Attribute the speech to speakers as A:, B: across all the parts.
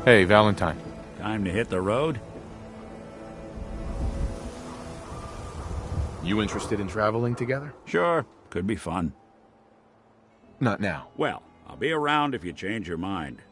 A: Hey, Valentine.
B: Time to hit the road?
A: You interested in traveling together?
B: Sure, could be fun.
A: Not now.
B: Well, I'll be around if you change your mind.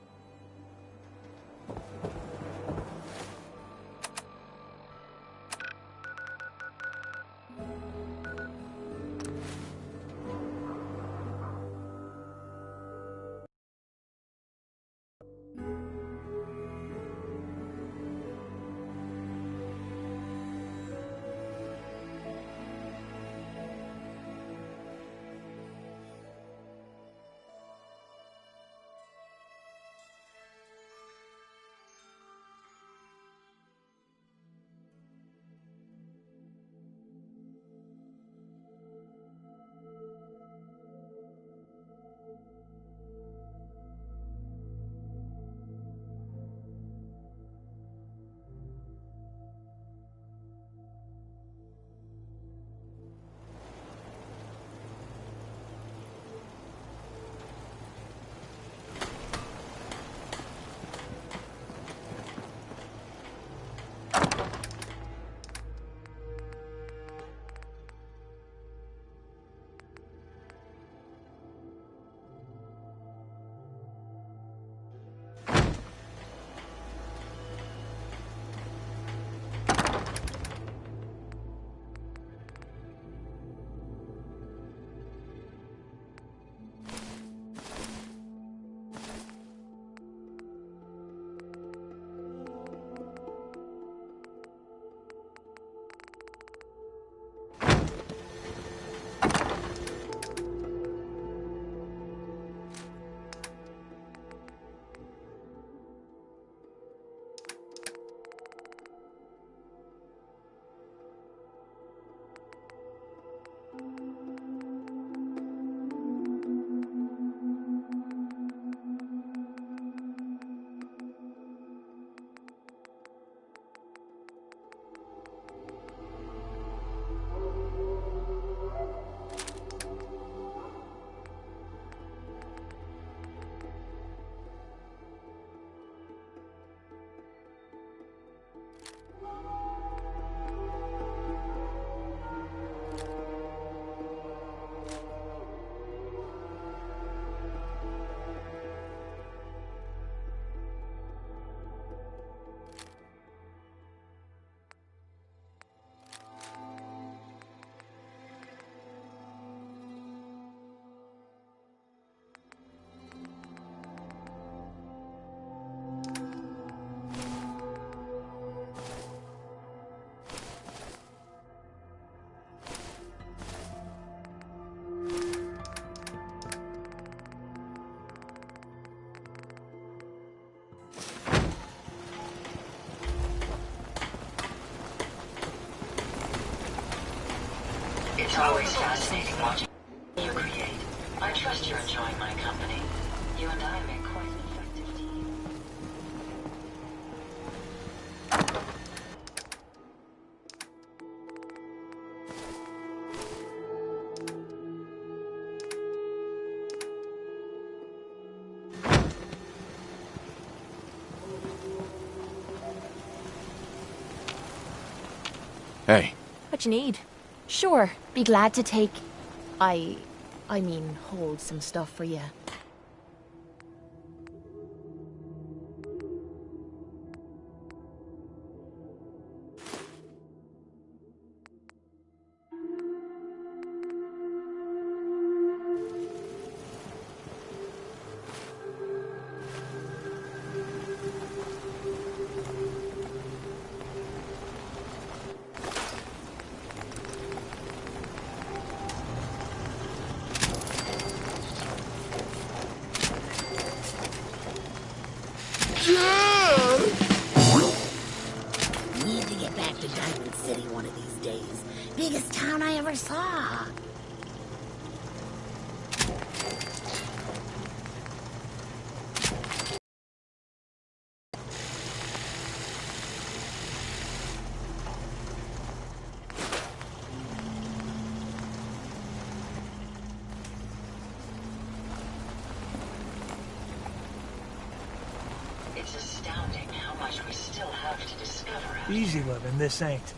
C: It's always fascinating watching you create. I trust you're enjoying my company. You and I make quite an effective team.
A: Hey.
D: What you need? Sure, be glad to take... I mean, hold some stuff for you.
E: Need to get back to Diamond City one of these days. Biggest town I ever saw.
C: It's astounding. much we still have to discover.
F: Easy living, this ain't.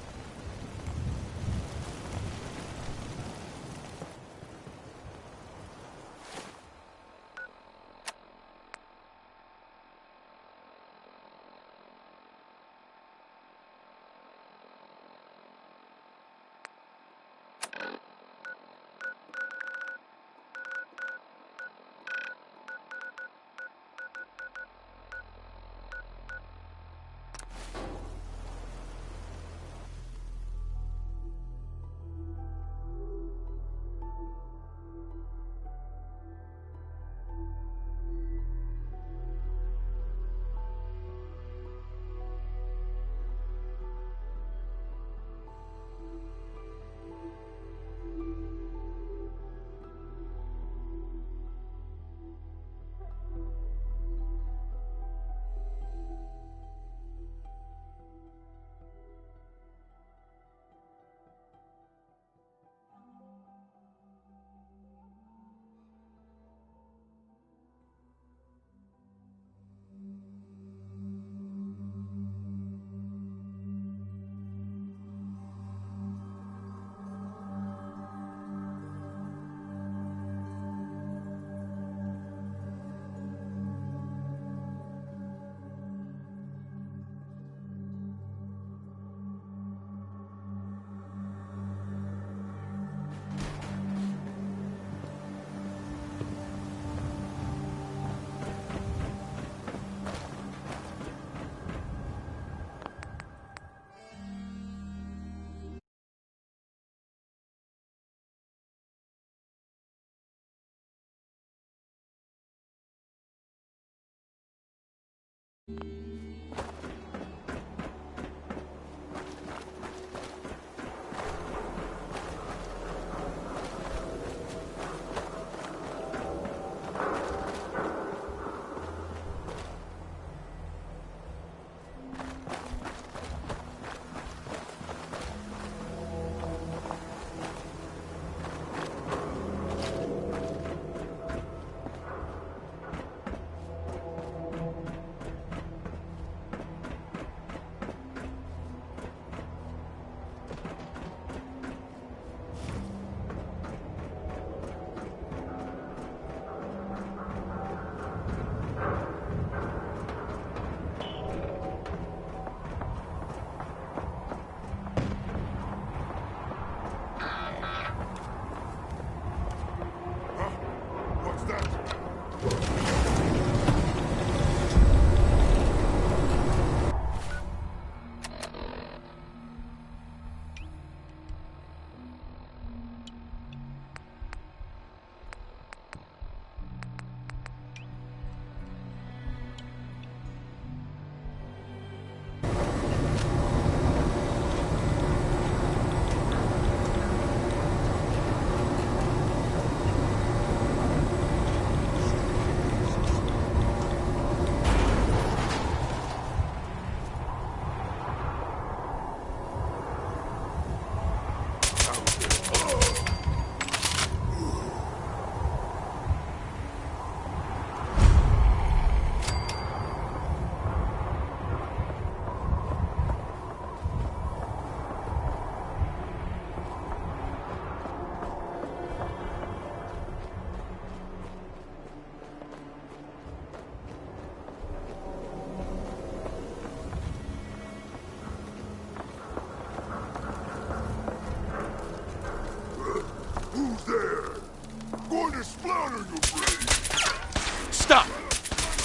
A: Stop!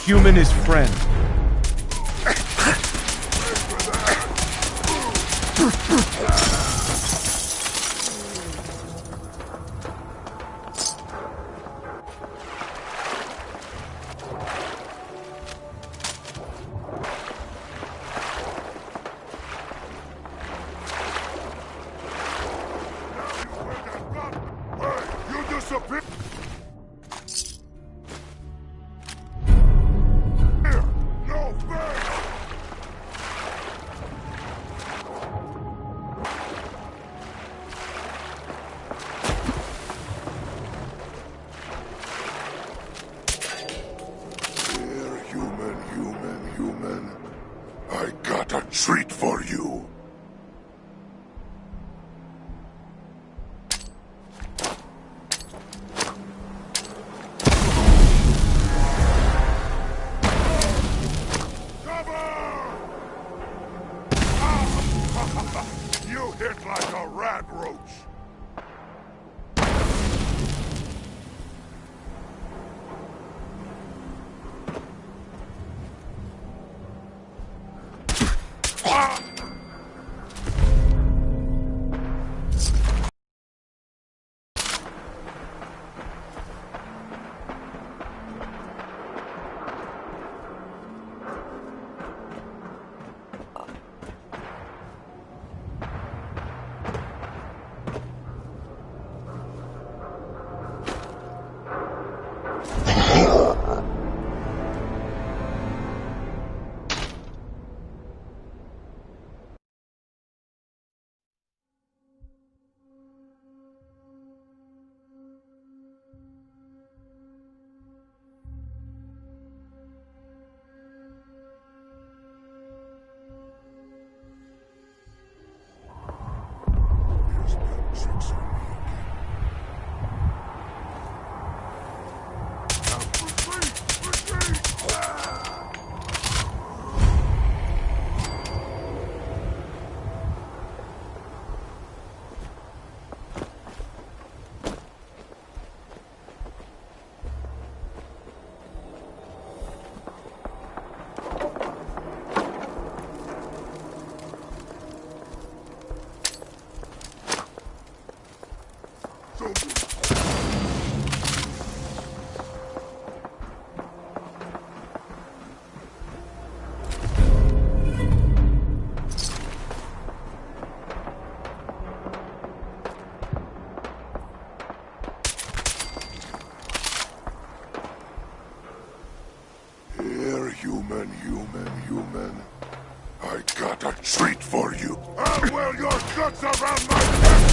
A: Human is friend.
F: treat for you. You hit like a rat roach. Human. I got a treat for you. I'll whirl your guts around my neck!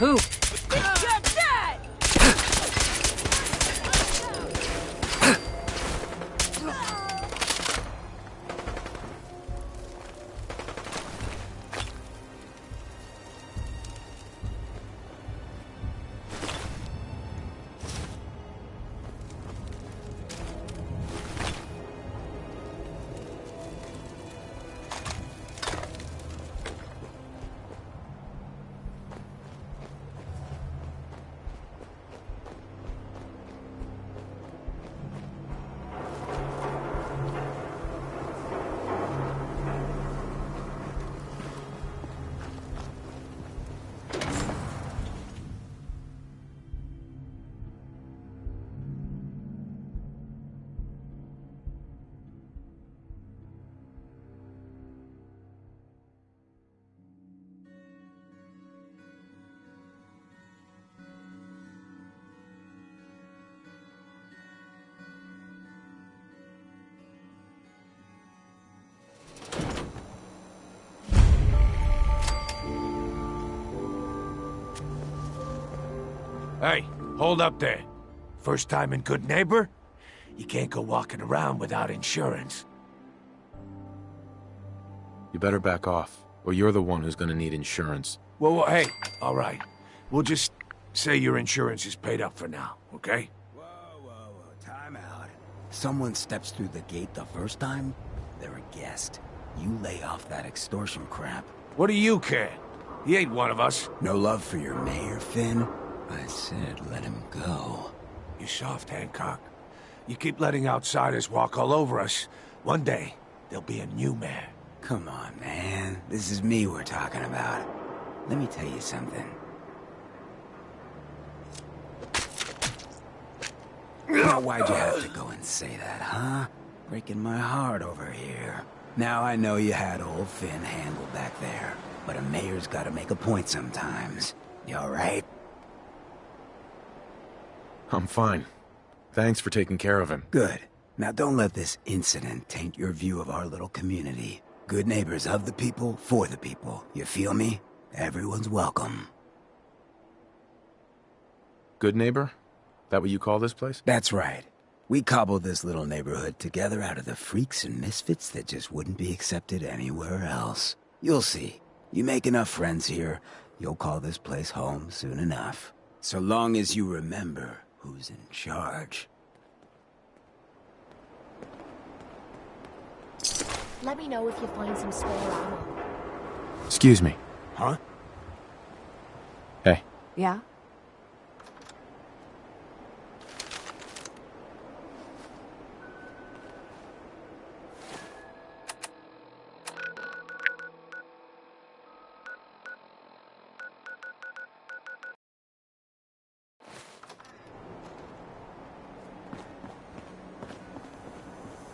G: Who? Hey, hold up there. First time in Good Neighbor? You can't go walking around without insurance.
A: You better back off, or you're the one who's gonna need insurance.
G: Well, hey, all right. We'll just say your insurance is paid up for now, okay?
H: Whoa, time out. Someone steps through the gate the first time, they're a guest. You lay off that extortion crap.
G: What do you care? He ain't one of us.
H: No love for your mayor, Finn? I said let him go.
G: You soft, Hancock. You keep letting outsiders walk all over us. One day, there'll be a new mayor.
H: Come on, man. This is me we're talking about. Let me tell you something. Now, why'd you have to go and say that, huh? Breaking my heart over here. Now I know you had old Finn handled back there, but a mayor's gotta make a point sometimes. You alright?
A: I'm fine. Thanks for taking care of him.
H: Good. Now don't let this incident taint your view of our little community. Good neighbors of the people, for the people. You feel me? Everyone's welcome.
A: Good neighbor? That what you call this place?
H: That's right. We cobbled this little neighborhood together out of the freaks and misfits that just wouldn't be accepted anywhere else. You'll see. You make enough friends here, you'll call this place home soon enough. So long as you remember who's in charge.
D: Let me know if you find some spare ammo.
A: Excuse me.
G: Huh?
A: Hey.
I: Yeah?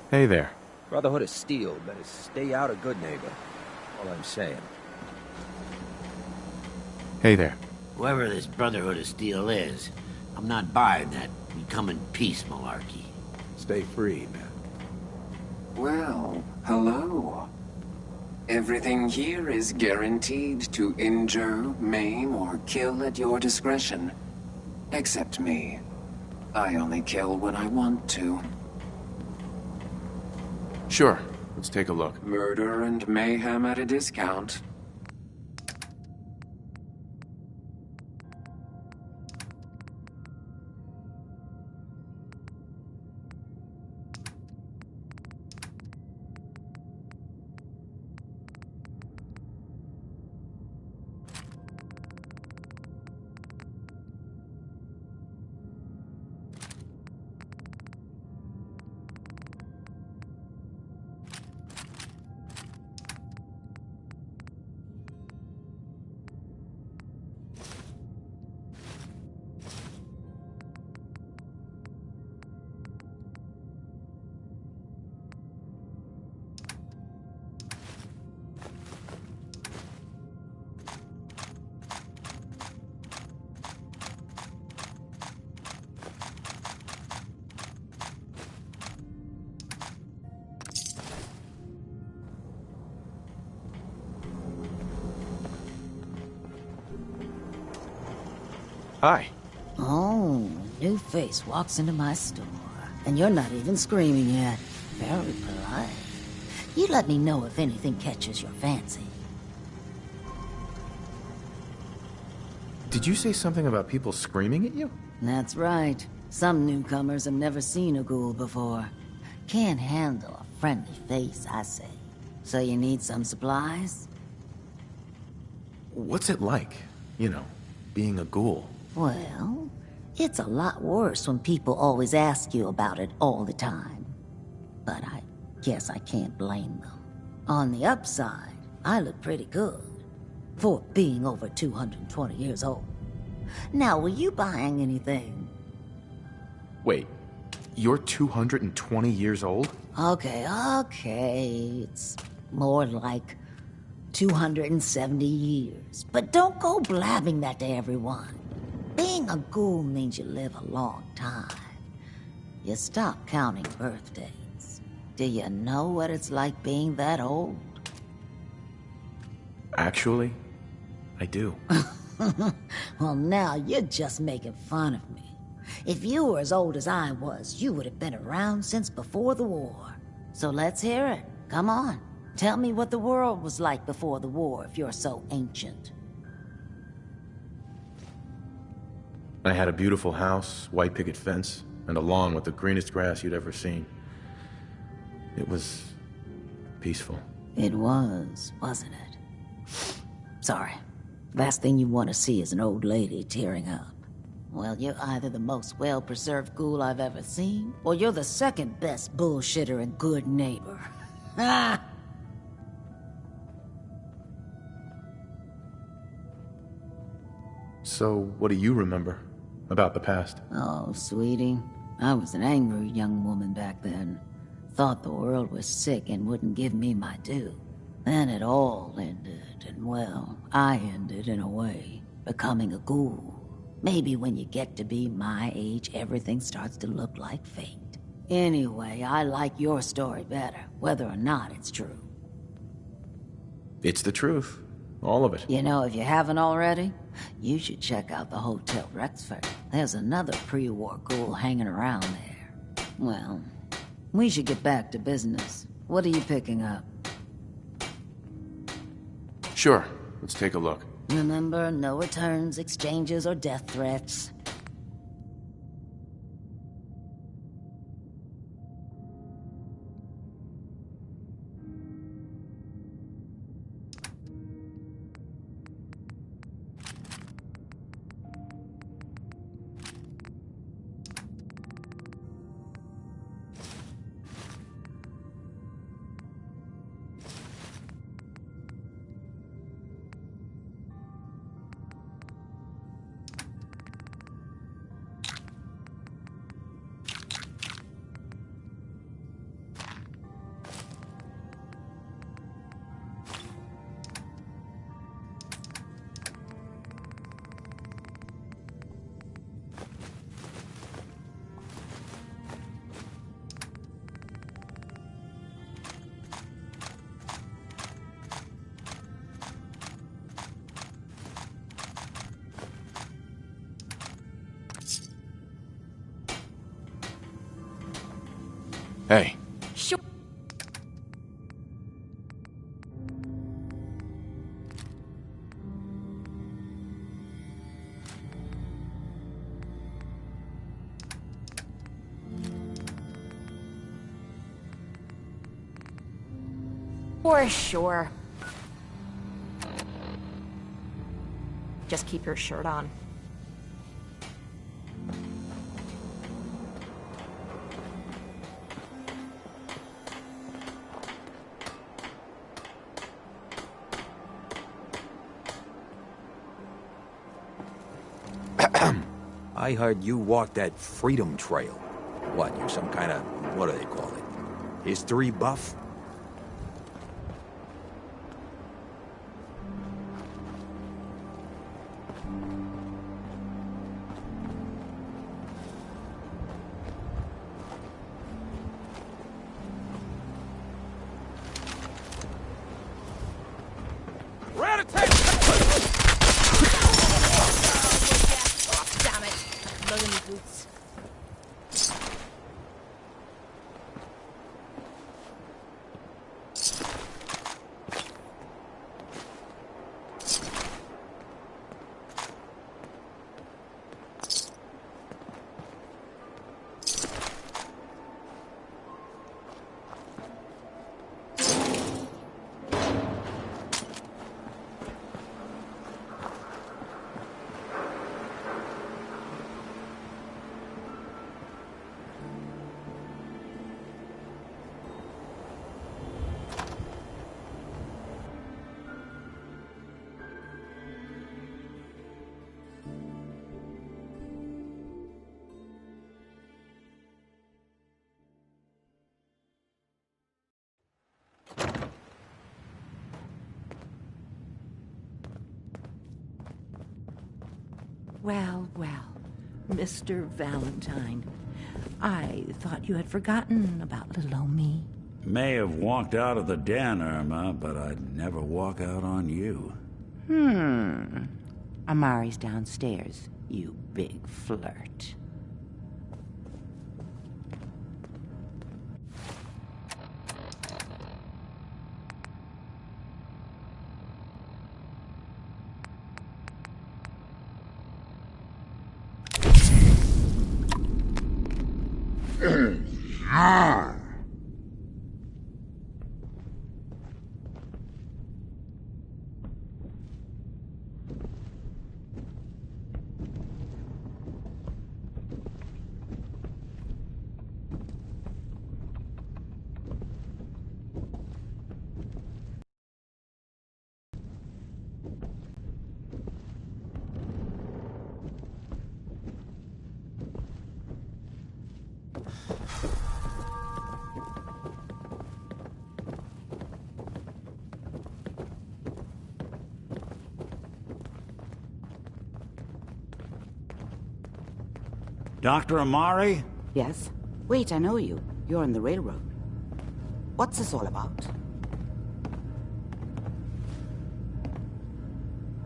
A: Hey there.
J: Brotherhood of Steel better stay out of Good Neighbor. All I'm saying.
A: Hey there.
E: Whoever this Brotherhood of Steel is, I'm not buying that we come in peace malarkey.
J: Stay free, man.
K: Well, hello. Everything here is guaranteed to injure, maim, or kill at your discretion. Except me. I only kill when I want to.
A: Sure. Let's take a look.
K: Murder and mayhem at a discount.
A: Hi.
L: Oh, new face walks into my store. And you're not even screaming yet. Very polite. You let me know if anything catches your fancy.
A: Did you say something about people screaming at you?
L: That's right. Some newcomers have never seen a ghoul before. Can't handle a friendly face, I say. So you need some supplies?
A: What's it like, you know, being a ghoul?
L: Well, it's a lot worse when people always ask you about it all the time. But I guess I can't blame them. On the upside, I look pretty good. For being over 220 years old. Now, were you buying anything?
A: Wait, you're 220 years old?
L: Okay. It's more like 270 years. But don't go blabbing that to everyone. Being a ghoul means you live a long time. You stop counting birthdays. Do you know what it's like being that old?
A: Actually, I do.
L: Well, now you're just making fun of me. If you were as old as I was, you would have been around since before the war. So let's hear it. Come on. Tell me what the world was like before the war if you're so ancient.
A: I had a beautiful house, white picket fence, and a lawn with the greenest grass you'd ever seen. It was peaceful.
L: It was, wasn't it? Sorry. Last thing you want to see is an old lady tearing up. Well, you're either the most well-preserved ghoul I've ever seen, or you're the second best bullshitter and good neighbor. Ah!
A: So, what do you remember about the past?
L: Oh, sweetie. I was an angry young woman back then. Thought the world was sick and wouldn't give me my due. Then it all ended, and well, I ended in a way, becoming a ghoul. Maybe when you get to be my age, everything starts to look like fate. Anyway, I like your story better, whether or not it's true.
A: It's the truth. All of it.
L: You know, if you haven't already, you should check out the Hotel Rexford. There's another pre-war ghoul hanging around there. Well, we should get back to business. What are you picking up?
A: Sure. Let's take a look.
L: Remember, no returns, exchanges, or death threats.
A: Hey.
D: Sure. For sure. Just keep your shirt on.
J: I heard you walked that Freedom Trail. What, you're some kind of, what do they call it? History buff?
I: Well, Mr. Valentine. I thought you had forgotten about little old me.
B: May have walked out of the den, Irma, but I'd never walk out on you.
I: Amari's downstairs, you big flirt.
B: Dr. Amari?
M: Yes? Wait, I know you. You're on the railroad. What's this all about?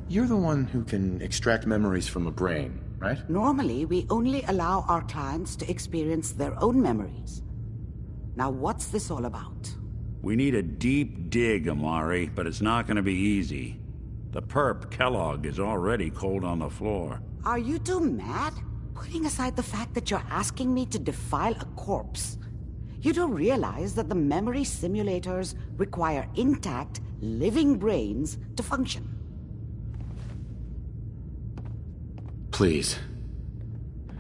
A: You're the one who can extract memories from a brain, right?
M: Normally, we only allow our clients to experience their own memories. Now, what's this all about?
B: We need a deep dig, Amari, but it's not gonna be easy. The perp, Kellogg, is already cold on the floor.
M: Are you two mad? Putting aside the fact that you're asking me to defile a corpse, you do realize that the memory simulators require intact, living brains to function.
A: Please.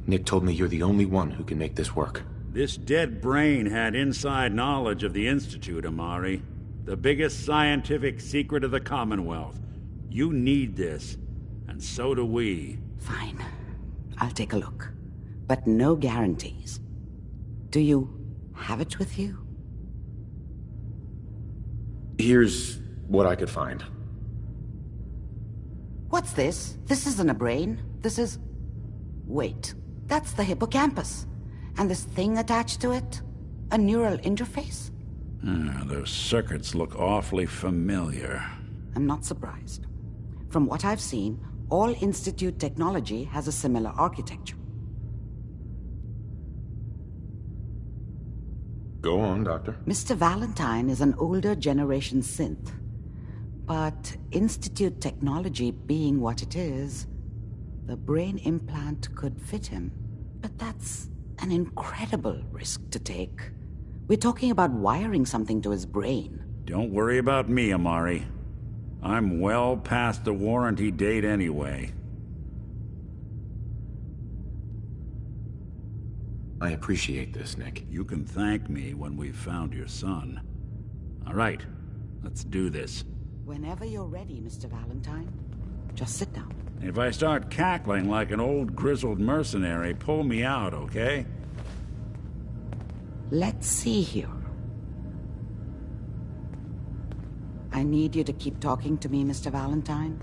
A: Nick told me you're the only one who can make this work.
B: This dead brain had inside knowledge of the Institute, Amari. The biggest scientific secret of the Commonwealth. You need this, and so do we.
M: Fine. I'll take a look. But no guarantees. Do you have it with you?
A: Here's what I could find.
M: What's this? This isn't a brain. This is... Wait. That's the hippocampus. And this thing attached to it? A neural interface?
B: Those circuits look awfully familiar.
M: I'm not surprised. From what I've seen, all Institute technology has a similar architecture.
A: Go on, Doctor.
M: Mr. Valentine is an older generation synth. But Institute technology being what it is, the brain implant could fit him. But that's an incredible risk to take. We're talking about wiring something to his brain.
B: Don't worry about me, Amari. I'm well past the warranty date anyway.
A: I appreciate this, Nick.
B: You can thank me when we've found your son. All right, let's do this.
M: Whenever you're ready, Mr. Valentine. Just sit down.
B: If I start cackling like an old grizzled mercenary, pull me out, okay?
M: Let's see here. I need you to keep talking to me, Mr. Valentine.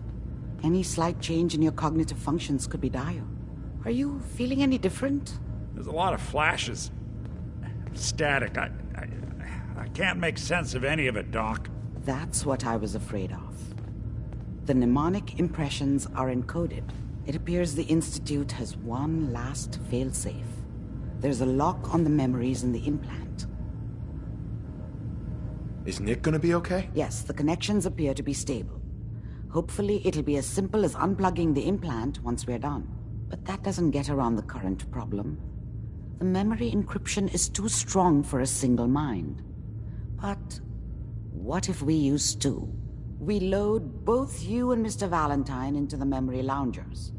M: Any slight change in your cognitive functions could be dire. Are you feeling any different?
B: There's a lot of flashes. Static. I can't make sense of any of it, Doc.
M: That's what I was afraid of. The mnemonic impressions are encoded. It appears the Institute has one last failsafe. There's a lock on the memories in the implant.
A: Is Nick gonna be okay?
M: Yes, the connections appear to be stable. Hopefully it'll be as simple as unplugging the implant once we're done. But that doesn't get around the current problem. The memory encryption is too strong for a single mind. But what if we use two? We load both you and Mr. Valentine into the memory loungers.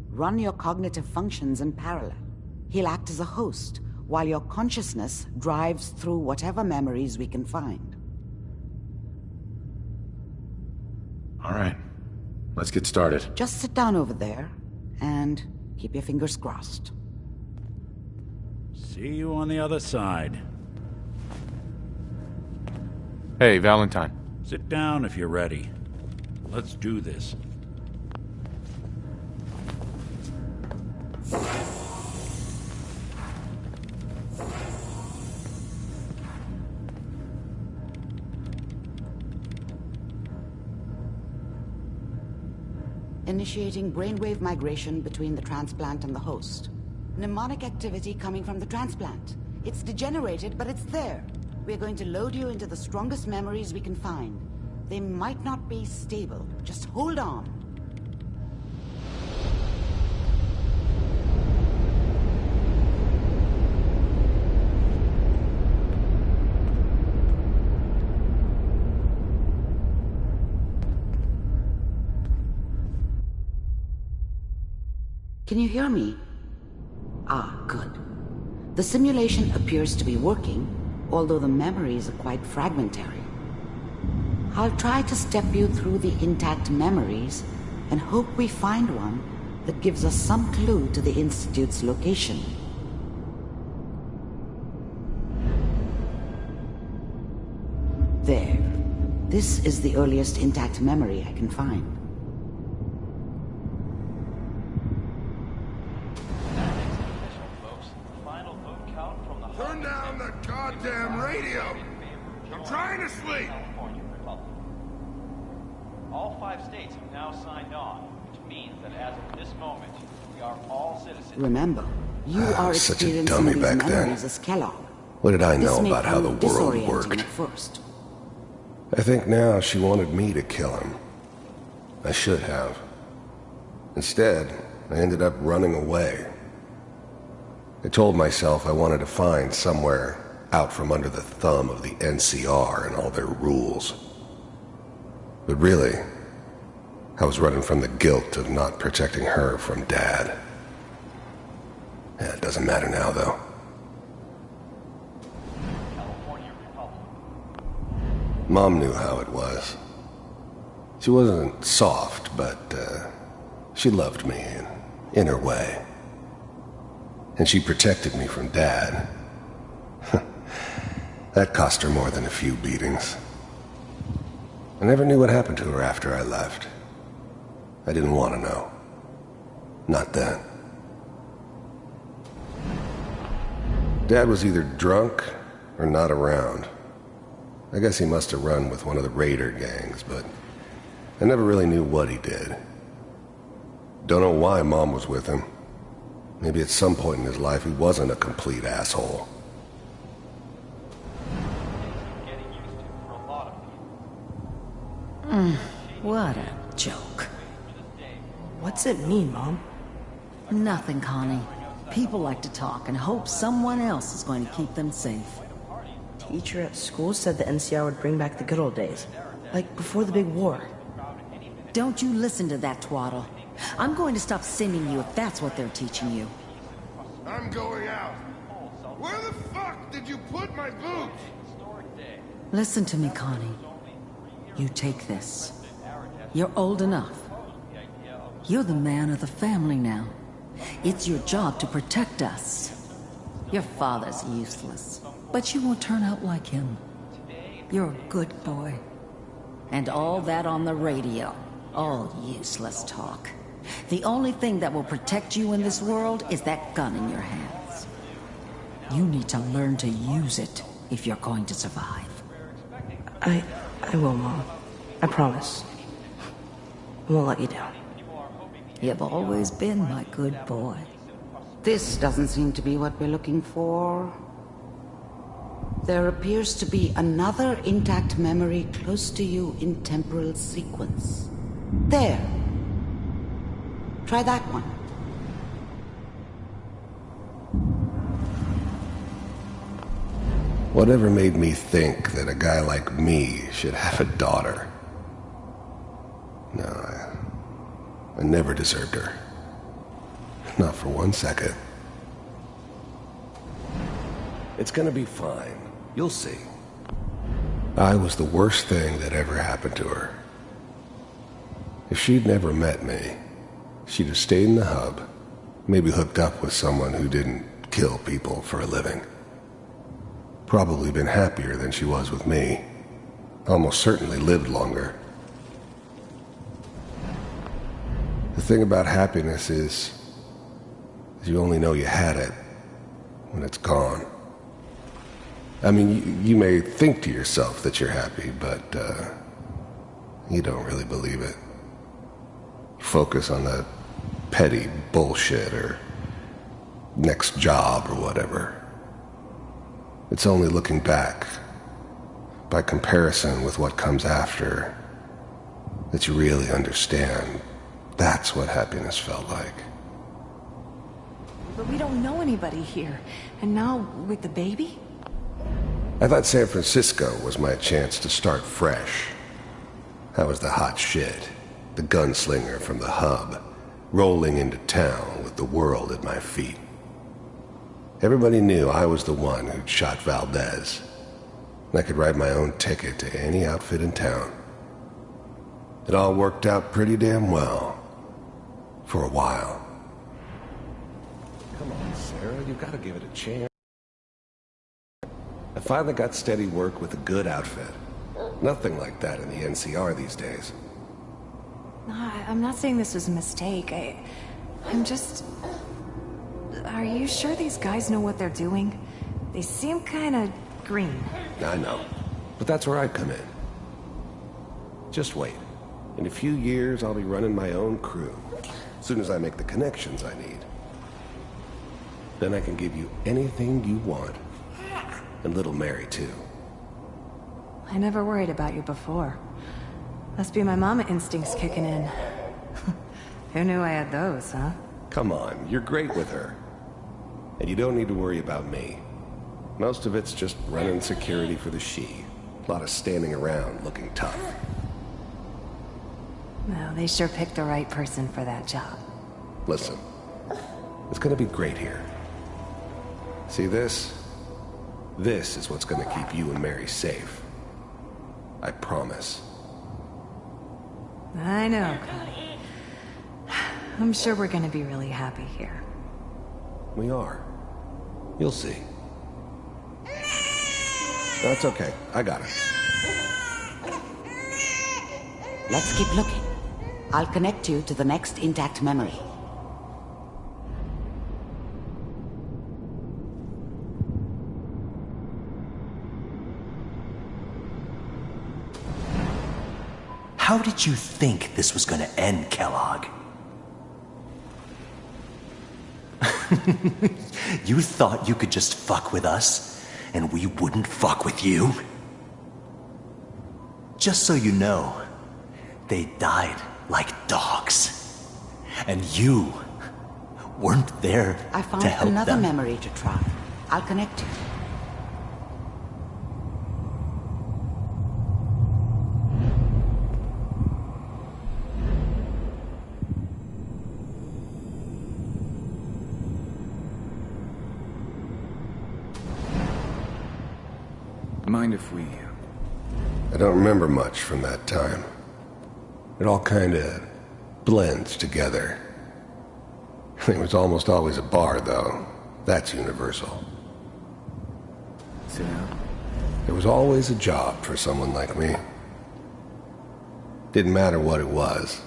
M: Run your cognitive functions in parallel. He'll act as a host, while your consciousness drives through whatever memories we can find.
A: All right, let's get started.
M: Just sit down over there, and keep your fingers crossed.
B: See you on the other side.
A: Hey, Valentine.
B: Sit down if you're ready. Let's do this.
M: Initiating brainwave migration between the transplant and the host. Mnemonic activity coming from the transplant. It's degenerated, but it's there. We're going to load you into the strongest memories we can find. They might not be stable. Just hold on. Can you hear me? Ah, good. The simulation appears to be working, although the memories are quite fragmentary. I'll try to step you through the intact memories and hope we find one that gives us some clue to the Institute's location. There. This is the earliest intact memory I can find.
F: Turn down the goddamn radio! I'm trying to sleep!
N: All 5 states have now signed on, which means that as of this moment, we are all citizens.
M: Remember, you are
F: Such a
M: experiencing
F: dummy
M: these
F: back then.
M: memories as Kellogg.
F: What did I know
M: This may
F: about how the
M: prove
F: world
M: disorienting
F: worked?
M: at first.
F: I think now she wanted me to kill him. I should have. Instead, I ended up running away. I told myself I wanted to find somewhere out from under the thumb of the NCR and all their rules. But really, I was running from the guilt of not protecting her from Dad. Yeah, it doesn't matter now, though. Mom knew how it was. She wasn't soft, but she loved me in her way. And she protected me from Dad. That cost her more than a few beatings. I never knew what happened to her after I left. I didn't want to know. Not then. Dad was either drunk or not around. I guess he must have run with one of the raider gangs, but I never really knew what he did. Don't know why Mom was with him. Maybe at some point in his life he wasn't a complete asshole.
L: What a joke.
O: What's it mean, Mom?
L: Nothing, Connie. People like to talk and hope someone else is going to keep them safe.
O: Teacher at school said the NCR would bring back the good old days. Like before the big war.
L: Don't you listen to that twaddle. I'm going to stop sending you if that's what they're teaching you.
F: I'm going out. Where the fuck did you put my boots?
L: Listen to me, Connie. You take this. You're old enough. You're the man of the family now. It's your job to protect us. Your father's useless, but you won't turn out like him. You're a good boy. And all that on the radio, all useless talk. The only thing that will protect you in this world is that gun in your hands. You need to learn to use it if you're going to survive.
O: I will, Mom. I promise. I won't let you down.
L: You've always been my good boy.
M: This doesn't seem to be what we're looking for. There appears to be another intact memory close to you in temporal sequence. There. Try that one.
F: Whatever made me think that a guy like me should have a daughter? No, I never deserved her. Not for 1 second. It's gonna be fine. You'll see. I was the worst thing that ever happened to her. If she'd never met me, she'd have stayed in the hub, maybe hooked up with someone who didn't kill people for a living. Probably been happier than she was with me. Almost certainly lived longer. The thing about happiness is you only know you had it when it's gone. I mean, you may think to yourself that you're happy, but you don't really believe it. Focus on the petty bullshit or next job or whatever. It's only looking back, by comparison with what comes after, that you really understand that's what happiness felt like.
O: But we don't know anybody here. And now, with the baby?
F: I thought San Francisco was my chance to start fresh. I was the hot shit, the gunslinger from the hub, rolling into town with the world at my feet. Everybody knew I was the one who'd shot Valdez. And I could write my own ticket to any outfit in town. It all worked out pretty damn well. For a while. Come on, Sarah, you gotta give it a chance. I finally got steady work with a good outfit. Nothing like that in the NCR these days.
O: No, I'm not saying this was a mistake. I'm just... Are you sure these guys know what they're doing? They seem kinda green.
F: I know. But that's where I come in. Just wait. In a few years, I'll be running my own crew. As soon as I make the connections I need. Then I can give you anything you want. And little Mary, too.
O: I never worried about you before. Must be my mama instincts kicking in. Who knew I had those, huh?
F: Come on, you're great with her. And you don't need to worry about me. Most of it's just running security for the she. A lot of standing around looking tough.
O: Well, they sure picked the right person for that job.
F: Listen, it's gonna be great here. See this? This is what's gonna keep you and Mary safe. I promise.
O: I know, Connie. I'm sure we're gonna be really happy here.
F: We are. You'll see. That's okay. I got it.
M: Let's keep looking. I'll connect you to the next intact memory.
P: How did you think this was gonna end, Kellogg? You thought you could just fuck with us, and we wouldn't fuck with you? Just so you know, they died like dogs. And you weren't there
M: I found
P: to help
M: another
P: them.
M: memory to try. I'll connect you.
H: Mind if we...
F: I don't remember much from that time. It all kinda blends together. It was almost always a bar, though. That's universal.
H: Sit down.
F: There was always a job for someone like me. Didn't matter what it was.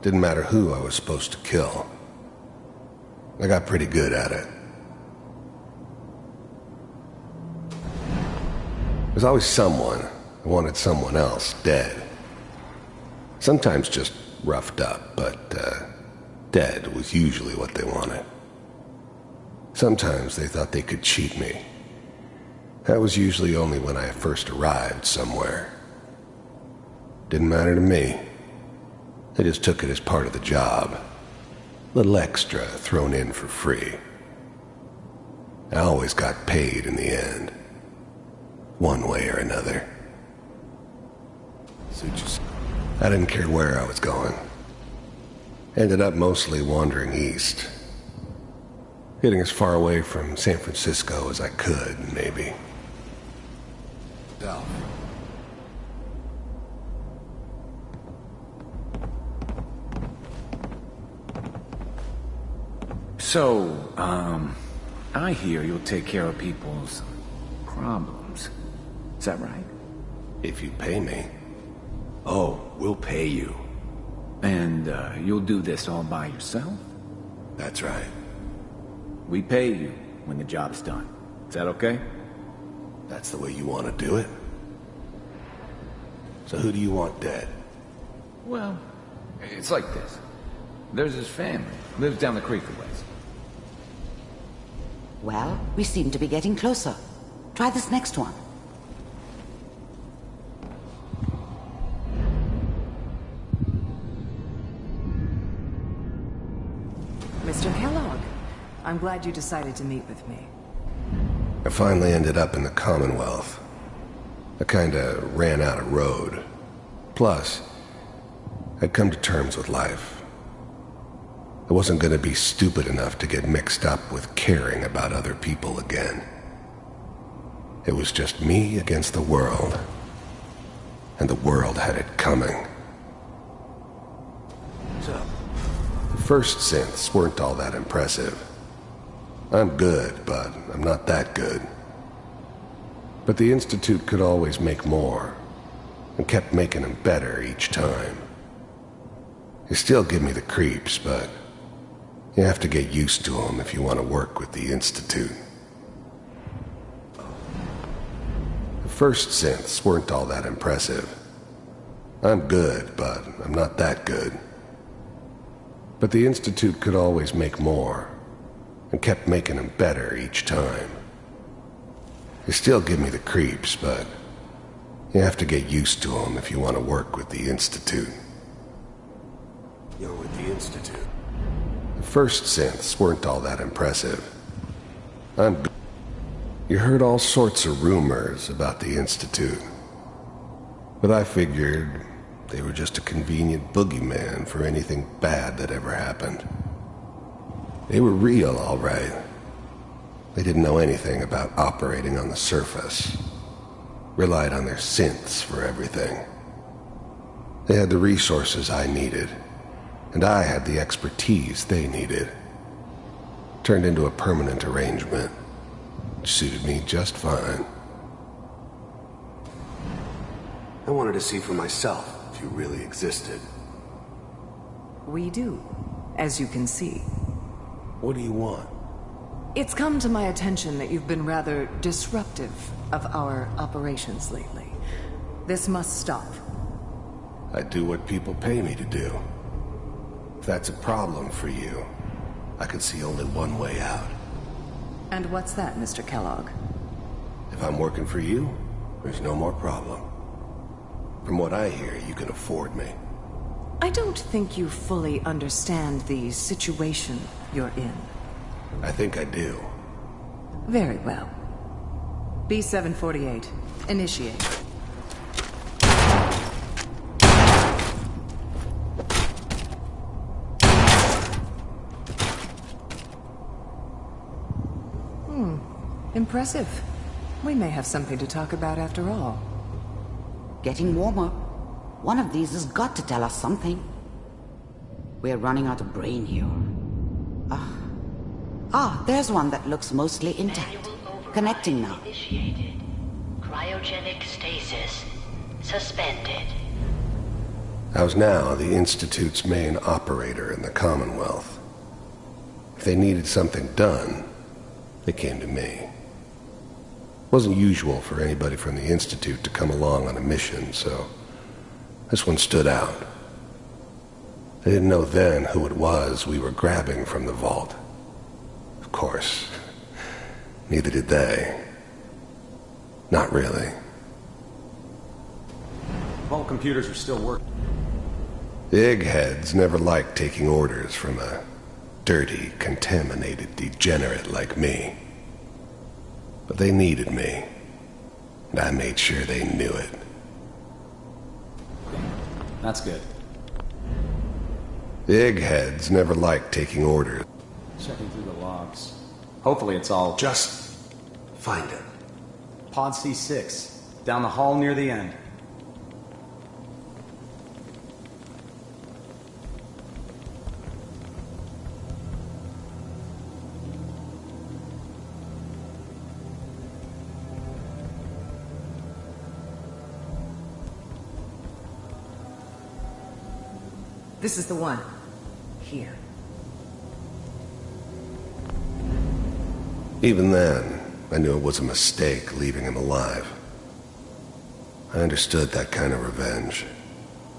F: Didn't matter who I was supposed to kill. I got pretty good at it. There's always someone who wanted someone else dead. Sometimes just roughed up, but dead was usually what they wanted. Sometimes they thought they could cheat me. That was usually only when I first arrived somewhere. Didn't matter to me. I just took it as part of the job. Little extra thrown in for free. I always got paid in the end. One way or another. So I didn't care where I was going. Ended up mostly wandering east. Getting as far away from San Francisco as I could, maybe. South.
H: So, I hear you'll take care of people's problems. Is that right?
F: If you pay me.
H: Oh, we'll pay you. And, you'll do this all by yourself?
F: That's right.
H: We pay you when the job's done. Is that okay?
F: That's the way you want to do it? So who do you want dead?
H: Well, it's like this.
Q: There's his family. Lives down the creek a ways.
M: Well, we seem to be getting closer. Try this next one.
O: Mr. Kellogg, I'm glad you decided to meet with me.
F: I finally ended up in the Commonwealth. I kinda ran out of road. Plus, I'd come to terms with life. I wasn't gonna be stupid enough to get mixed up with caring about other people again. It was just me against the world. And the world had it coming.
G: So,
F: the first synths weren't all that impressive. I'm good, but I'm not that good. But the Institute could always make more, and kept making them better each time. They still give me the creeps, but you have to get used to them if you want to work with the Institute. The first synths weren't all that impressive. I'm good, but I'm not that good. But the Institute could always make more, and kept making them better each time. They still give me the creeps, but you have to get used to them if you want to work with the Institute. You're with the Institute? The first synths weren't all that impressive. I'm good. You heard all sorts of rumors about the Institute. But I figured they were just a convenient boogeyman for anything bad that ever happened. They were real, all right. They didn't know anything about operating on the surface. Relied on their synths for everything. They had the resources I needed, and I had the expertise they needed. Turned into a permanent arrangement, which suited me just fine.
R: I wanted to see for myself if you really existed.
O: We do, as you can see.
F: What do you want?
O: It's come to my attention that you've been rather disruptive of our operations lately. This must stop.
F: I do what people pay me to do. If that's a problem for you, I can see only one way out.
O: And what's that, Mr. Kellogg?
F: If I'm working for you, there's no more problem. From what I hear, you can afford me.
O: I don't think you fully understand the situation you're in.
F: I think I do.
O: Very well. B-748, initiate. Impressive. We may have something to talk about after all.
M: Getting warmer. One of these has got to tell us something. We're running out of brain here. There's one that looks mostly intact. Connecting now.
C: Initiated. Cryogenic stasis suspended.
F: I was now the Institute's main operator in the Commonwealth. If they needed something done, they came to me. It wasn't usual for anybody from the Institute to come along on a mission, so this one stood out. I didn't know then who it was we were grabbing from the vault. Of course, neither did they. Not really.
S: Vault computers are still working.
F: The eggheads never liked taking orders from a dirty, contaminated degenerate like me. But they needed me, and I made sure they knew it.
S: That's good.
F: The eggheads never liked taking orders.
S: Checking through the logs. Hopefully it's all...
R: Just find it.
S: Pod C6, down the hall near the end.
O: This is the one. Here.
F: Even then, I knew it was a mistake leaving him alive. I understood that kind of revenge.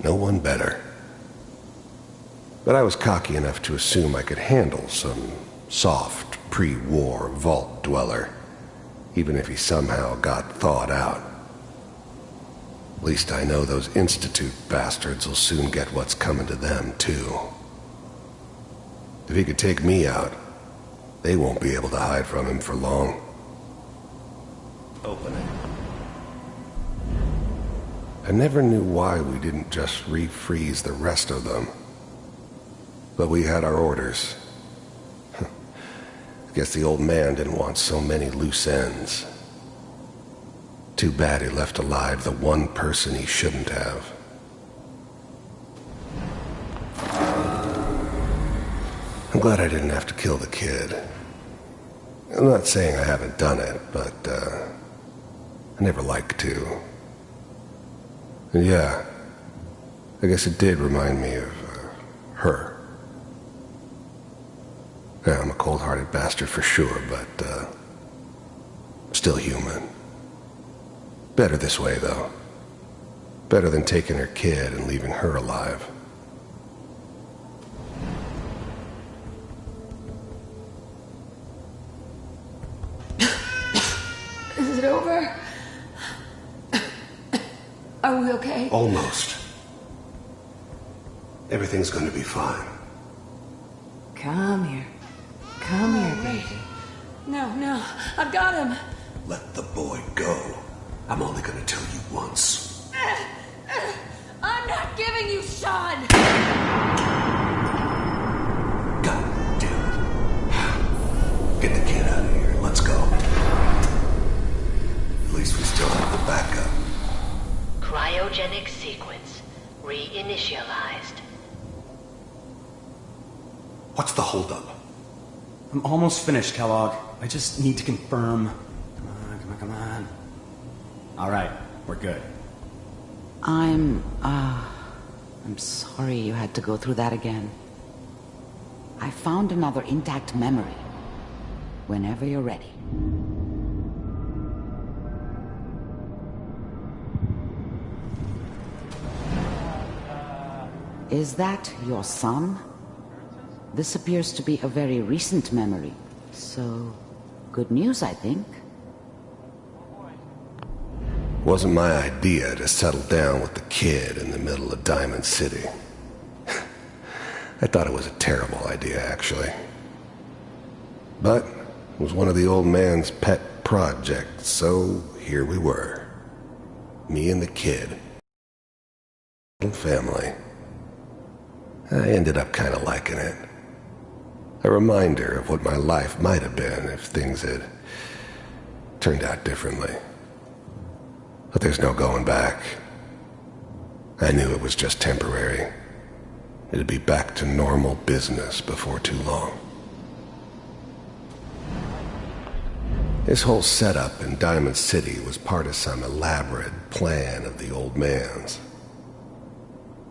F: No one better. But I was cocky enough to assume I could handle some soft, pre-war vault dweller, even if he somehow got thawed out. At least I know those Institute bastards will soon get what's coming to them, too. If he could take me out, they won't be able to hide from him for long. Open it. I never knew why we didn't just refreeze the rest of them. But we had our orders. I guess the old man didn't want so many loose ends. Too bad he left alive the one person he shouldn't have. I'm glad I didn't have to kill the kid. I'm not saying I haven't done it, but, I never like to. And yeah, I guess it did remind me of, her. Yeah, I'm a cold-hearted bastard for sure, but, still human. Better this way, though. Better than taking her kid and leaving her alive.
T: Is it over? Are we okay?
F: Almost. Everything's gonna be fine.
O: Come here. Come here, baby.
T: No, I've got him.
F: Let the boy go. I'm only gonna tell you once.
T: I'm not giving you Sean!
F: God damn it. Get the kid out of here. Let's go. At least we still have the backup.
C: Cryogenic sequence reinitialized.
R: What's the holdup?
S: I'm almost finished, Kellogg. I just need to confirm. Come on. All right, we're good.
M: I'm sorry you had to go through that again. I found another intact memory. Whenever you're ready. Is that your son? This appears to be a very recent memory, so good news, I think.
F: Wasn't my idea to settle down with the kid in the middle of Diamond City. I thought it was a terrible idea, actually. But it was one of the old man's pet projects, so here we were. Me and the kid. Family. I ended up kind of liking it. A reminder of what my life might have been if things had turned out differently. But there's no going back. I knew it was just temporary. It'd be back to normal business before too long. This whole setup in Diamond City was part of some elaborate plan of the old man's.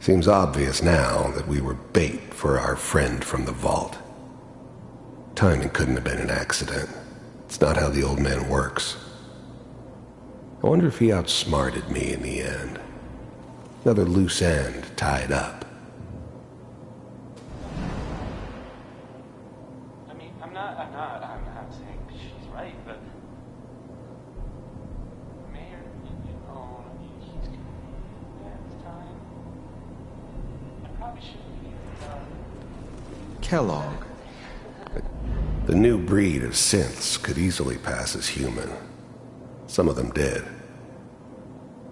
F: Seems obvious now that we were bait for our friend from the vault. Timing couldn't have been an accident. It's not how the old man works. I wonder if he outsmarted me in the end. Another loose end tied up.
N: I mean, I'm not saying she's right, but Mayor, he's gonna this time. I probably shouldn't be
F: Kellogg. The new breed of synths could easily pass as human. Some of them did.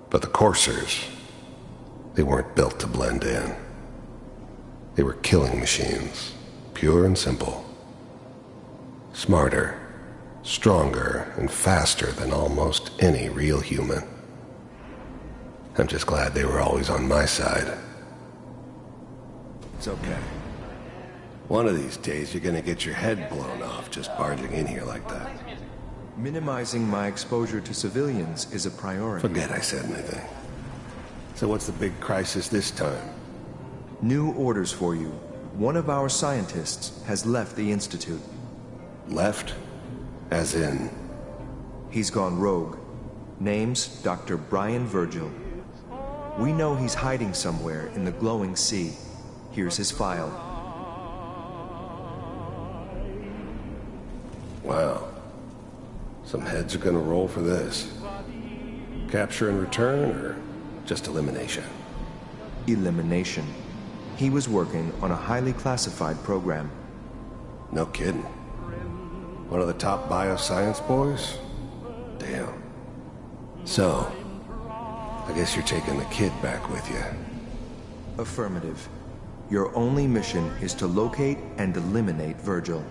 F: But the coursers, they weren't built to blend in. They were killing machines, pure and simple. Smarter, stronger, and faster than almost any real human. I'm just glad they were always on my side. It's okay. One of these days you're gonna get your head blown off just barging in here like that.
U: Minimizing my exposure to civilians is a priority.
F: Forget I said anything. So what's the big crisis this time?
U: New orders for you. One of our scientists has left the Institute.
F: Left? As in?
U: He's gone rogue. Name's Dr. Brian Virgil. We know he's hiding somewhere in the glowing sea. Here's his file.
F: Wow. Some heads are gonna roll for this. Capture and return, or just elimination?
U: Elimination. He was working on a highly classified program.
F: No kidding. One of the top bioscience boys? Damn. So, I guess you're taking the kid back with you.
U: Affirmative. Your only mission is to locate and eliminate Virgil.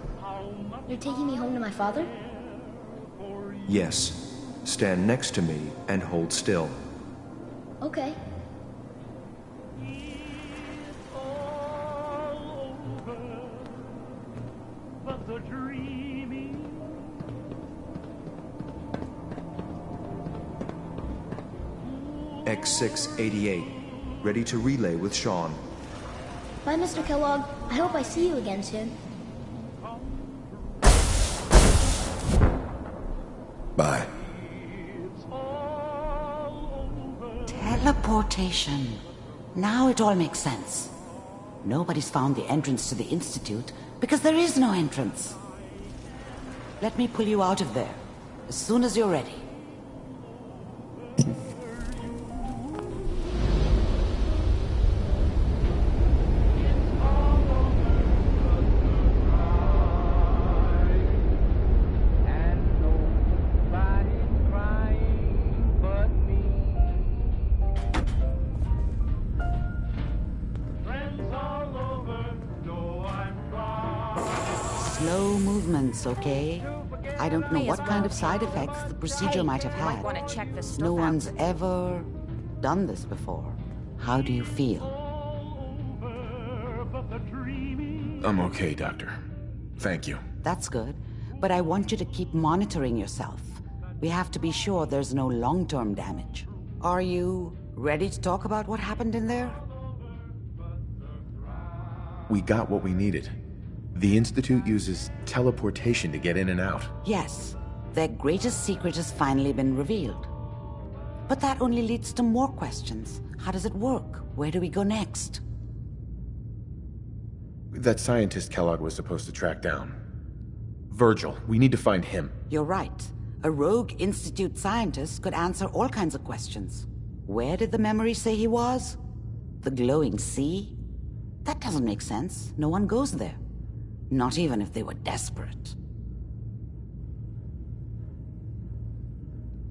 E: You're taking me home to my father?
U: Yes. Stand next to me and hold still.
E: Okay.
U: X688. Ready to relay with Sean.
E: Bye, Mr. Kellogg. I hope I see you again soon.
F: Bye.
M: Teleportation. Now it all makes sense. Nobody's found the entrance to the Institute because there is no entrance. Let me pull you out of there as soon as you're ready. Slow movements, okay? I don't know what kind of side effects the procedure might have had. No one's ever done this before. How do you feel?
A: I'm okay, Doctor. Thank you.
M: That's good, but I want you to keep monitoring yourself. We have to be sure there's no long-term damage. Are you ready to talk about what happened in there?
A: We got what we needed. The Institute uses teleportation to get in and out.
M: Yes, their greatest secret has finally been revealed. But that only leads to more questions. How does it work? Where do we go next?
A: That scientist Kellogg was supposed to track down. Virgil, we need to find him.
M: You're right. A rogue Institute scientist could answer all kinds of questions. Where did the memory say he was? The glowing sea? That doesn't make sense. No one goes there. Not even if they were desperate.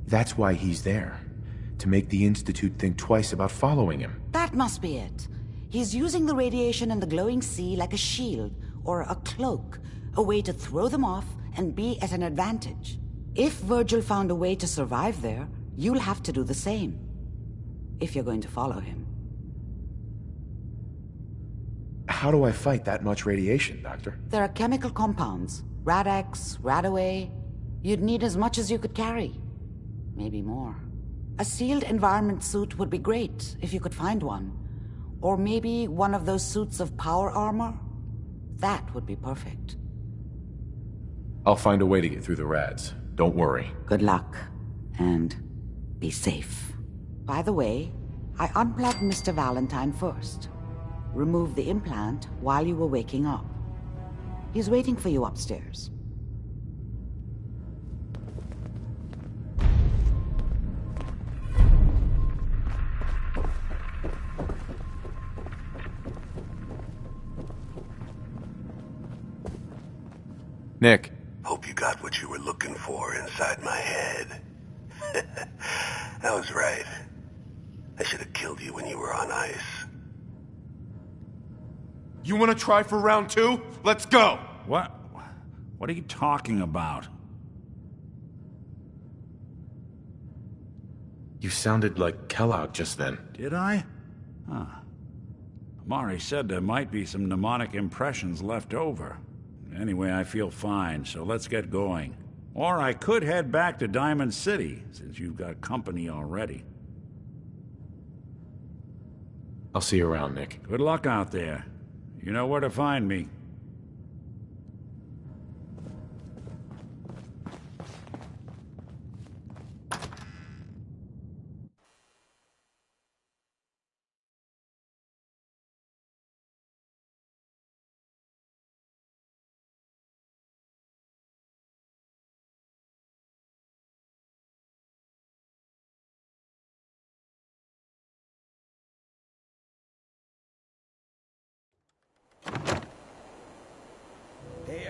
A: That's why he's there. To make the Institute think twice about following him.
M: That must be it. He's using the radiation and the glowing sea like a shield or a cloak, a way to throw them off and be at an advantage. If Virgil found a way to survive there, you'll have to do the same. If you're going to follow him.
A: How do I fight that much radiation, Doctor?
M: There are chemical compounds. Rad-X, Radaway. You'd need as much as you could carry. Maybe more. A sealed environment suit would be great, if you could find one. Or maybe one of those suits of power armor? That would be perfect.
A: I'll find a way to get through the rads. Don't worry.
M: Good luck. And be safe. By the way, I unplugged Mr. Valentine first. Removed the implant while you were waking up. He's waiting for you upstairs.
A: Nick.
R: Hope you got what you were looking for inside my head. I was right. I should have killed you when you were on ice.
V: You want to try for round 2? Let's go!
B: What? What are you talking about?
A: You sounded like Kellogg just then.
B: Did I? Huh. Amari said there might be some mnemonic impressions left over. Anyway, I feel fine, so let's get going. Or I could head back to Diamond City, since you've got company already.
A: I'll see you around, Nick.
B: Good luck out there. You know where to find me.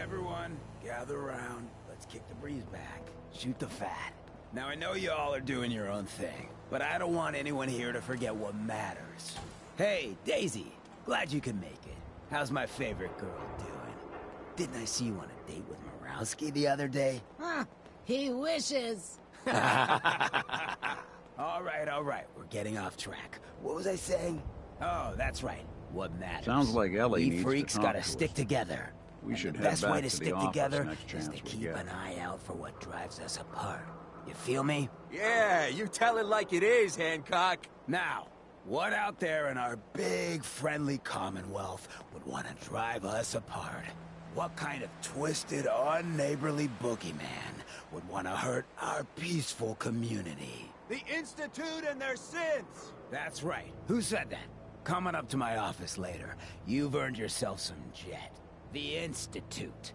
H: everyone, gather around. Let's kick the breeze back. Shoot the fat. Now, I know you all are doing your own thing, but I don't want anyone here to forget what matters. Hey, Daisy, glad you could make it. How's my favorite girl doing? Didn't I see you on a date with Morowski the other day?
L: Huh, he wishes.
H: All right, we're getting off track. What was I saying? Oh, that's right. What matters?
B: Sounds like Ellie
H: we
B: needs
H: freaks
B: to talk
H: gotta
B: to
H: stick
B: us.
H: together.
B: We
H: And
B: should
H: the
B: head
H: best
B: back
H: way to
B: to the
H: stick
B: office
H: together
B: next
H: is
B: chance
H: to
B: we
H: keep
B: get.
H: an eye out for what drives us apart. You feel me?
J: Yeah, you tell it like it is, Hancock.
H: Now, what out there in our big, friendly Commonwealth would want to drive us apart? What kind of twisted, unneighborly boogeyman would want to hurt our peaceful community?
J: The Institute and their sins!
H: That's right. Who said that? Coming up to my office later, you've earned yourself some jet. The Institute.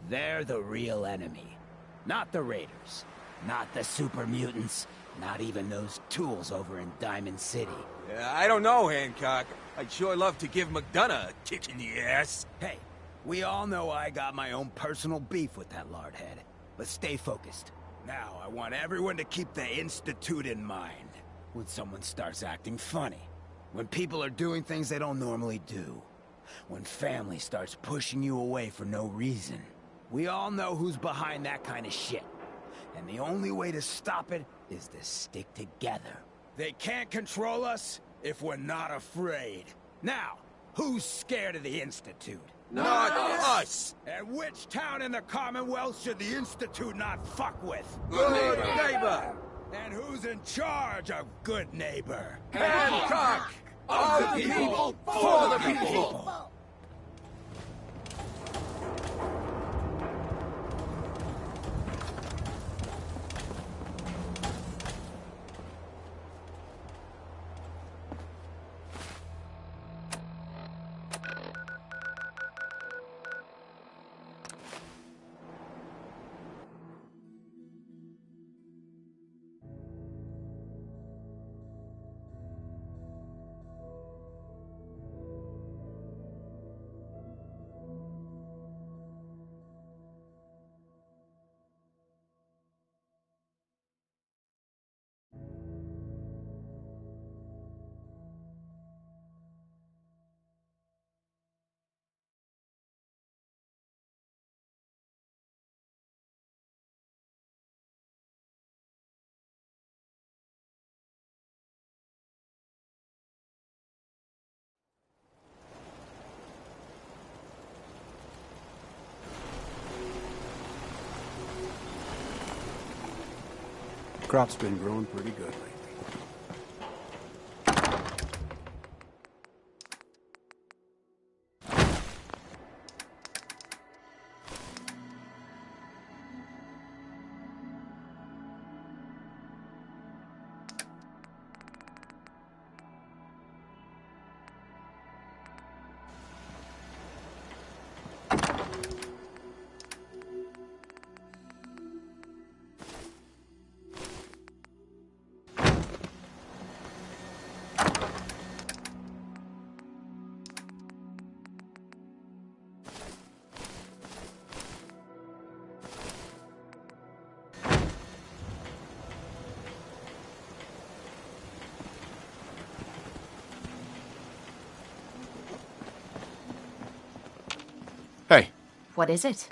H: They're the real enemy. Not the Raiders. Not the super mutants. Not even those tools over in Diamond City.
J: I don't know, Hancock. I'd sure love to give McDonough a kick in the ass.
H: Hey, we all know I got my own personal beef with that lardhead. But stay focused. Now, I want everyone to keep the Institute in mind. When someone starts acting funny. When people are doing things they don't normally do. When family starts pushing you away for no reason. We all know who's behind that kind of shit. And the only way to stop it is to stick together. They can't control us if we're not afraid. Now, who's scared of the Institute?
J: Not us!
H: And which town in the Commonwealth should the Institute not fuck with?
J: Good neighbor!
H: And who's in charge of good neighbor?
J: Hancock! Of the people, for the people!
D: Crop's been growing pretty good lately.
A: Hey.
K: What is it?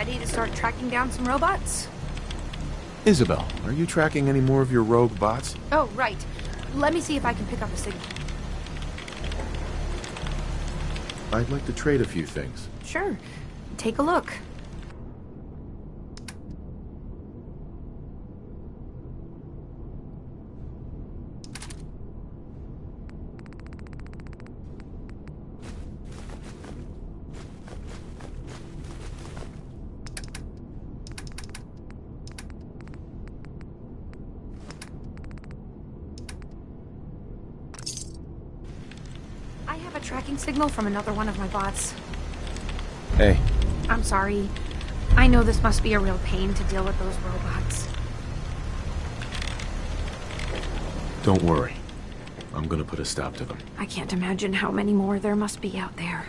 O: ready to start tracking down some robots?
A: Isabel, are you tracking any more of your rogue bots?
O: Oh, right. Let me see if I can pick up a signal.
A: I'd like to trade a few things.
O: Sure. Take a look. I have a tracking signal from another one of my bots.
A: Hey.
O: I'm sorry. I know this must be a real pain to deal with those robots.
A: Don't worry. I'm gonna put a stop to them.
O: I can't imagine how many more there must be out there.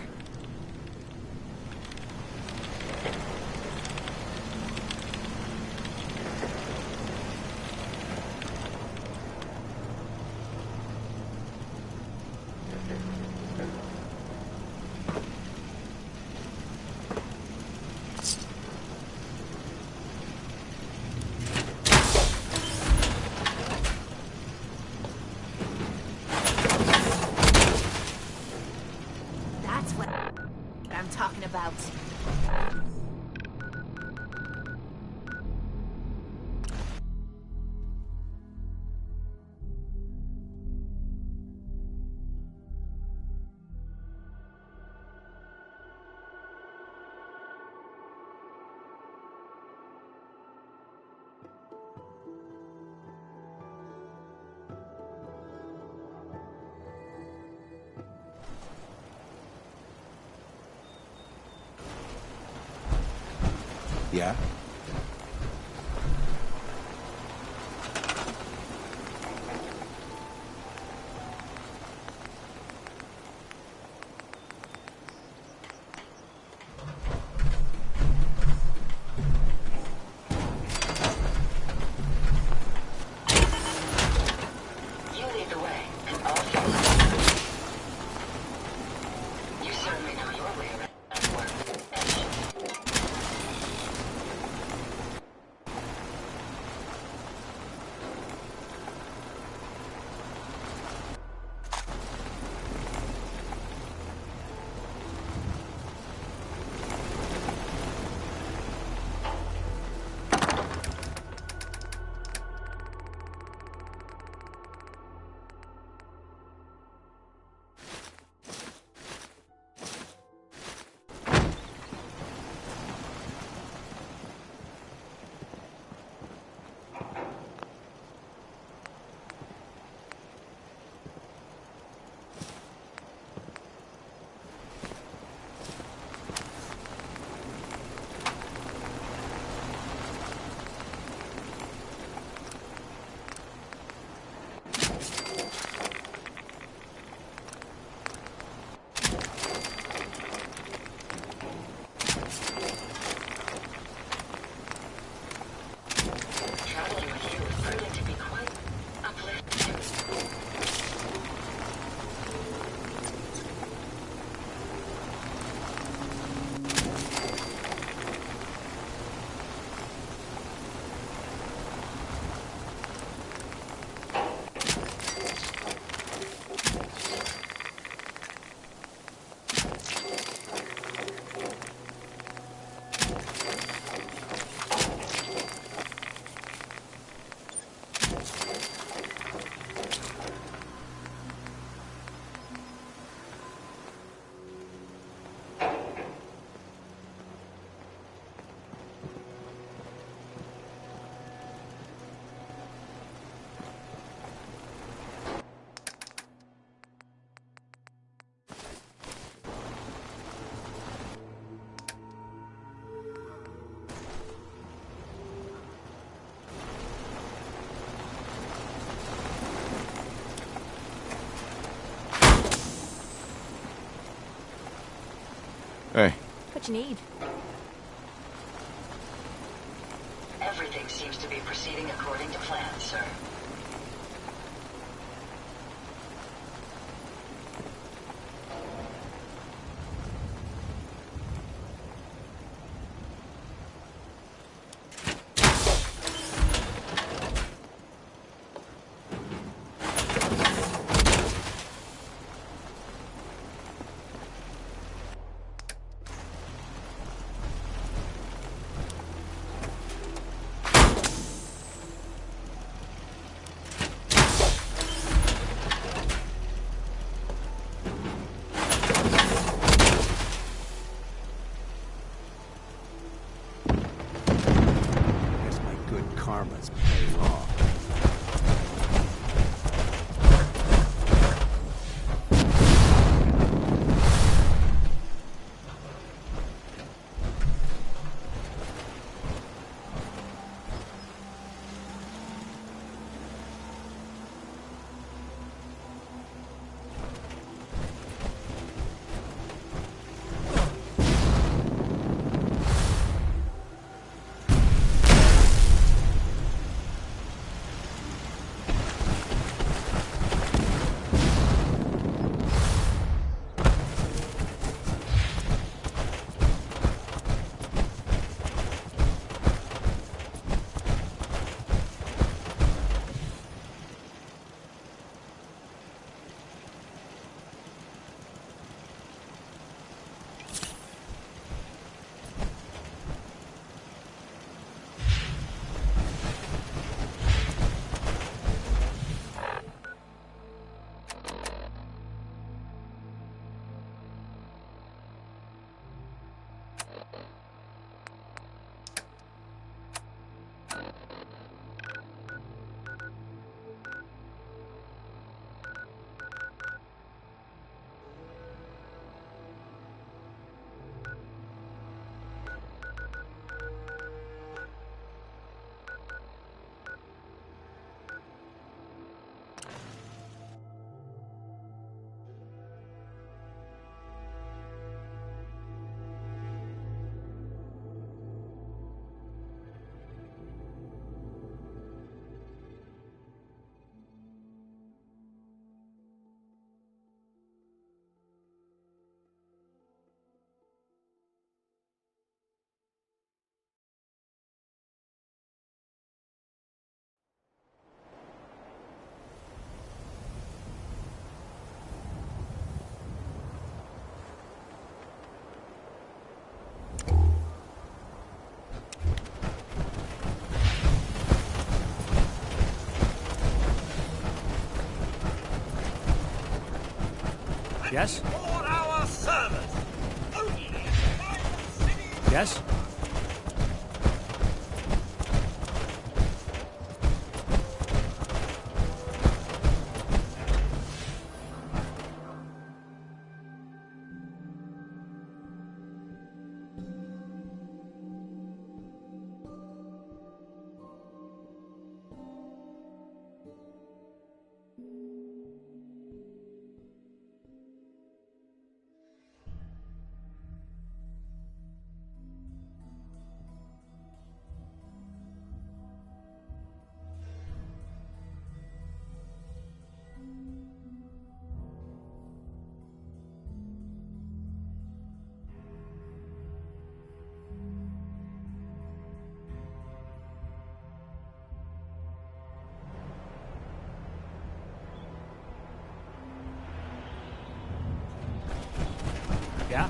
L: That's what I'm talking about.
F: Yeah?
C: You lead the way, and I'll follow. You certainly know your way around work. Traveling with you is proving to be quite uplifting.
A: Hey.
O: What you need?
C: Everything seems to be proceeding according to plan, sir.
G: karma's paying off.
B: Yes?
D: For our service.
B: Yes? Yeah?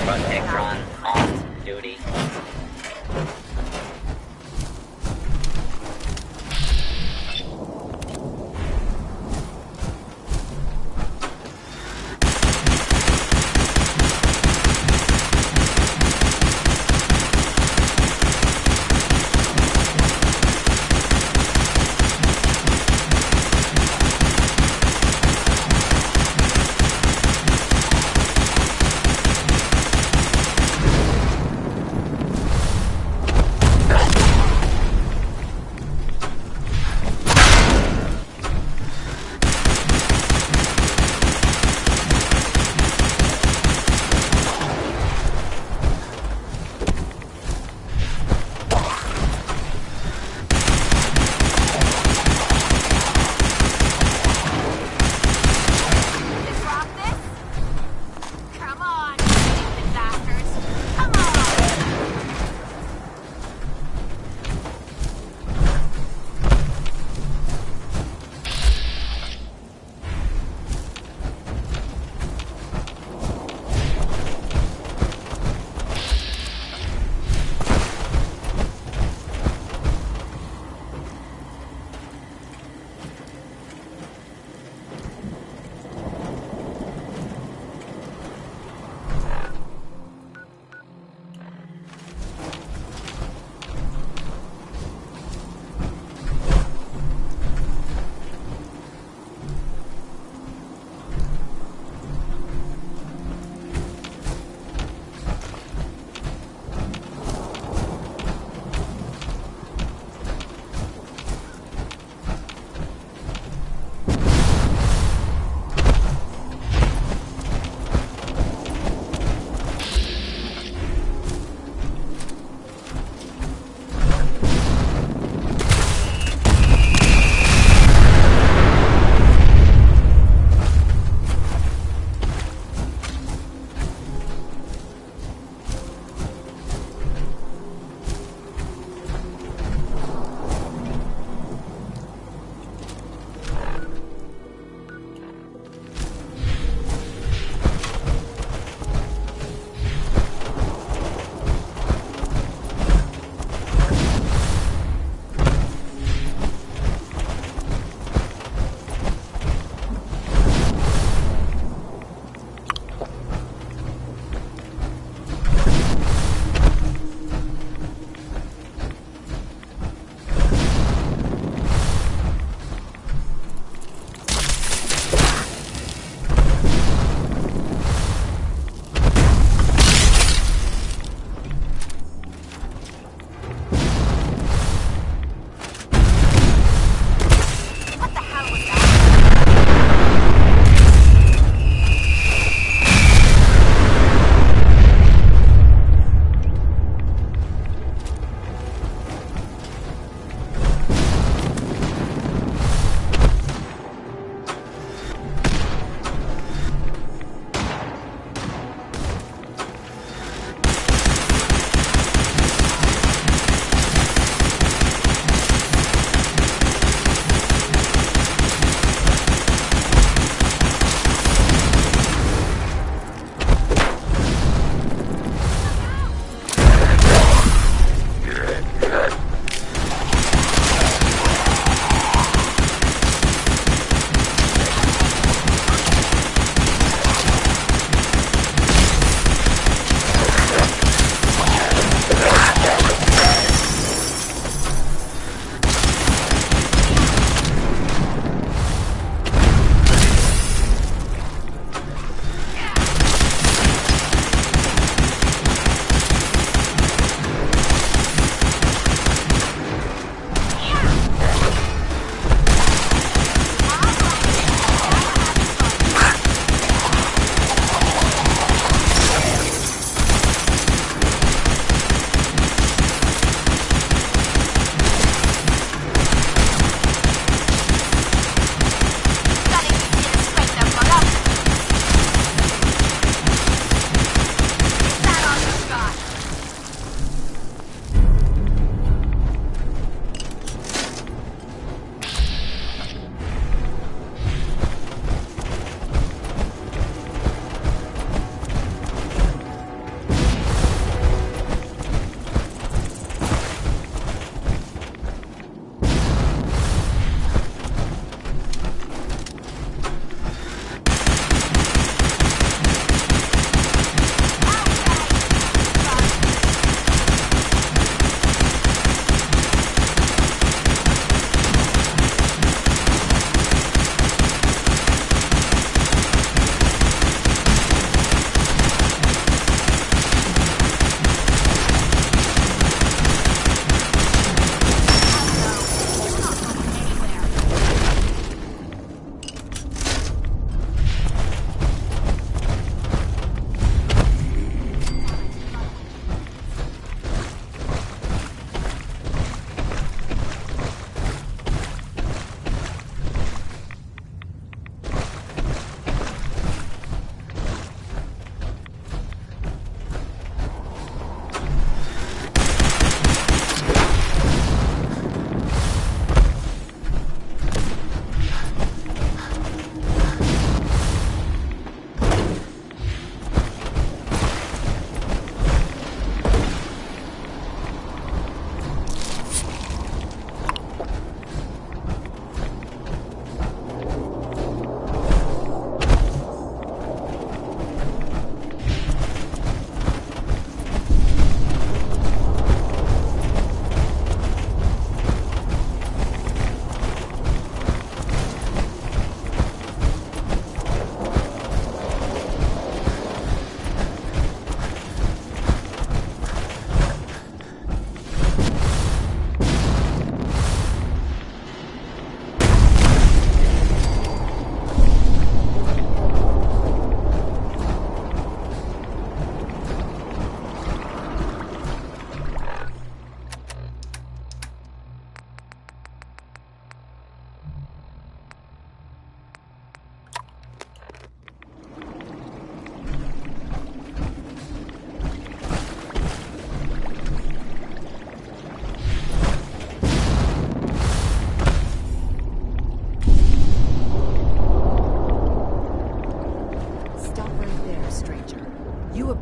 I: Front Extron on duty.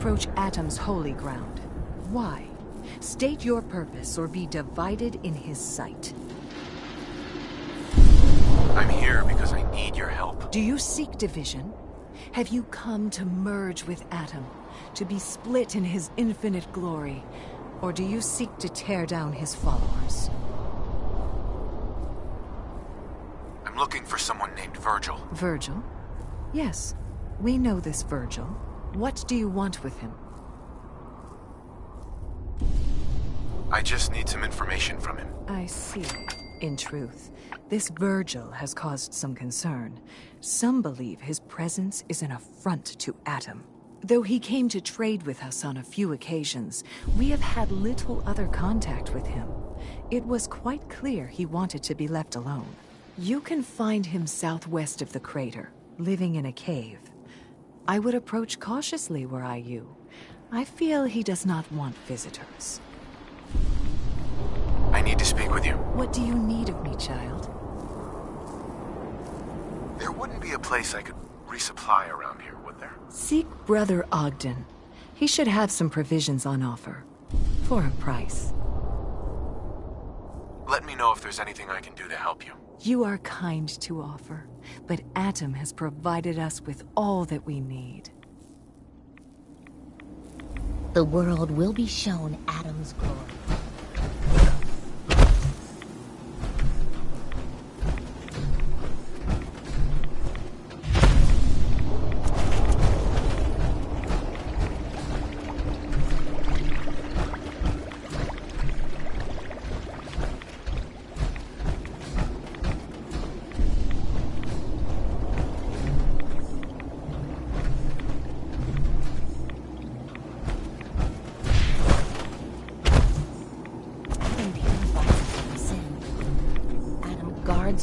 K: approach Atom's holy ground. Why? State your purpose or be divided in his sight.
A: I'm here because I need your help.
K: Do you seek division? Have you come to merge with Atom, to be split in his infinite glory? Or do you seek to tear down his followers?
A: I'm looking for someone named Virgil.
K: Virgil? Yes, we know this Virgil. What do you want with him?
A: I just need some information from him.
K: I see. In truth, this Virgil has caused some concern. Some believe his presence is an affront to Atom. Though he came to trade with us on a few occasions, we have had little other contact with him. It was quite clear he wanted to be left alone. You can find him southwest of the crater, living in a cave. I would approach cautiously were I you. I feel he does not want visitors.
A: I need to speak with you.
K: What do you need of me, child?
A: There wouldn't be a place I could resupply around here, would there?
K: Seek Brother Ogden. He should have some provisions on offer. For a price.
A: Let me know if there's anything I can do to help you.
K: You are kind to offer, but Atom has provided us with all that we need.
L: The world will be shown Atom's glory.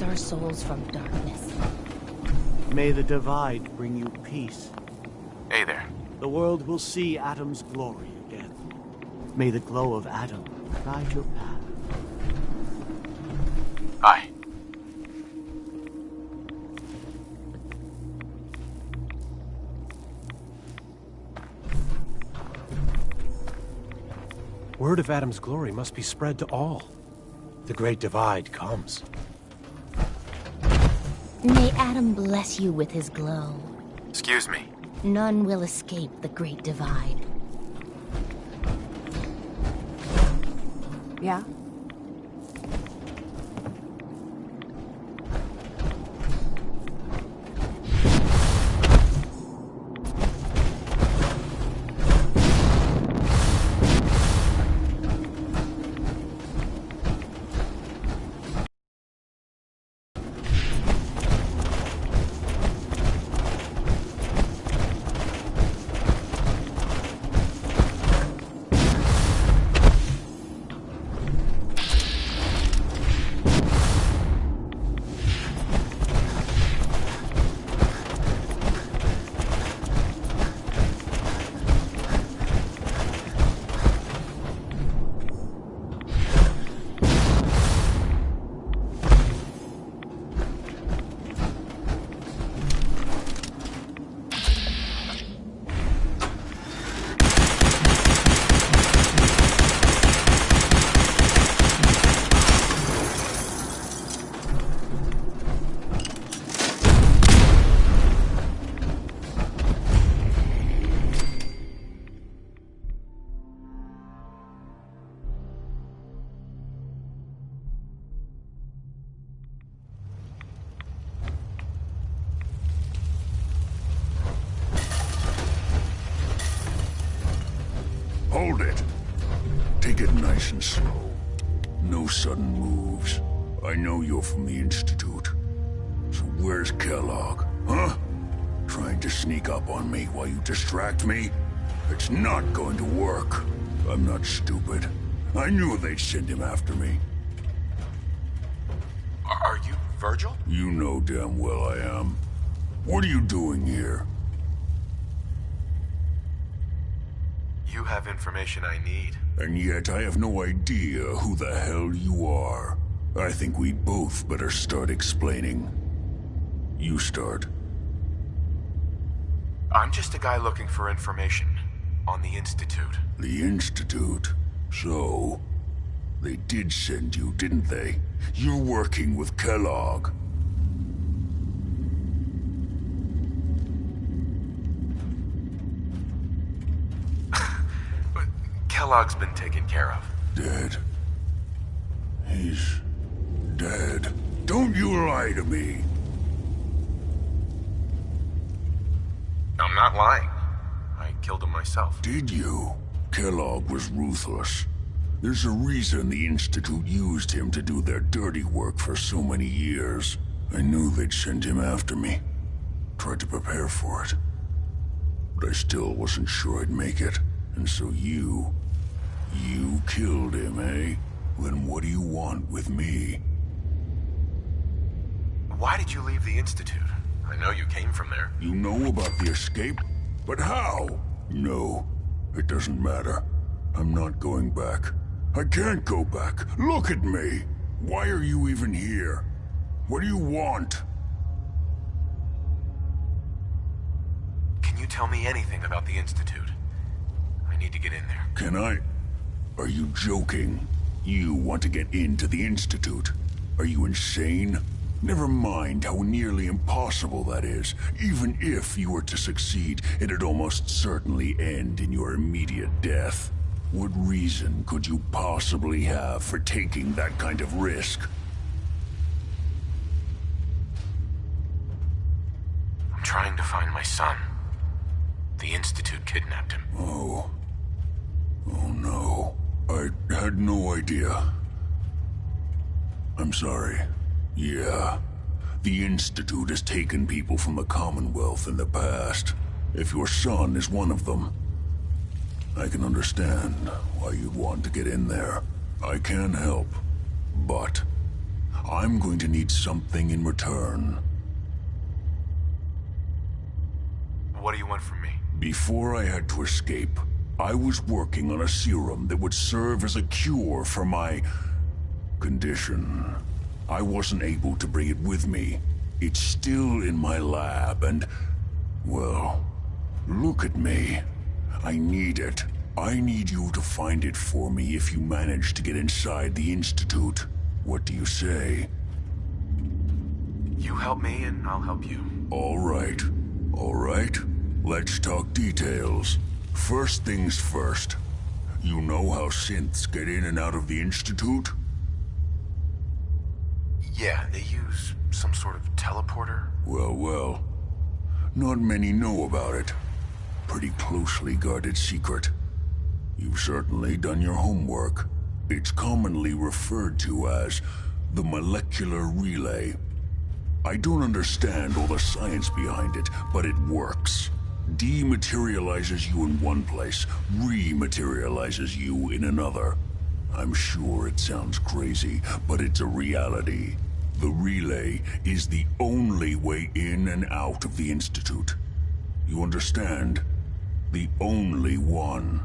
L: Our souls from darkness.
P: May the divide bring you peace.
A: Hey there.
P: The world will see Atom's glory again. May the glow of Atom guide your path.
A: Hi.
G: Word of Atom's glory must be spread to all. The great divide comes.
L: May Atom bless you with his glow.
A: Excuse me.
L: None will escape the Great Divide.
K: Yeah?
W: Hold it. Take it nice and slow. No sudden moves. I know you're from the Institute. So where's Kellogg, huh? Trying to sneak up on me while you distract me? It's not going to work. I'm not stupid. I knew they'd send him after me.
A: Are you Virgil?
W: You know damn well I am. What are you doing here?
A: You have information I need.
W: And yet I have no idea who the hell you are. I think we'd both better start explaining. You start.
A: I'm just a guy looking for information. On the Institute.
W: The Institute? So, they did send you, didn't they? You're working with Kellogg.
A: But Kellogg's been taken care of.
W: Dead. He's dead. Don't you lie to me.
A: I'm not lying. I killed him myself.
W: Did you? Kellogg was ruthless. There's a reason the Institute used him to do their dirty work for so many years. I knew they'd send him after me. Tried to prepare for it. But I still wasn't sure I'd make it. And so you killed him, eh? Then what do you want with me?
A: Why did you leave the Institute? I know you came from there.
W: You know about the escape? But how? No, it doesn't matter. I'm not going back. I can't go back. Look at me. Why are you even here? What do you want?
A: Can you tell me anything about the Institute? I need to get in there.
W: Can I? Are you joking? You want to get into the Institute? Are you insane? Never mind how nearly impossible that is. Even if you were to succeed, it'd almost certainly end in your immediate death. What reason could you possibly have for taking that kind of risk?
A: I'm trying to find my son. The Institute kidnapped him.
W: Oh no. I had no idea. I'm sorry. Yeah. The Institute has taken people from the Commonwealth in the past. If your son is one of them, I can understand why you'd want to get in there. I can help, but I'm going to need something in return.
A: What do you want from me?
W: Before I had to escape, I was working on a serum that would serve as a cure for my condition. I wasn't able to bring it with me. It's still in my lab and, well, look at me. I need it. I need you to find it for me if you manage to get inside the Institute. What do you say?
A: You help me and I'll help you.
W: All right. All right. Let's talk details. First things first. You know how synths get in and out of the Institute?
A: Yeah, they use some sort of teleporter.
W: Well. Not many know about it. Pretty closely guarded secret. You've certainly done your homework. It's commonly referred to as the molecular relay. I don't understand all the science behind it, but it works. Dematerializes you in one place, rematerializes you in another. I'm sure it sounds crazy, but it's a reality. The relay is the only way in and out of the Institute. You understand? The only one.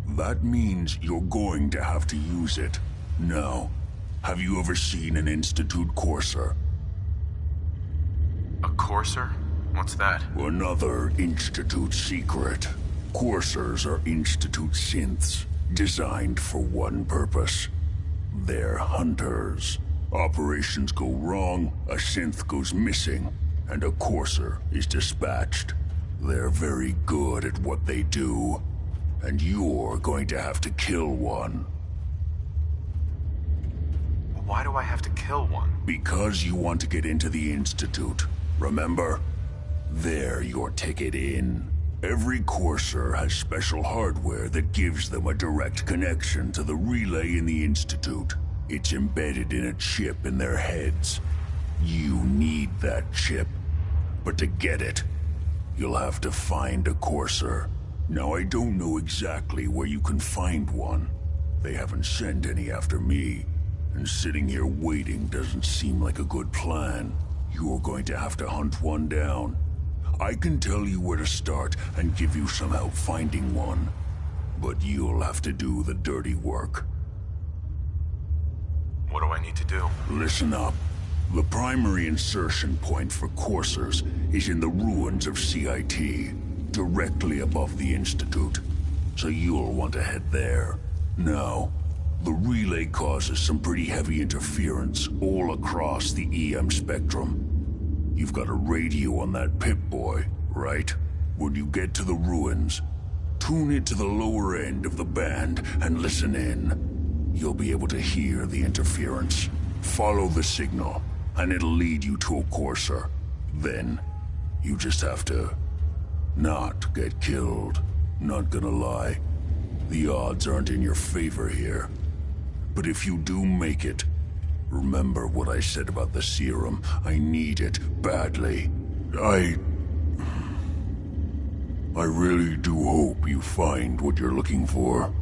W: That means you're going to have to use it. Now, have you ever seen an Institute courser?
A: A courser? What's that?
W: Another Institute secret. Coursers are Institute synths, designed for one purpose. They're hunters. Operations go wrong, a synth goes missing, and a courser is dispatched. They're very good at what they do, and you're going to have to kill one.
A: Why do I have to kill one?
W: Because you want to get into the Institute, remember? They're your ticket in. Every courser has special hardware that gives them a direct connection to the relay in the Institute. It's embedded in a chip in their heads. You need that chip. But to get it, you'll have to find a courser. Now, I don't know exactly where you can find one. They haven't sent any after me. And sitting here waiting doesn't seem like a good plan. You're going to have to hunt one down. I can tell you where to start and give you some help finding one. But you'll have to do the dirty work.
A: What do I need to do?
W: Listen up. The primary insertion point for coursers is in the ruins of CIT, directly above the Institute. so you'll want to head there. Now, the relay causes some pretty heavy interference all across the EM spectrum. You've got a radio on that Pip-Boy, right? When you get to the ruins, tune it to the lower end of the band and listen in. You'll be able to hear the interference. Follow the signal, and it'll lead you to a courser. Then, you just have to not get killed. Not gonna lie, the odds aren't in your favor here. But if you do make it, remember what I said about the serum. I need it badly. I really do hope you find what you're looking for.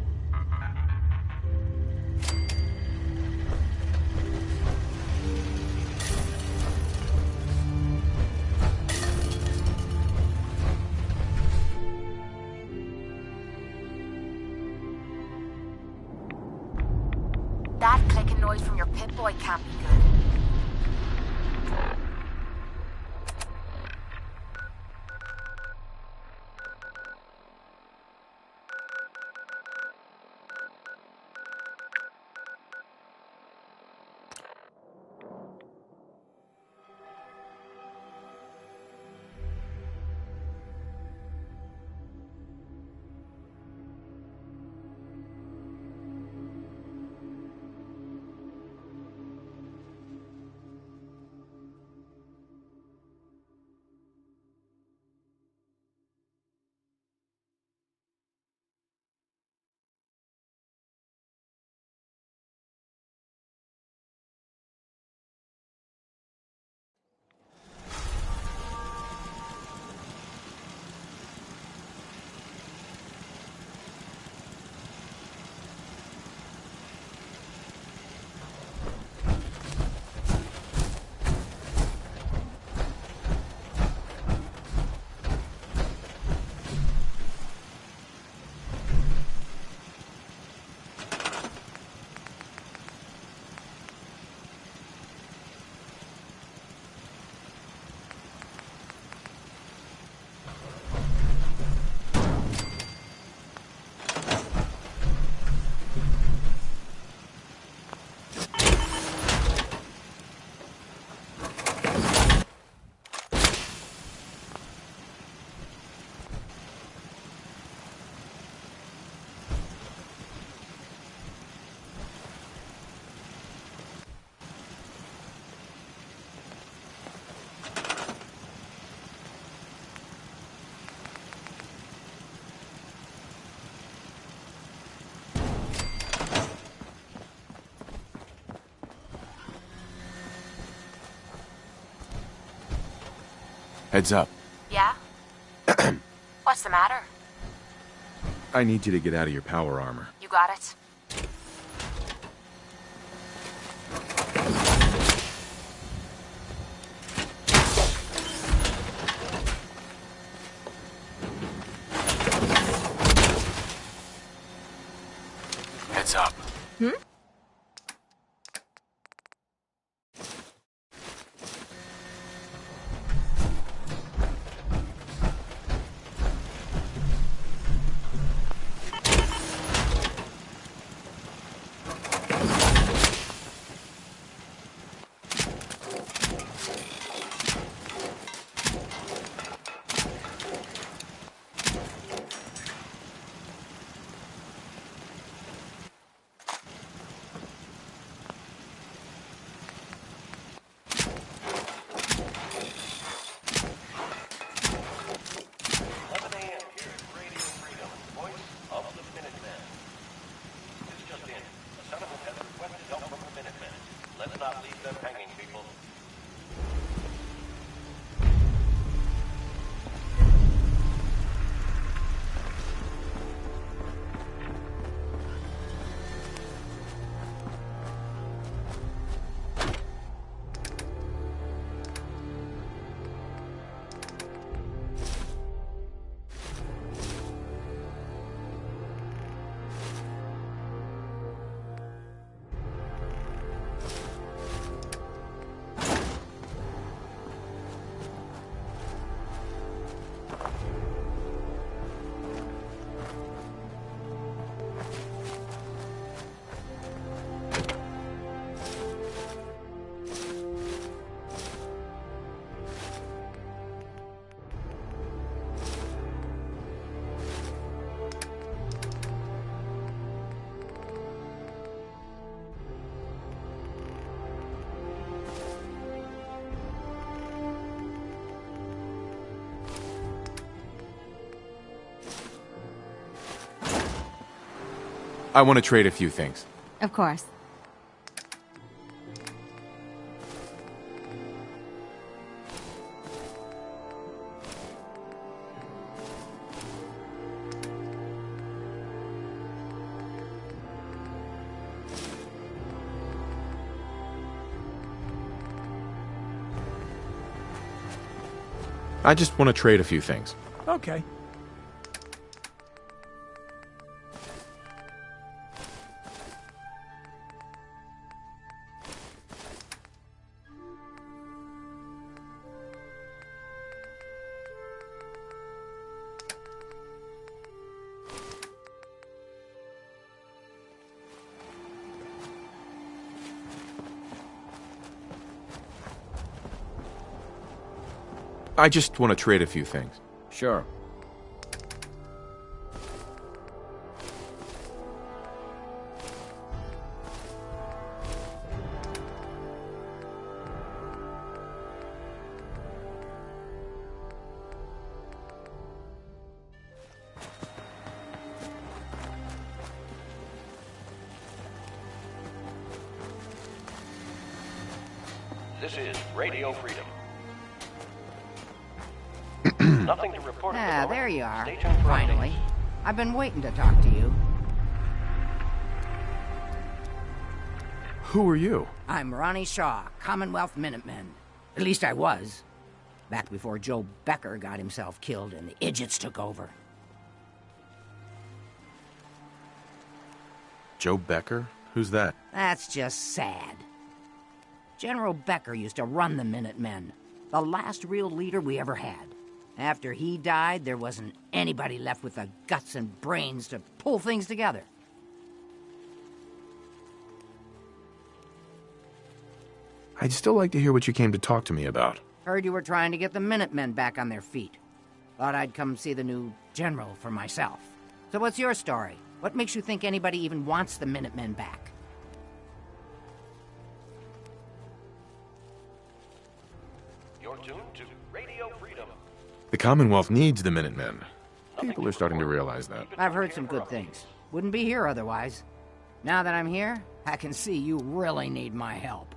Q: That clicking noise from your Pip-Boy can't be good.
V: Heads up.
Q: Yeah? What's the matter?
V: I need you to get out of your power armor.
Q: You got it.
V: Heads up.
Q: Hmm?
V: I want to trade a few things.
N: Of course.
V: I just want to trade a few things.
G: Okay.
V: I just want to trade a few things.
J: Sure.
S: This is Radio Freedom. Nothing to report.
T: Ah, there you are.
S: Stay tuned for
T: Finally.
S: updates.
T: I've been waiting to talk to you.
V: Who are you?
T: I'm Ronnie Shaw, Commonwealth Minutemen. At least I was. Back before Joe Becker got himself killed and the idiots took over.
A: Joe Becker? Who's that?
T: That's just sad. General Becker used to run the Minutemen. The last real leader we ever had. After he died, there wasn't anybody left with the guts and brains to pull things together.
A: I'd still like to hear what you came to talk to me about.
T: Heard you were trying to get the Minutemen back on their feet. Thought I'd come see the new general for myself. So what's your story? What makes you think anybody even wants the Minutemen back?
S: You're tuned to Radio Freedom.
A: The Commonwealth needs the Minutemen. People are starting to realize that.
T: I've heard some good things. Wouldn't be here otherwise. Now that I'm here, I can see you really need my help.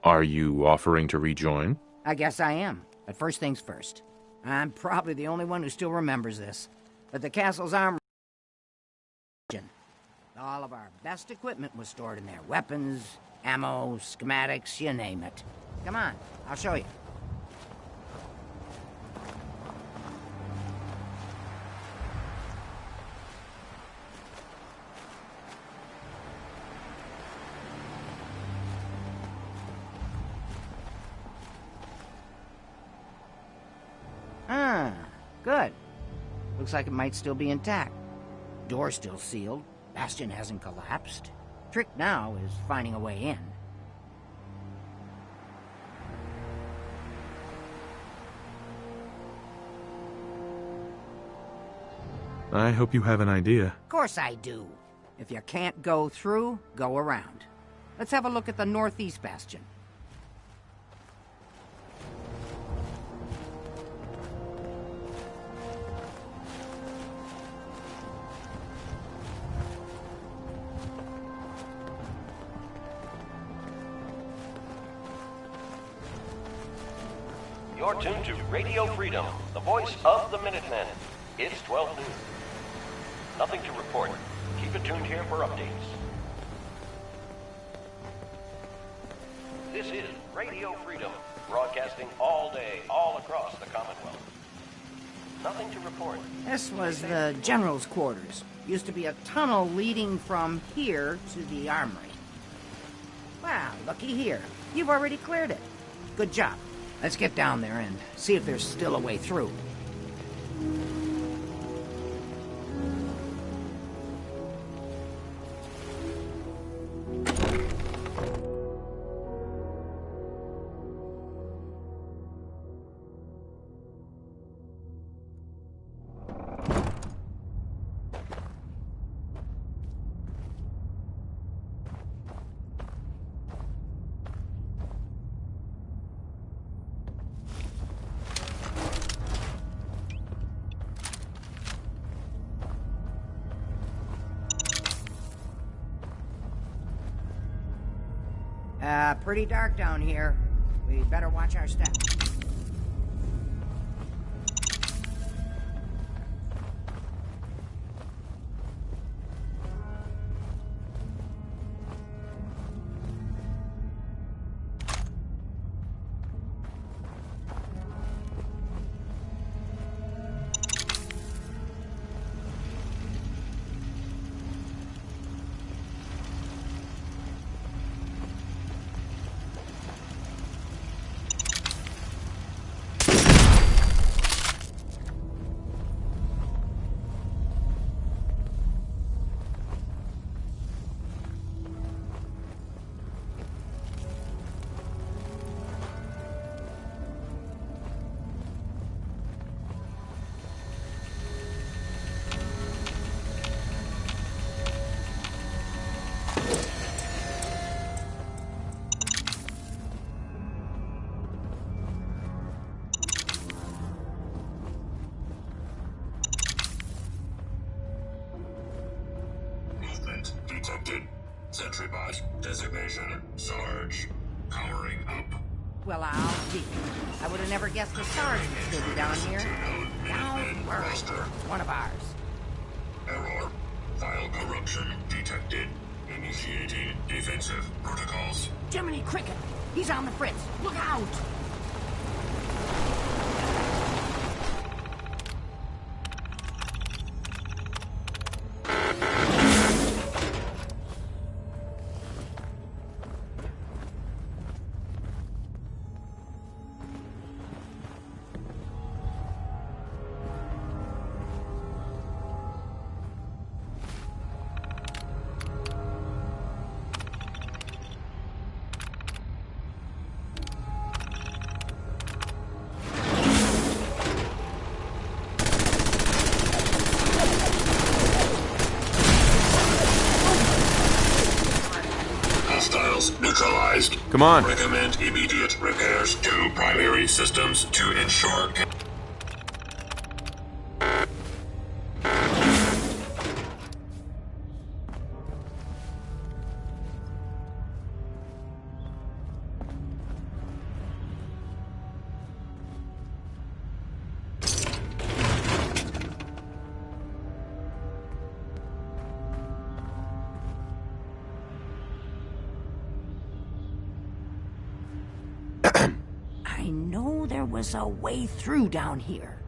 A: Are you offering to rejoin?
T: I guess I am. But first things first. I'm probably the only one who still remembers this. But the castle's armor... all of our best equipment was stored in there. Weapons, ammo, schematics, you name it. Come on, I'll show you. Ah, good. Looks like it might still be intact. Door's still sealed. Bastion hasn't collapsed. Trick now is finding a way in.
A: I hope you have an idea.
T: Of course I do. If you can't go through, go around. Let's have a look at the northeast bastion.
S: You're tuned to Radio Freedom, the voice of the Minutemen. It's 12 noon. Nothing to report. Keep it tuned here for updates. This is Radio Freedom, broadcasting all day, all across the Commonwealth. Nothing to report.
T: This was the general's quarters. Used to be a tunnel leading from here to the armory. Wow, looky here. You've already cleared it. Good job. Let's get down there and see if there's still a way through. Pretty dark down here. We better watch our steps.
E: Detected. Sentry bot. Designation. Sarge. Powering up.
T: Well, I'll see. I would have never guessed the Sarge would still be down here. Don't worry. One of ours.
E: Error. File corruption detected. Initiating defensive protocols.
T: Jiminy Cricket! He's on the fritz. Look out!
E: Neutralized.
A: Come on.
E: Recommend immediate repairs to primary systems to ensure...
T: I know there was a way through down here.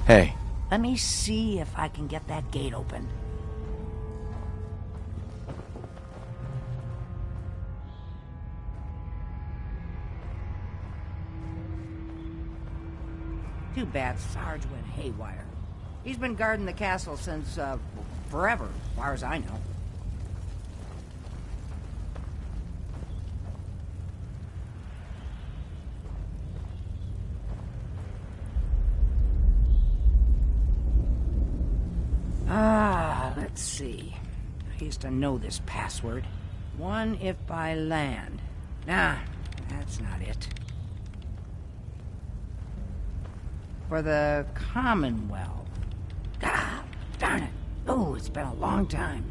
A: Hey.
T: Let me see if I can get that gate open. Too bad Sarge went haywire. He's been guarding the castle since, forever, as far as I know. Let's see. I used to know this password. One if by land. Nah, that's not it. For the Commonwealth. God darn it. Oh, it's been a long time.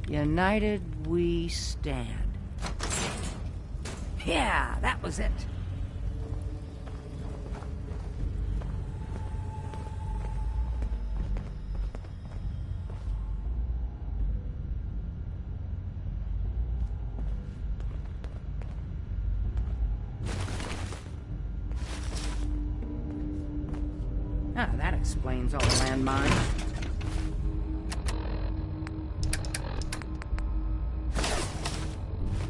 T: United we stand. Yeah, that was it. Explains all the landmines.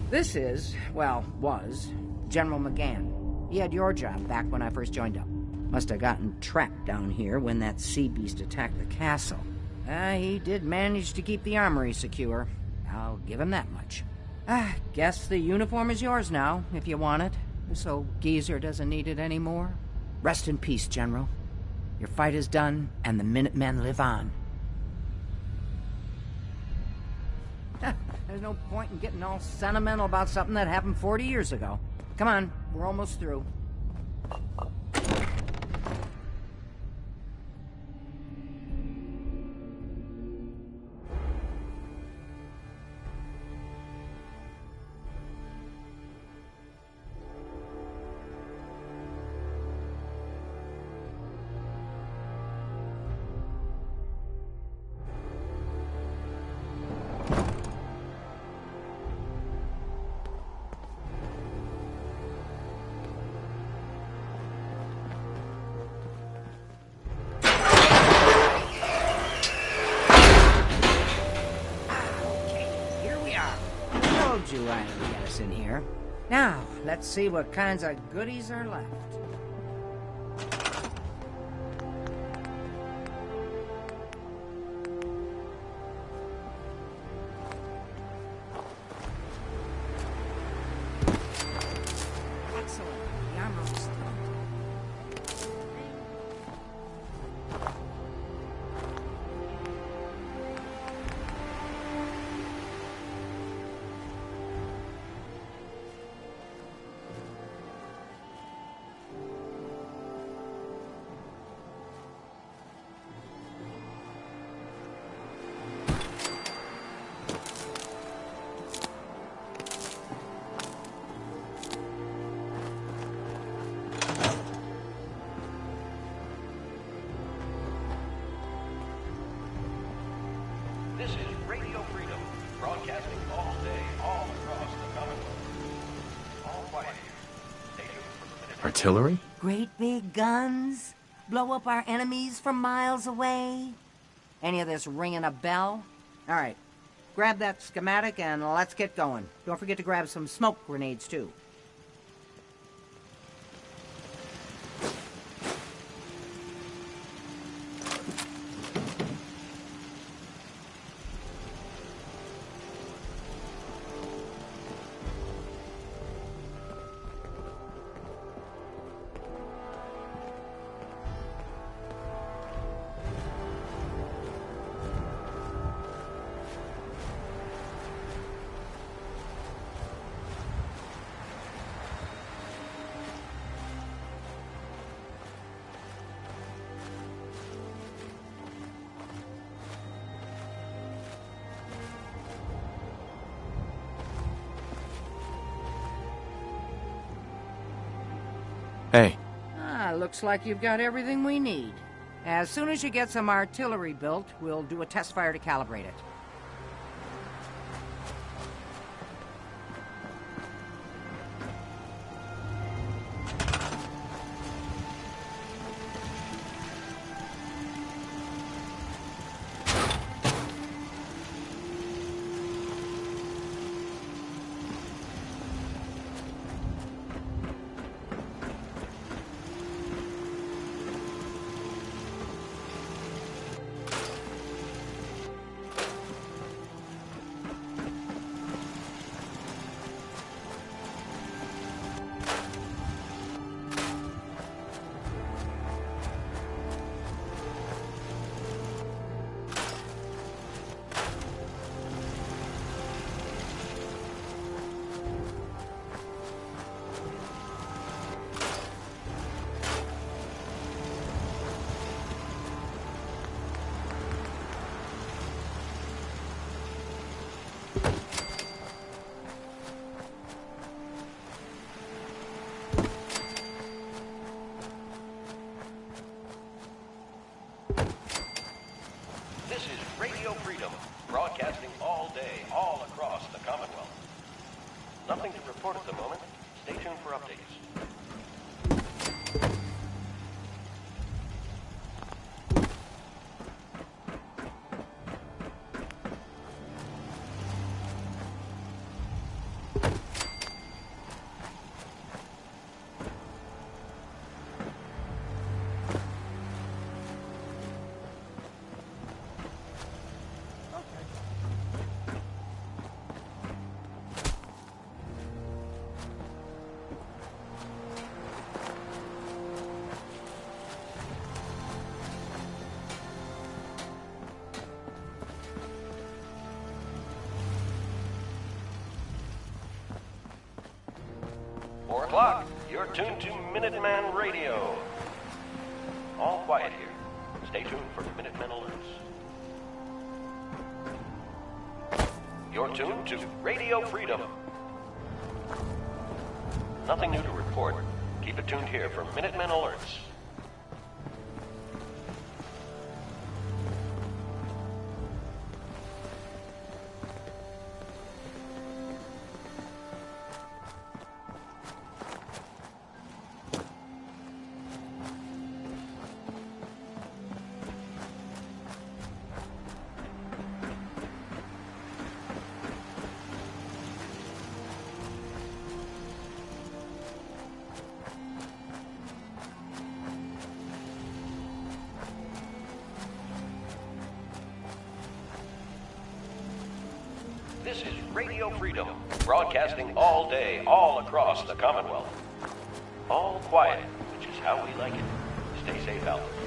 T: This is, well, was, General McGann. He had your job back when I first joined up. Must have gotten trapped down here when that sea beast attacked the castle. He did manage to keep the armory secure. I'll give him that much. Guess the uniform is yours now, if you want it. So Geezer doesn't need it anymore. Rest in peace, General. Your fight is done, and the Minutemen live on. There's no point in getting all sentimental about something that happened 40 years ago. Come on, we're almost through. In here. Now, let's see what kinds of goodies are left. Excellent. The armor's
S: This is Radio Freedom, broadcasting all day, all across the Commonwealth. All quiet here. Stay tuned for the minute.
A: Artillery?
T: great big guns? Blow up our enemies from miles away? Any of this ringing a bell? All right, grab that schematic and let's get going. Don't forget to grab some smoke grenades, too.
A: Hey.
T: Looks like you've got everything we need. As soon as you get some artillery built, we'll do a test fire to calibrate it.
S: broadcasting all day, all across the Commonwealth. Nothing to report at the moment. Stay tuned for updates. o'clock. You're tuned to Minuteman Radio. All quiet here. Stay tuned for Minutemen alerts. You're tuned to Radio Freedom. Nothing new to report. Keep it tuned here for Minutemen alerts. This is Radio Freedom, broadcasting all day, all across the Commonwealth. All quiet, which is how we like it. Stay safe out there.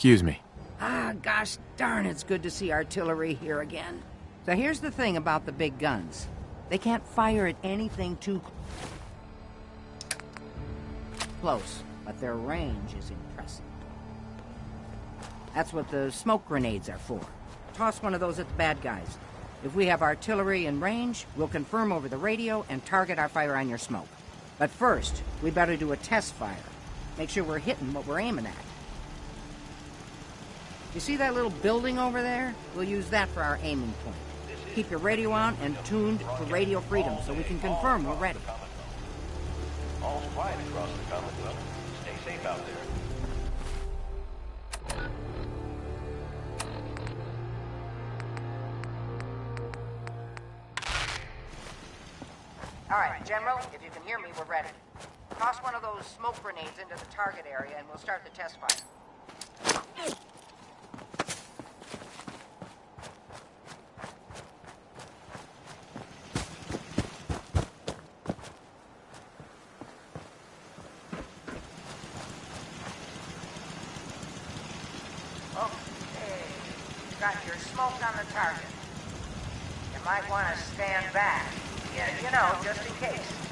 A: Excuse me.
T: Ah, gosh darn, it's good to see artillery here again. So here's the thing about the big guns. They can't fire at anything too close, but their range is impressive. That's what the smoke grenades are for. Toss one of those at the bad guys. If we have artillery in range, we'll confirm over the radio and target our fire on your smoke. But first, we better do a test fire. Make sure we're hitting what we're aiming at. You see that little building over there? We'll use that for our aiming point. Keep your radio on and tuned for Radio Freedom so we can confirm we're ready.
S: All's quiet across the Commonwealth. Stay safe out there.
T: All right, General, if you can hear me, we're ready. Toss one of those smoke grenades into the target area and we'll start the test fire. Got your smoke on the target. You might want to stand back. Yeah, you know, just in case.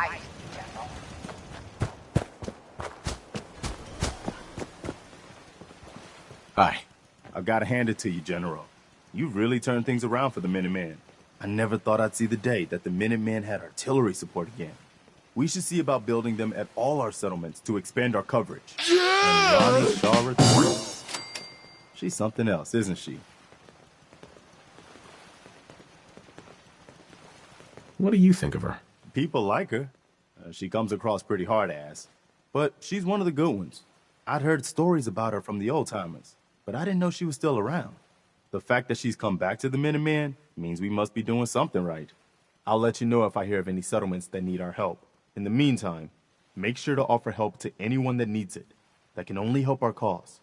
Q: right, General.
M: Hi. I've got to hand it to you, General. You really turned things around for the Minutemen. I never thought I'd see the day that the Minutemen had artillery support again. We should see about building them at all our settlements to expand our coverage. And Ronnie Shaw returns. She's something else, isn't she?
A: What do you think of her?
M: People like her. She comes across pretty hard-ass. But she's one of the good ones. I'd heard stories about her from the old-timers, but I didn't know she was still around. The fact that she's come back to the Minutemen means we must be doing something right. I'll let you know if I hear of any settlements that need our help. In the meantime, make sure to offer help to anyone that needs it. That can only help our cause.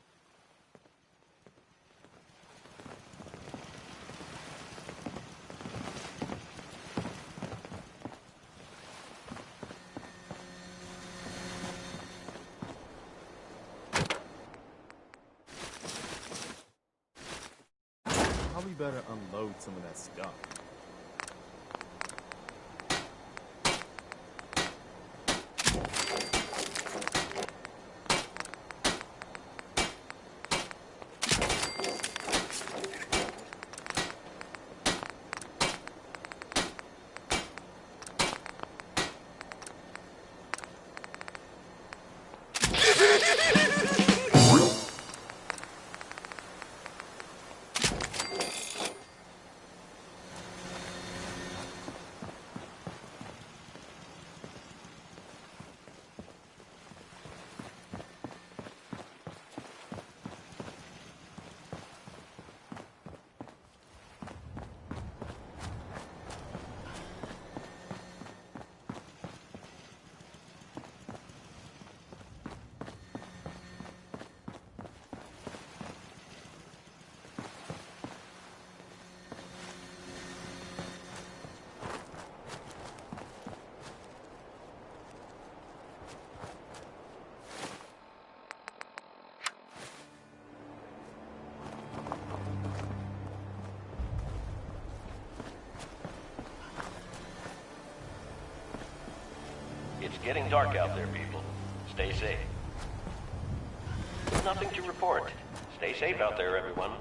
M: Probably better unload some of that stuff.
S: It's getting dark out there, people. Stay safe. Nothing to report. Stay safe out there, everyone.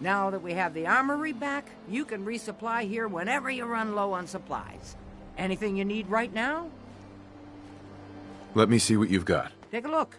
T: Now that we have the armory back, you can resupply here whenever you run low on supplies. Anything you need right now?
A: Let me see what you've got.
T: Take a look.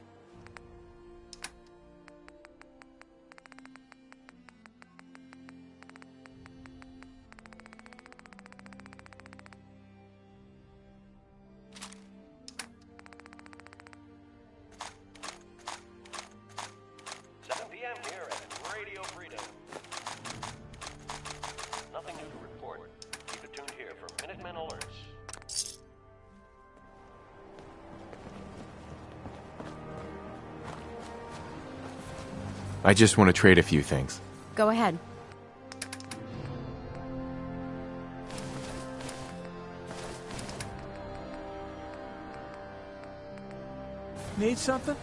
A: I just want to trade a few things.
N: Go ahead.
P: Need something?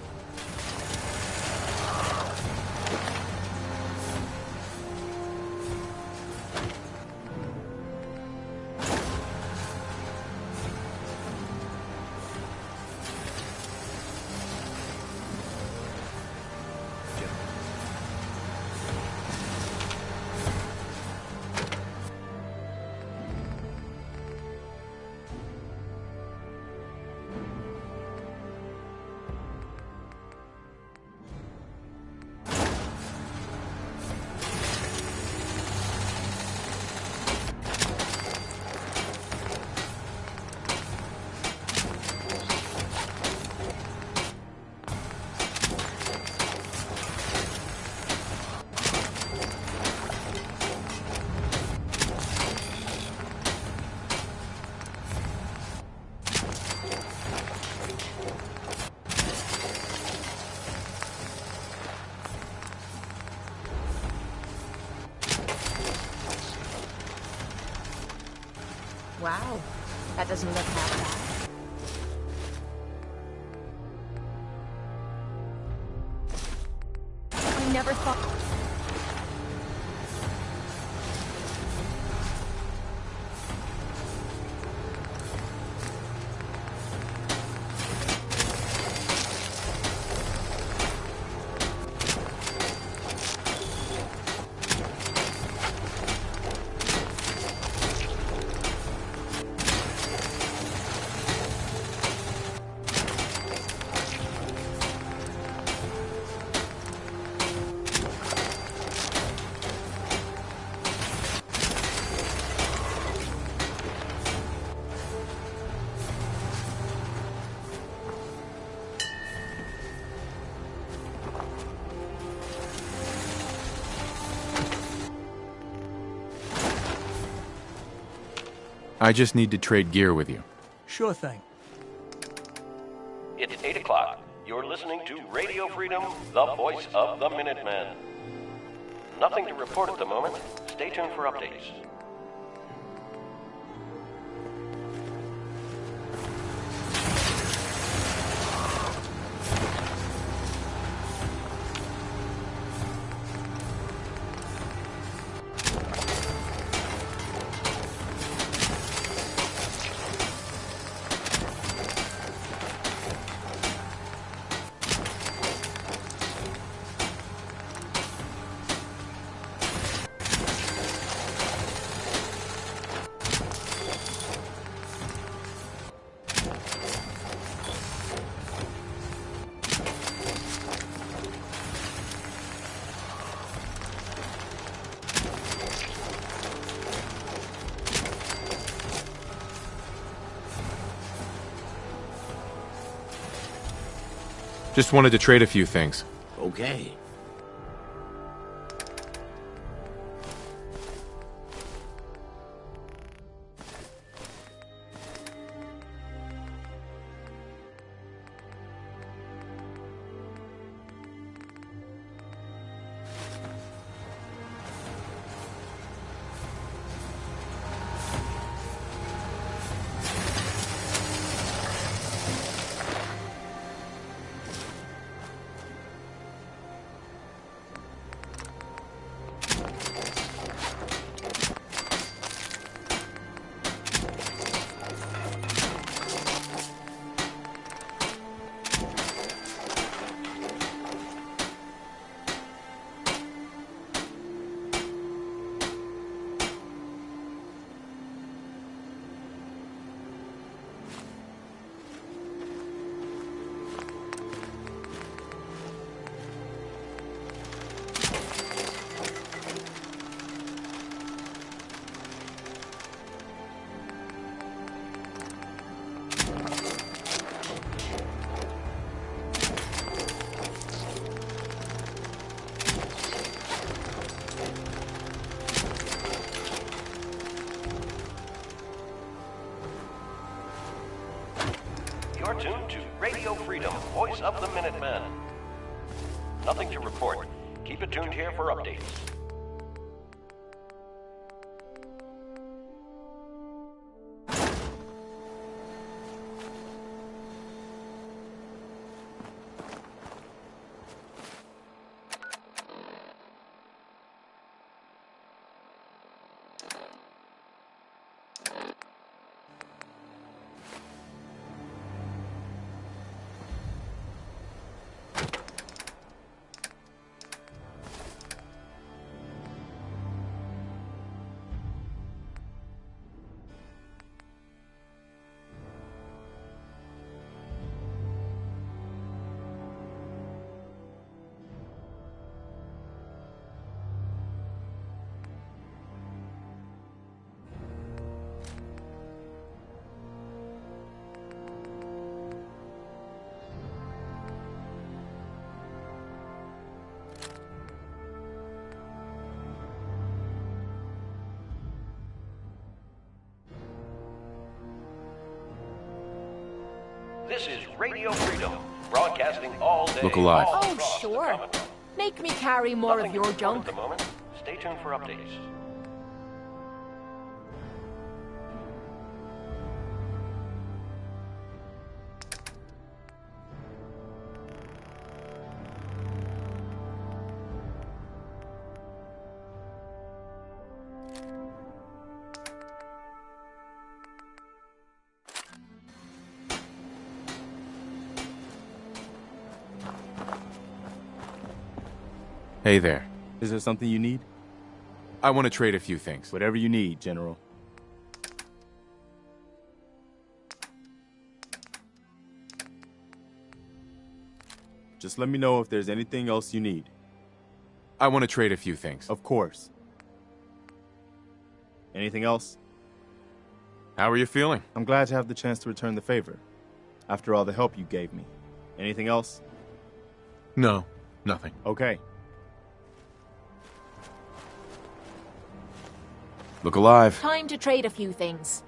Q: Wow. That doesn't look half bad. I never thought...
V: I just need to trade gear with you.
P: Sure thing.
S: It's 8 o'clock. You're listening to Radio Freedom, the voice of the Minutemen. Nothing to report at the moment. Stay tuned for updates.
V: Just wanted to trade a few things.
N: Okay. You're tuned to Radio Freedom, voice of the Minutemen. Nothing to report. Keep it tuned here for updates. This is Radio Freedom, broadcasting all day.
V: Look alive.
Q: Oh, sure. Make me carry more of your junk.
S: At the moment. Stay tuned for updates.
V: Hey there.
M: Is there something you need?
V: I want to trade a few things.
M: Whatever you need, General. Just let me know if there's anything else you need.
V: I want to trade a few things.
M: Of course. Anything else?
V: How are you feeling?
M: I'm glad to have the chance to return the favor. After all the help you gave me. Anything else?
A: No, nothing.
M: Okay.
V: Look alive.
Q: Time to trade a few things.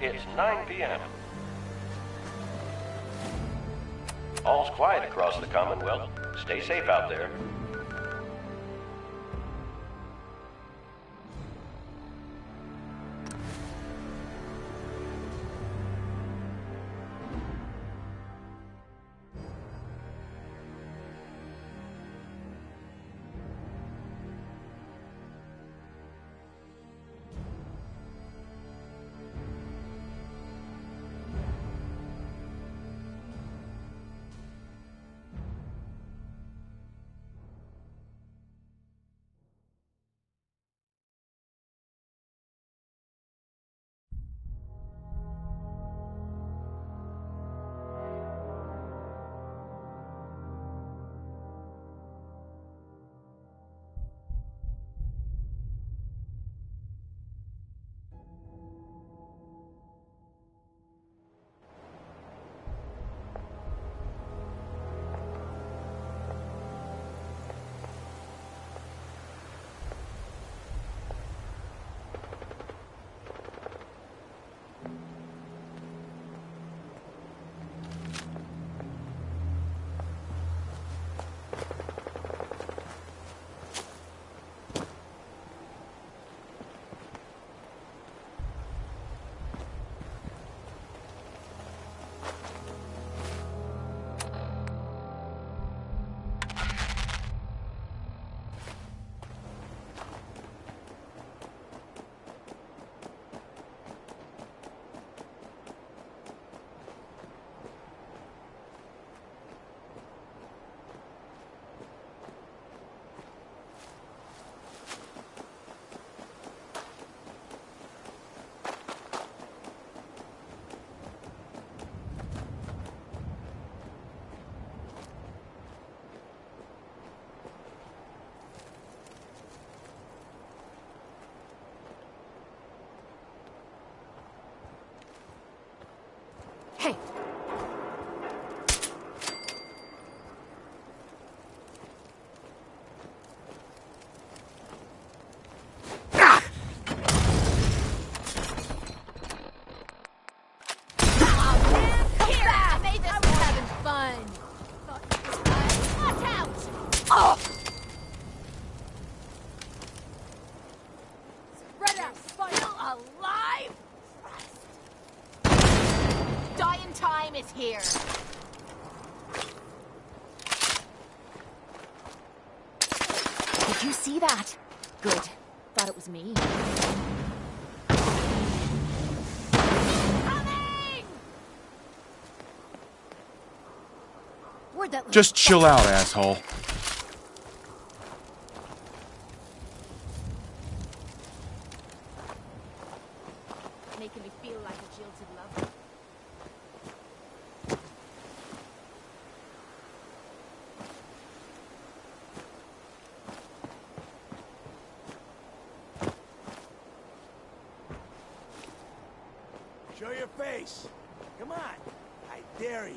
N: It's 9 p.m. All's quiet across the Commonwealth. Stay safe out there.
Q: Hey! Here. Did you see that? Good. Thought it was me. Coming! Where'd that
V: Just chill out, asshole.
Q: Making me feel like a jilted lover.
G: Show your face. Come on. I dare you.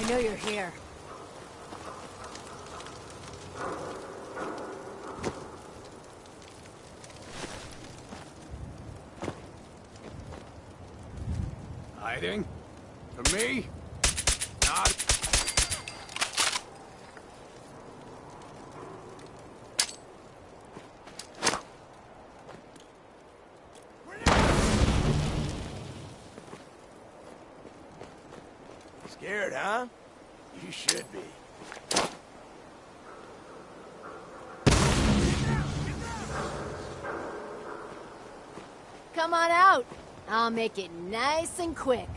H: I know you're here.
G: Hiding? From me? Not. Scared, huh? You should be.
H: Come on out. I'll make it nice and quick.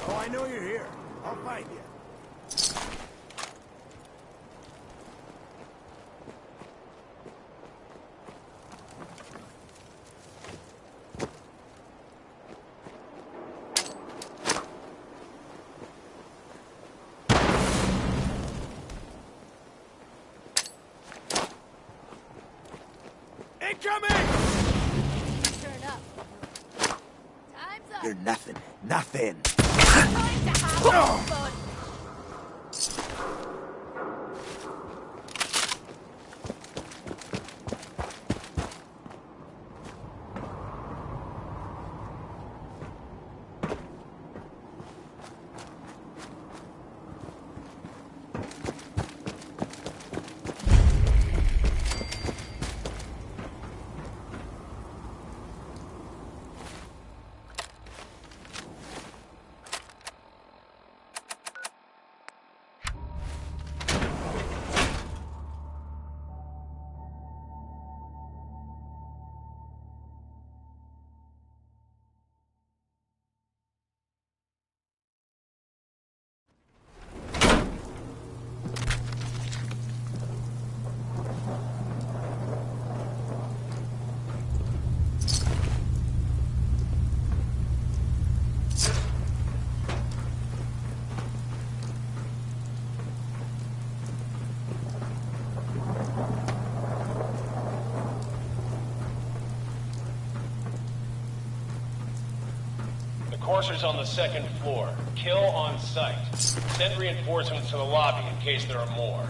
G: Oh, I know you're here. I'll find you. Incoming!
H: Turn up. Time's up.
G: You're nothing. Nothing.
H: Time to have fun.
R: Courser's on the second floor. Kill on sight. Send reinforcements to the lobby in case there are more.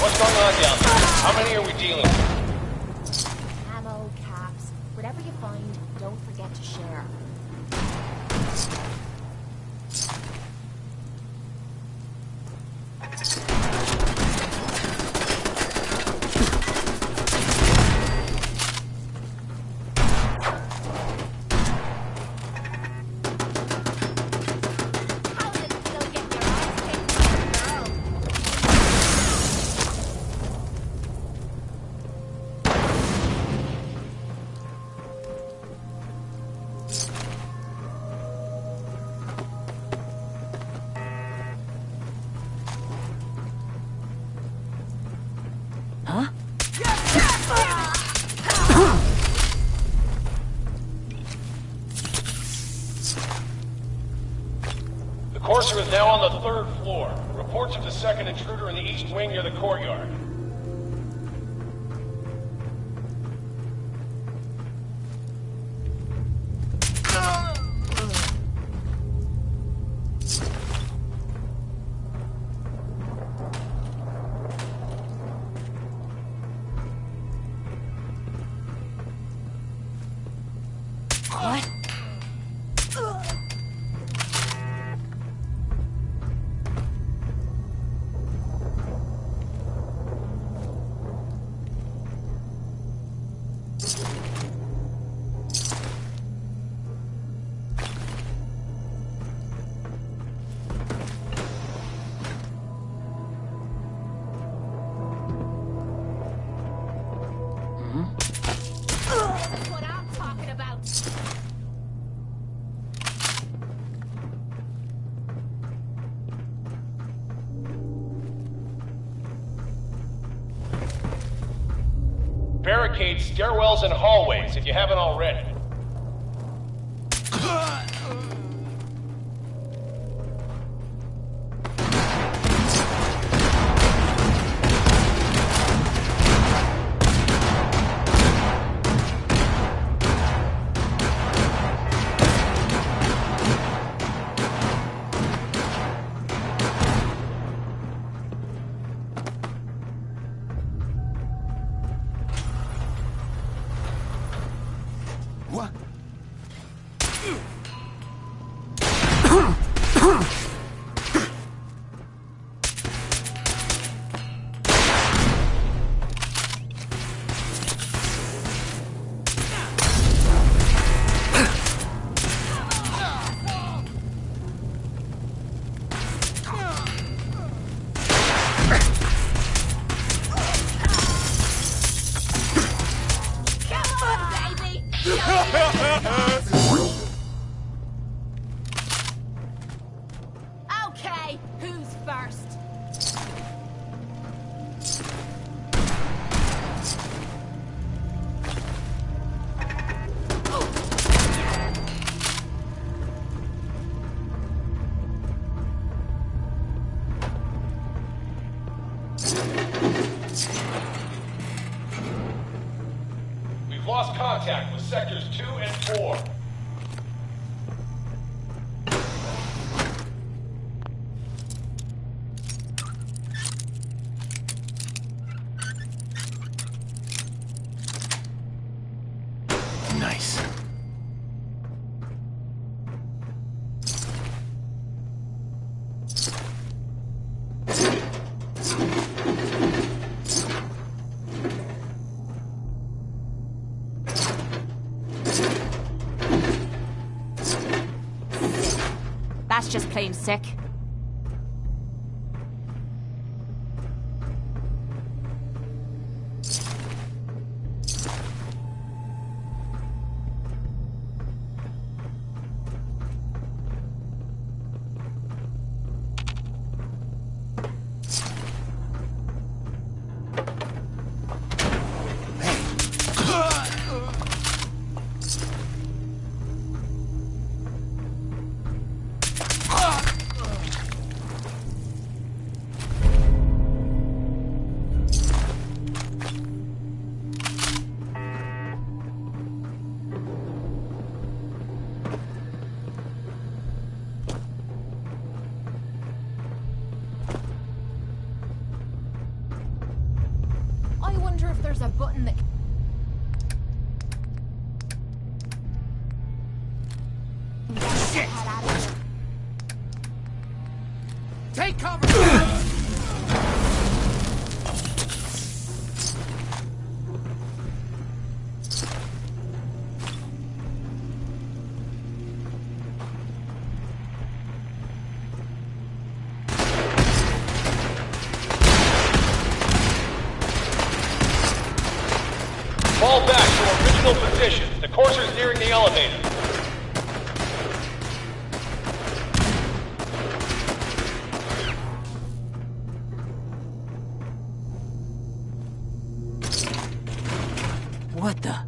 R: What's going on down there? How many are we dealing with?
Q: Ammo, caps, whatever you find, don't forget to share.
R: The Courser is now on the third floor. Reports of the second intruder in the east wing near the courtyard.
H: What?
Q: That's what I'm talking about.
R: Barricade stairwells and hallways if you haven't already.
G: What?
Q: Okay, who's first?
R: We've lost contact with sectors 2 and 4.
G: Nice.
Q: That's just plain sick.
H: I wonder if there's a button that...
G: Shit! Take cover!
R: Fall back to original position. The courser's nearing the elevator.
K: What the?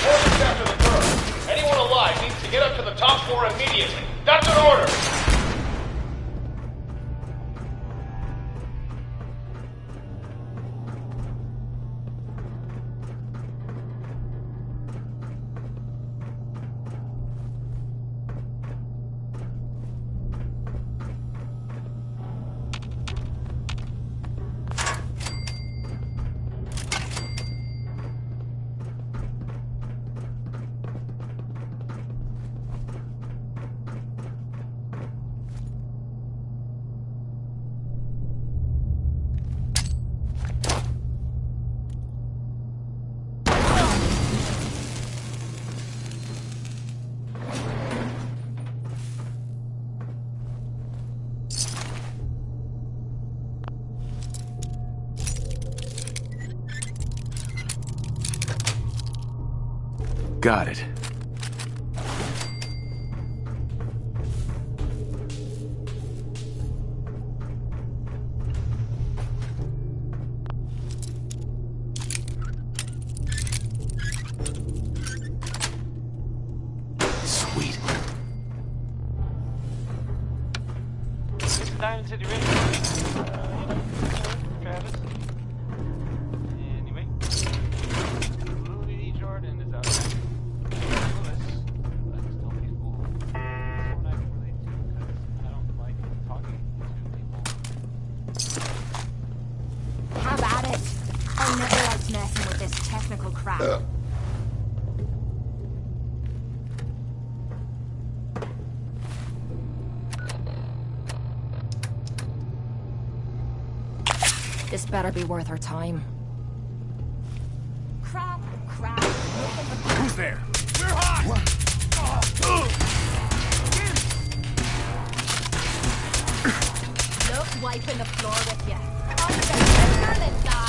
R: Courser's after the turret. Anyone alive needs to get up to the top floor immediately. That's an order!
A: Got it.
F: Diamond City Radio. Travis. Anyway. Louis Jordan is out there. Lewis. But still people. Someone I can relate to because I don't like talking to people.
Q: Have at it. I never liked messing with this technical crap. This better be worth our time. Crap, crap.
G: Who's there? We're hot!
Q: Look, wiping the floor with you. I'm the that.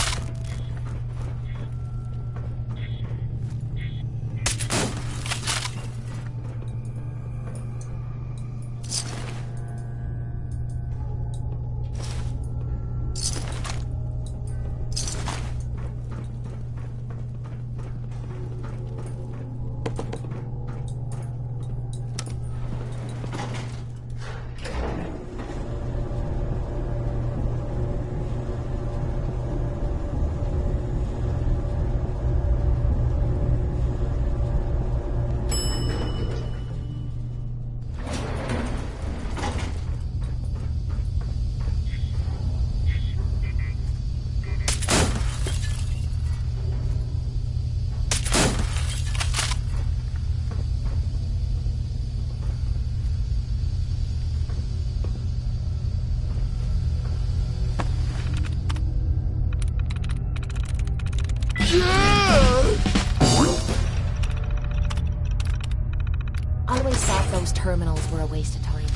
Q: I always thought those terminals were a waste of time.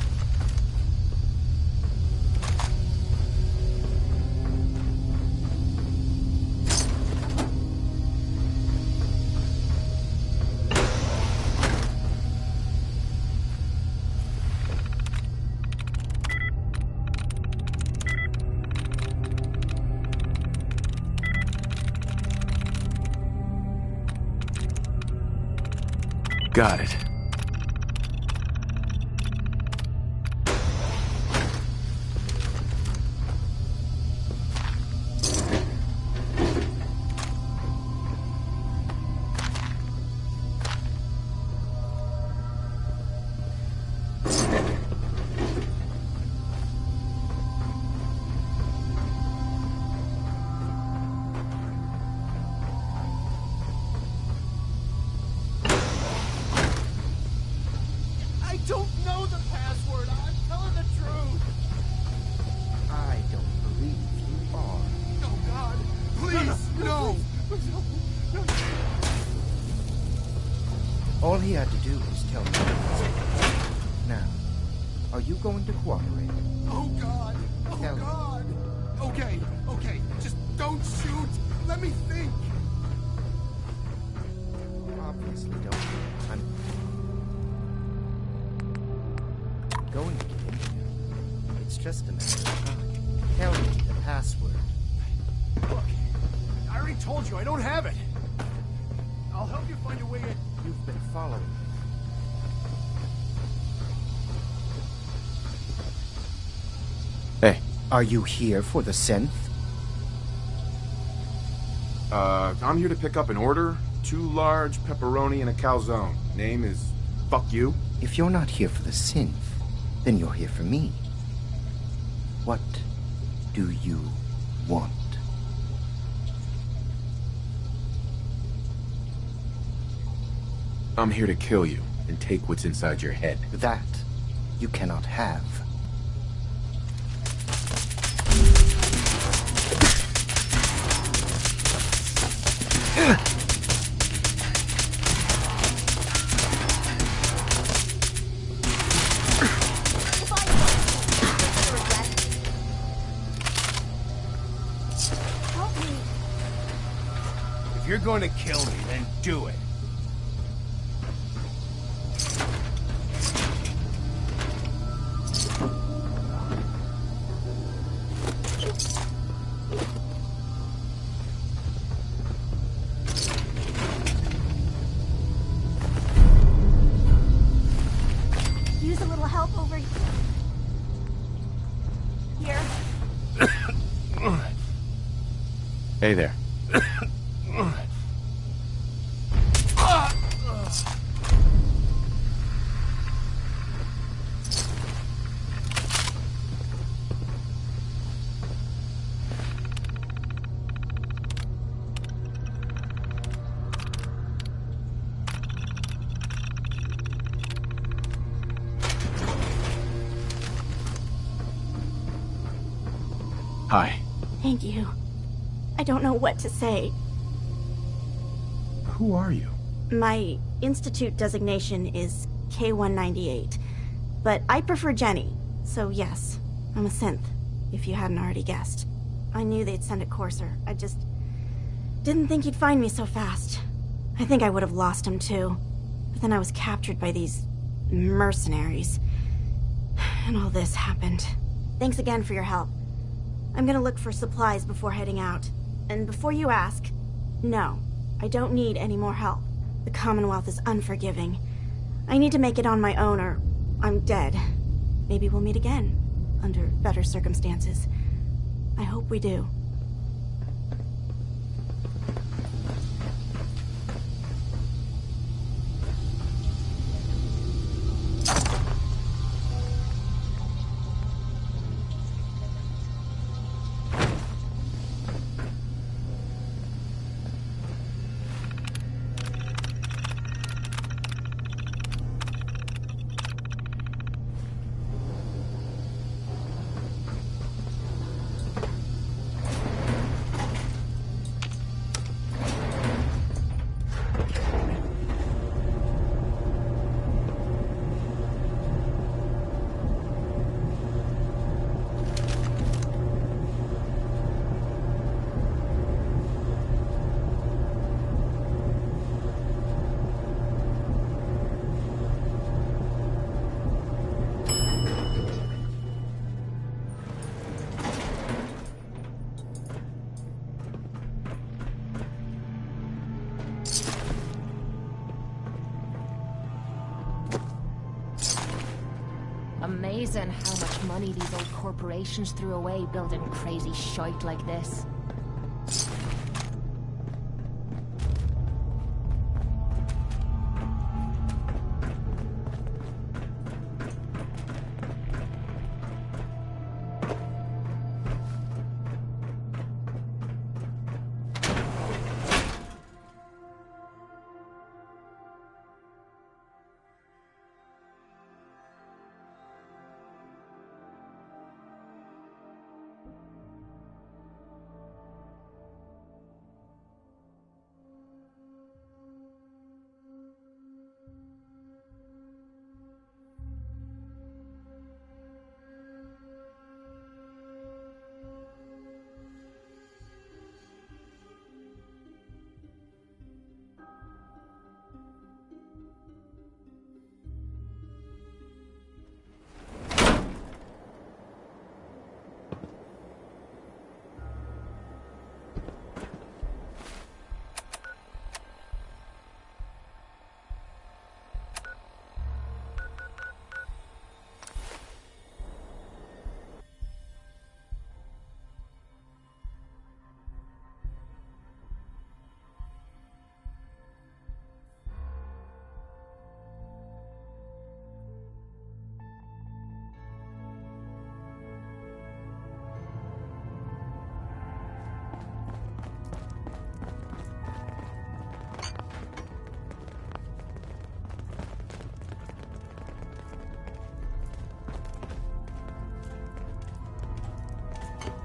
A: Got it.
O: All he had to do was tell me. Now, are you going to cooperate?
U: Oh, God! Oh,
O: Tell
U: God! Okay, okay, just don't shoot! Let me think!
O: Obviously don't. I'm going to get into it. It's just a matter of time. Tell me the password.
U: Look, I already told you I don't have it. I'll help you find a way in.
O: You've been following me.
A: Hey.
O: Are you here for the synth?
V: I'm here to pick up an order. 2 large pepperoni and a calzone. Name is Fuck You.
O: If you're not here for the synth, then you're here for me. What do you want?
V: I'm here to kill you and take what's inside your head.
O: That you cannot have.
U: If you're going to kill me, then do it.
A: Hey there. Hi.
B: Thank you. I don't know what to say.
A: Who are you?
B: My Institute designation is K-198, but I prefer Jenny, so yes, I'm a synth, if you hadn't already guessed. I knew they'd send a courser. I just didn't think he'd find me so fast. I think I would have lost him too, but then I was captured by these mercenaries, and all this happened. Thanks again for your help. I'm gonna look for supplies before heading out. And before you ask, no, I don't need any more help. The Commonwealth is unforgiving. I need to make it on my own or I'm dead. Maybe we'll meet again, under better circumstances. I hope we do.
C: Amazing how much money these old corporations threw away building crazy shite like this.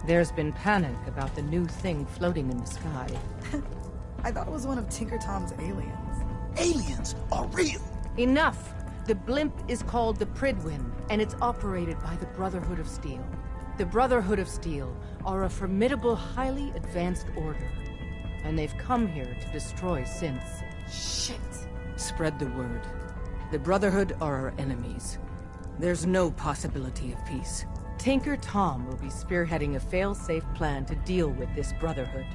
D: There's been panic about the new thing floating in the sky.
X: I thought it was one of Tinker Tom's aliens.
G: Aliens are real!
D: Enough! The blimp is called the Pridwin, and it's operated by the Brotherhood of Steel. The Brotherhood of Steel are a formidable, highly advanced order, and they've come here to destroy synths.
X: Shit!
D: Spread the word. The Brotherhood are our enemies. There's no possibility of peace. Tinker Tom will be spearheading a fail-safe plan to deal with this Brotherhood.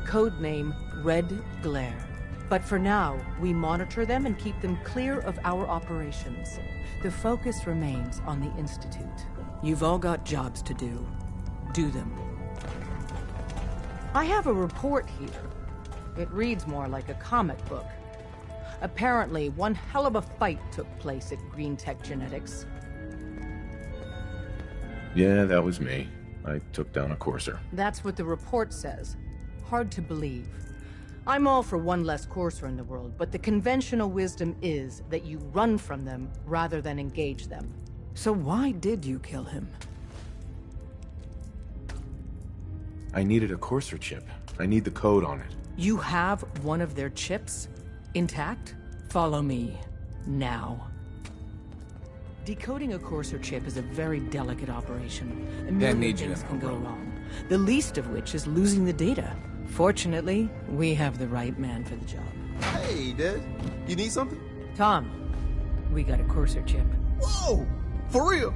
D: Codename Red Glare. But for now, we monitor them and keep them clear of our operations. The focus remains on the Institute. You've all got jobs to do. Do them. I have a report here. It reads more like a comic book. Apparently, one hell of a fight took place at Green Tech Genetics.
A: Yeah, that was me. I took down a courser.
D: That's what the report says. Hard to believe. I'm all for one less courser in the world, but the conventional wisdom is that you run from them rather than engage them.
I: So why did you kill him?
A: I needed a courser chip. I need the code on it.
D: You have one of their chips? Intact? Follow me. Now. Decoding a courser chip is a very delicate operation. A million things can go wrong. The least of which is losing the data. Fortunately, we have the right man for the job.
J: Hey, Des. You need something?
D: Tom, we got a courser chip.
J: Whoa! For real?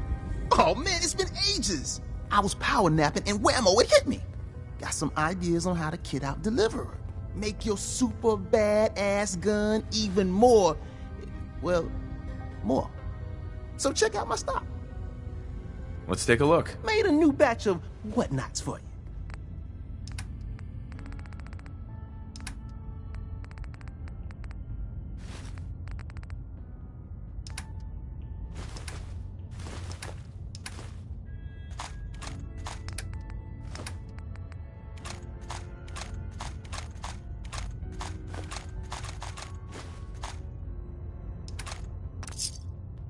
J: Oh, man, it's been ages. I was power napping and whammo, it hit me. Got some ideas on how to kit out Deliverer. Make your super badass gun even more, well, more. So check out my stock.
A: Let's take a look.
J: Made a new batch of whatnots for you.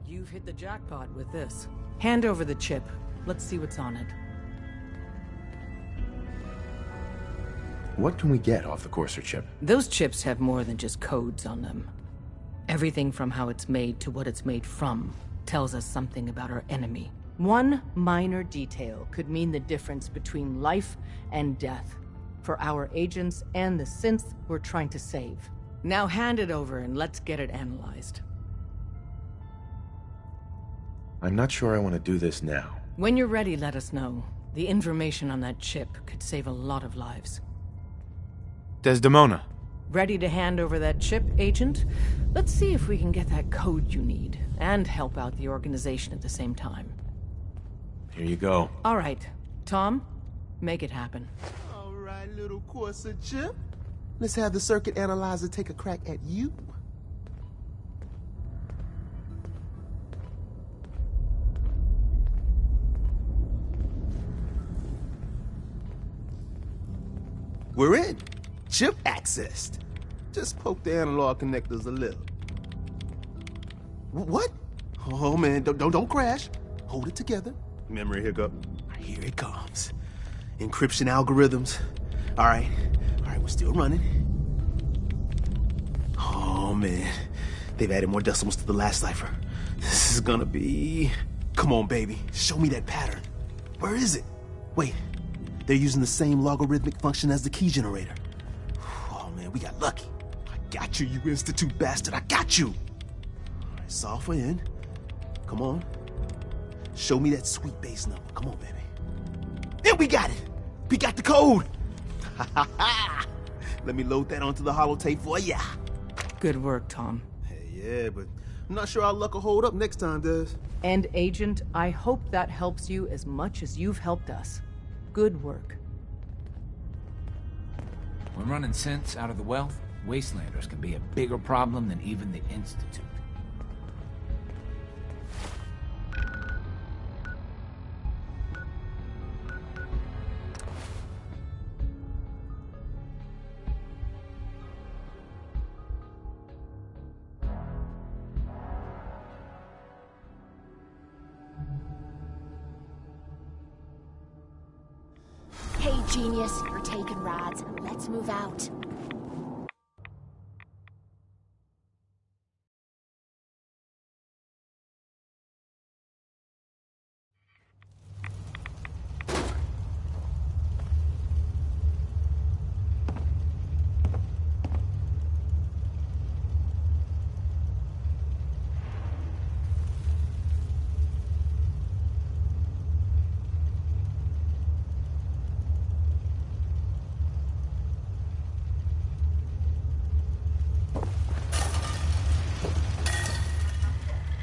D: You've hit the jackpot with this. Hand over the chip. Let's see what's on it.
A: What can we get off the courser chip?
D: Those chips have more than just codes on them. Everything from how it's made to what it's made from tells us something about our enemy. One minor detail could mean the difference between life and death for our agents and the synth we're trying to save. Now hand it over and let's get it analyzed.
A: I'm not sure I want to do this now.
D: When you're ready, let us know. The information on that chip could save a lot of lives.
A: Desdemona.
D: Ready to hand over that chip, Agent? Let's see if we can get that code you need, and help out the organization at the same time.
A: Here you go.
D: All right. Tom, make it happen.
J: All right, little courser chip. Let's have the circuit analyzer take a crack at you. We're in. Chip accessed. Just poke the analog connectors a little. What? Oh man, don't crash. Hold it together. Memory hiccup. Here it comes. Encryption algorithms. All right, we're still running. Oh man, they've added more decimals to the last cipher. This is gonna be... Come on, baby, show me that pattern. Where is it? Wait. They're using the same logarithmic function as the key generator. Oh man, we got lucky. I got you, you Institute bastard. I got you. All right, solve for N. Come on. Show me that sweet base number. Come on, baby. And we got it. We got the code. Let me load that onto the holotape for ya.
D: Good work, Tom.
J: Hey, yeah, but I'm not sure our luck will hold up next time, Des.
D: And Agent, I hope that helps you as much as you've helped us. Good work.
L: When running synths out of the wealth, wastelanders can be a bigger problem than even the Institute.
H: Hey, genius, you're taking rides. Let's move out.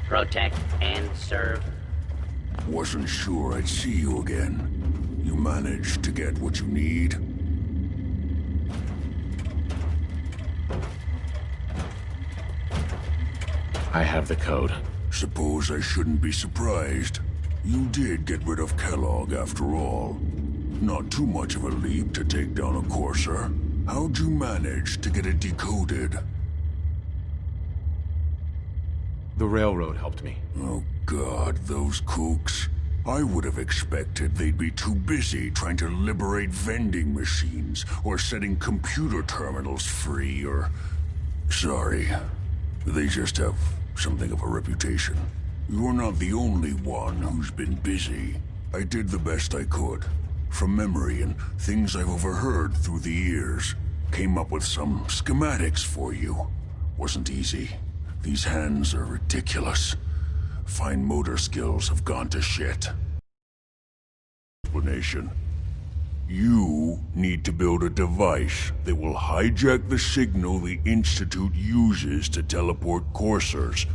W: Protect and serve.
Y: Wasn't sure I'd see you again. You managed to get what you need?
A: I have the code.
E: Suppose I shouldn't be surprised. You did get rid of Kellogg after all. Not too much of a leap to take down a courser. How'd you manage to get it decoded?
A: The railroad helped me.
E: Oh God, those kooks. I would have expected they'd be too busy trying to liberate vending machines or setting computer terminals free or... Sorry. They just have something of a reputation. You're not the only one who's been busy. I did the best I could. From memory and things I've overheard through the years. Came up with some schematics for you. Wasn't easy. These hands are ridiculous. Fine motor skills have gone to shit. Explanation. You need to build a device that will hijack the signal the Institute uses to teleport coursers,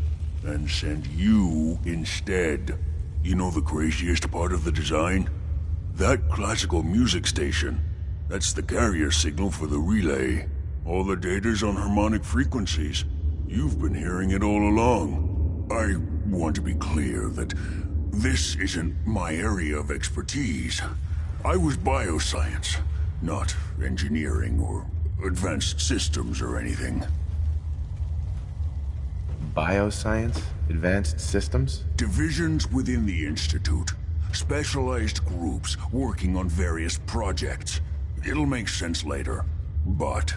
E: and send you instead. You know the craziest part of the design? That classical music station. That's the carrier signal for the relay. All the data's on harmonic frequencies. You've been hearing it all along. I want to be clear that this isn't my area of expertise. I was bioscience, not engineering or advanced systems or anything.
A: Bioscience? Advanced systems?
E: Divisions within the Institute. Specialized groups working on various projects. It'll make sense later. But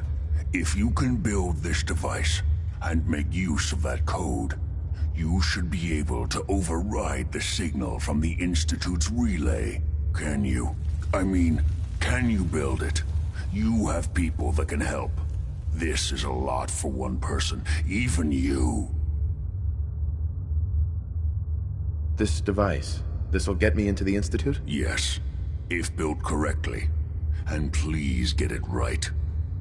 E: if you can build this device and make use of that code, you should be able to override the signal from the Institute's relay. Can you? I mean, can you build it? You have people that can help. This is a lot for one person, even you.
A: This device, this'll get me into the Institute?
E: Yes, if built correctly. And please get it right.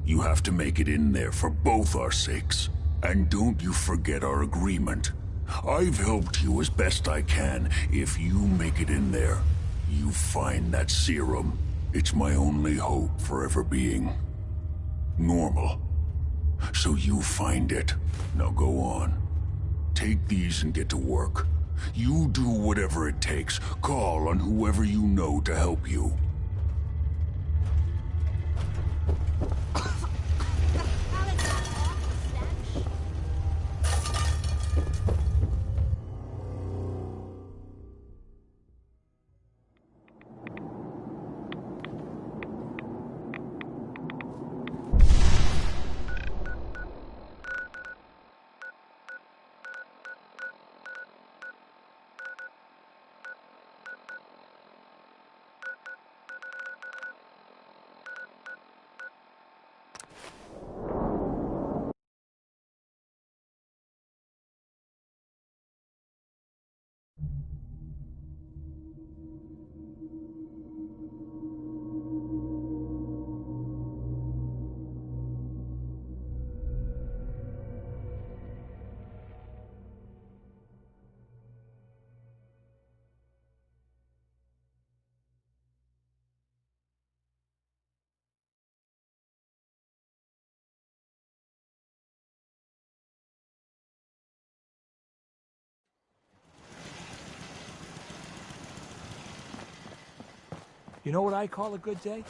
E: You have to make it in there for both our sakes. And don't you forget our agreement. I've helped you as best I can. If you make it in there, you find that serum. It's my only hope for ever being normal. So you find it. Now go on. Take these and get to work. You do whatever it takes. Call on whoever you know to help you.
U: You know what I call a good day?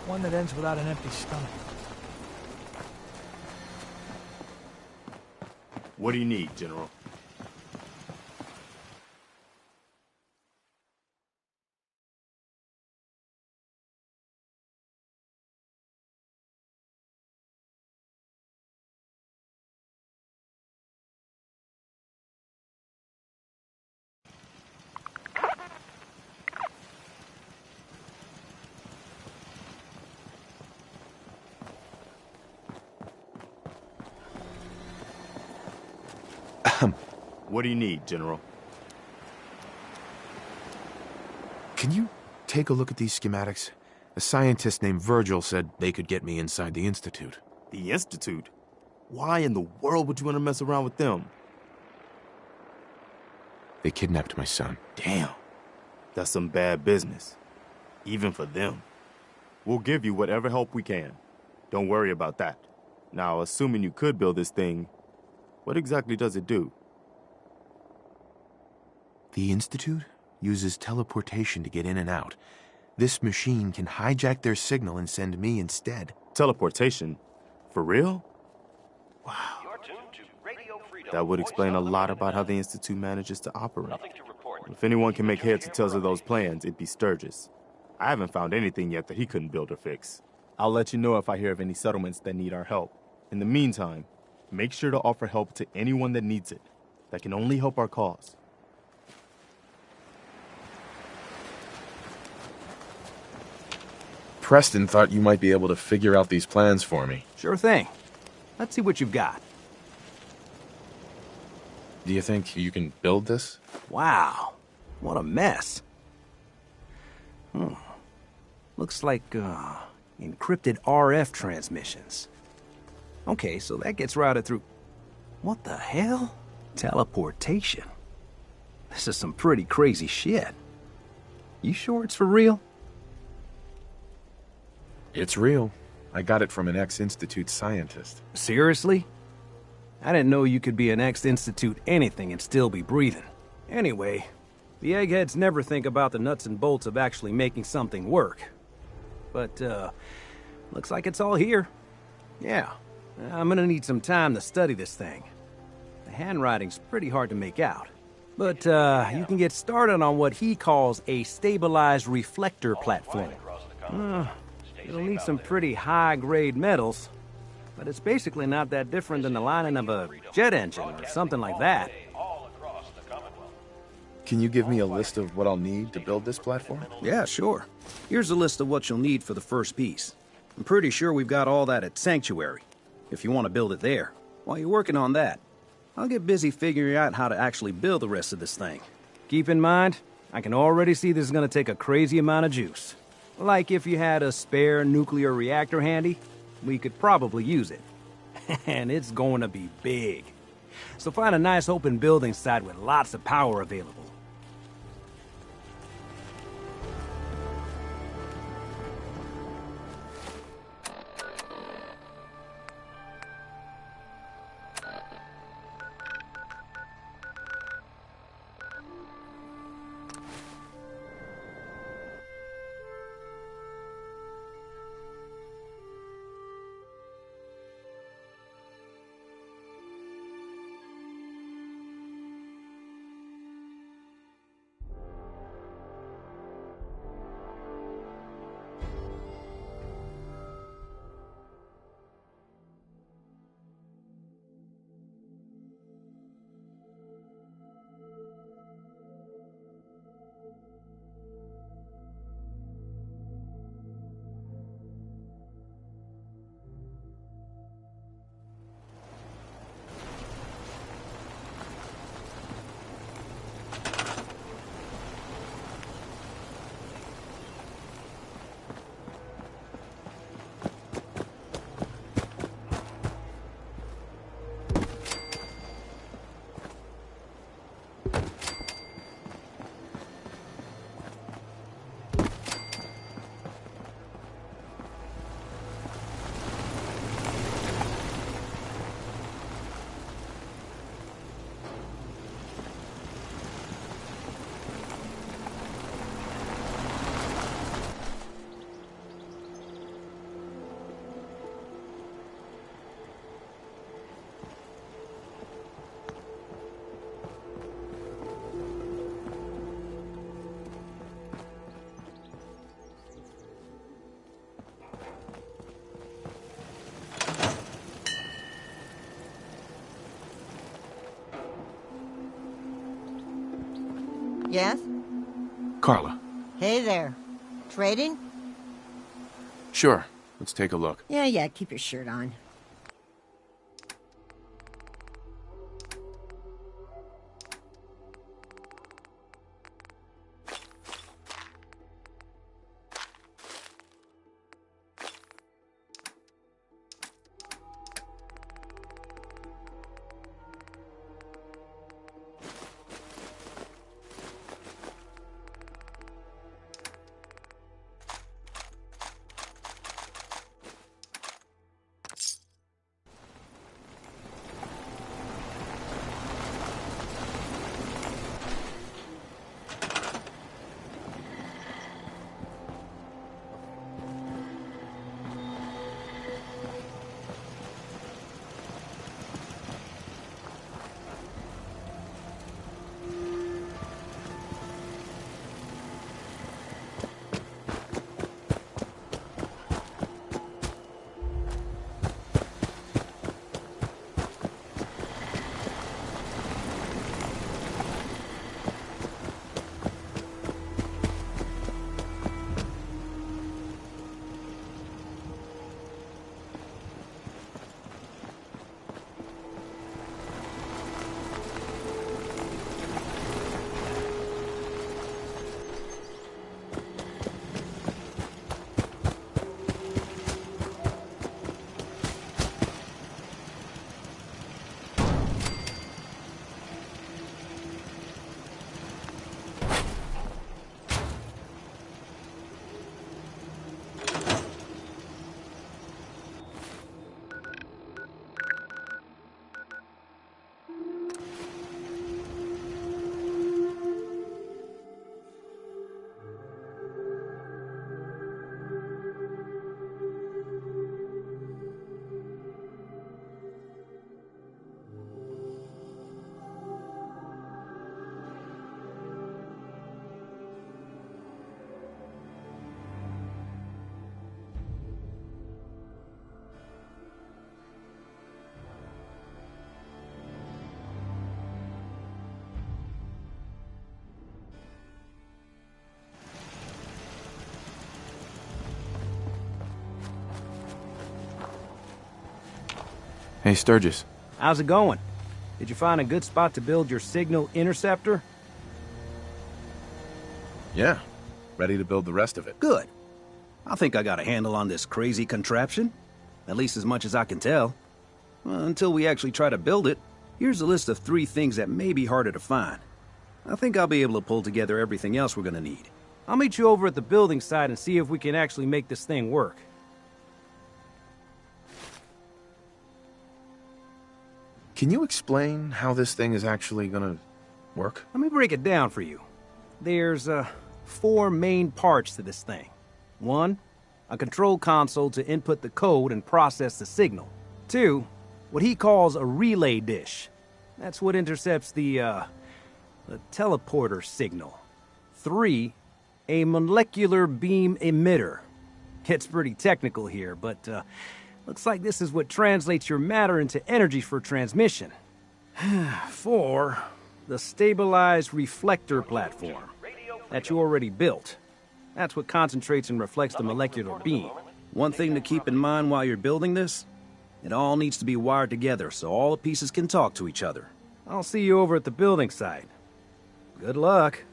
U: One that ends without an empty stomach.
M: What do you need, General? What do you need, General?
V: Can you take a look at these schematics? A scientist named Virgil said they could get me inside the Institute.
M: The Institute? Why in the world would you want to mess around with them?
V: They kidnapped my son.
M: Damn. That's some bad business. Even for them. We'll give you whatever help we can. Don't worry about that. Now, assuming you could build this thing, what exactly does it do?
V: The Institute uses teleportation to get in and out. This machine can hijack their signal and send me instead.
M: Teleportation? For real?
N: You're tuned to Radio Freedom.
M: That would explain a lot about how the Institute manages to operate. If anyone can make heads or tails of those plans, it'd be Sturgis. I haven't found anything yet that he couldn't build or fix. I'll let you know if I hear of any settlements that need our help. In the meantime, make sure to offer help to anyone that needs it. That can only help our cause.
A: Preston thought you might be able to figure out these plans for me.
P: Sure thing. Let's see what you've got.
A: Do you think you can build this?
P: Wow. What a mess. Looks like, encrypted RF transmissions. Okay, so that gets routed through... What the hell? Teleportation. This is some pretty crazy shit. You sure it's for real?
A: It's real. I got it from an ex-Institute scientist.
P: Seriously? I didn't know you could be an ex-Institute anything and still be breathing. Anyway, the eggheads never think about the nuts and bolts of actually making something work. But, looks like it's all here. Yeah, I'm gonna need some time to study this thing. The handwriting's pretty hard to make out. But, you can get started on what he calls a stabilized reflector platform. It'll need some pretty high-grade metals, but it's basically not that different than the lining of a jet engine or something like that.
A: Can you give me a list of what I'll need to build this platform?
P: Yeah, sure. Here's a list of what you'll need for the first piece. I'm pretty sure we've got all that at Sanctuary, if you want to build it there. While you're working on that, I'll get busy figuring out how to actually build the rest of this thing. Keep in mind, I can already see this is going to take a crazy amount of juice. Like if you had a spare nuclear reactor handy, we could probably use it. And it's going to be big. So find a nice open building site with lots of power available.
S: Yes?
V: Carla.
S: Hey there. Trading?
V: Sure. Let's take a look.
S: Yeah, keep your shirt on.
V: Hey, Sturgis.
P: How's it going? Did you find a good spot to build your signal interceptor?
A: Yeah. Ready to build the rest of it.
K: Good. I think I got a handle on this crazy contraption. At least as much as I can tell. Until we actually try to build it, here's a list of 3 things that may be harder to find. I think I'll be able to pull together everything else we're gonna need.
P: I'll meet you over at the building site and see if we can actually make this thing work.
A: Can you explain how this thing is actually gonna work?
P: Let me break it down for you. There's 4 main parts to this thing. 1, a control console to input the code and process the signal. 2, what he calls a relay dish. That's what intercepts the teleporter signal. 3, a molecular beam emitter. It's pretty technical here, but looks like this is what translates your matter into energy for transmission. 4, the stabilized reflector platform that you already built. That's what concentrates and reflects the molecular beam.
K: One thing to keep in mind while you're building this, it all needs to be wired together so all the pieces can talk to each other.
P: I'll see you over at the building site. Good luck.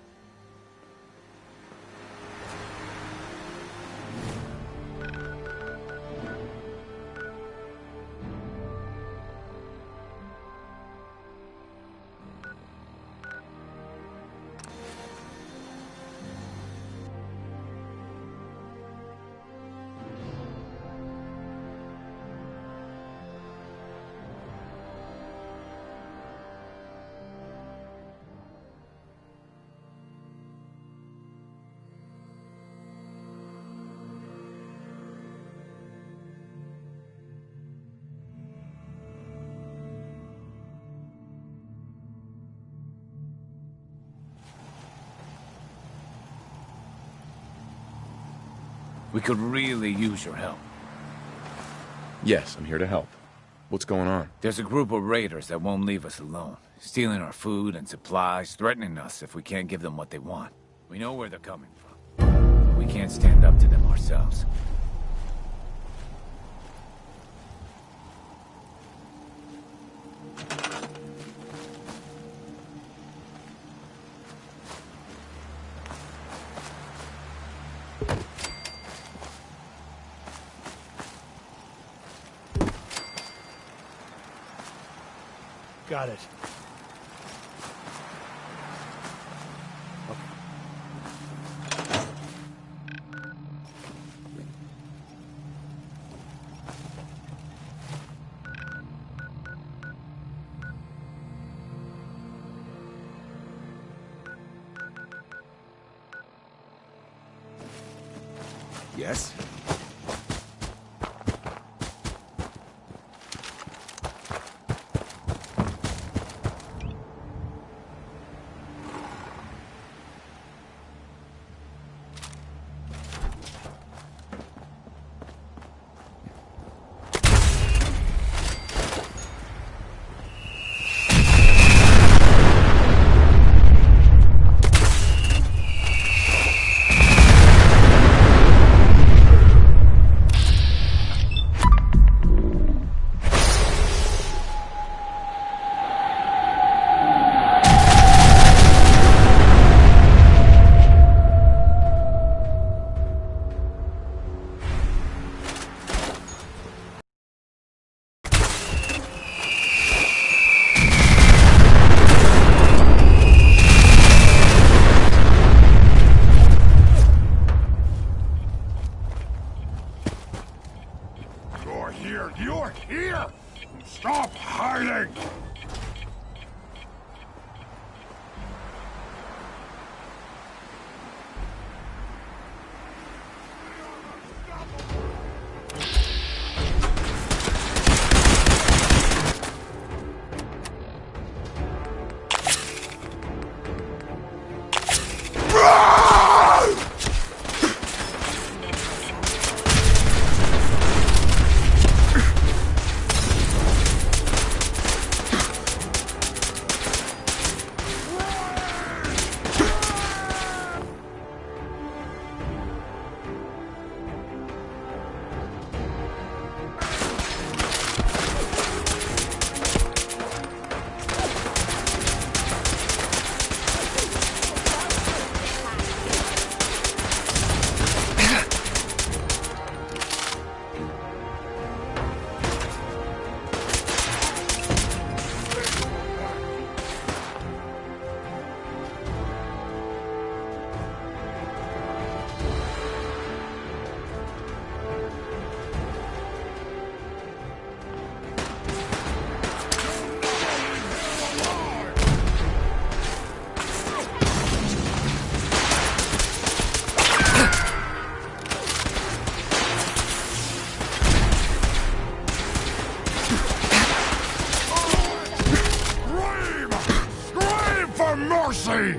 L: We could really use your help.
A: Yes, I'm here to help. What's going on?
L: There's a group of raiders that won't leave us alone, stealing our food and supplies, threatening us if we can't give them what they want. We know where they're coming from. We can't stand up to them ourselves.
U: Got it.
K: Yes?
E: You're here! Stop hiding! mercy!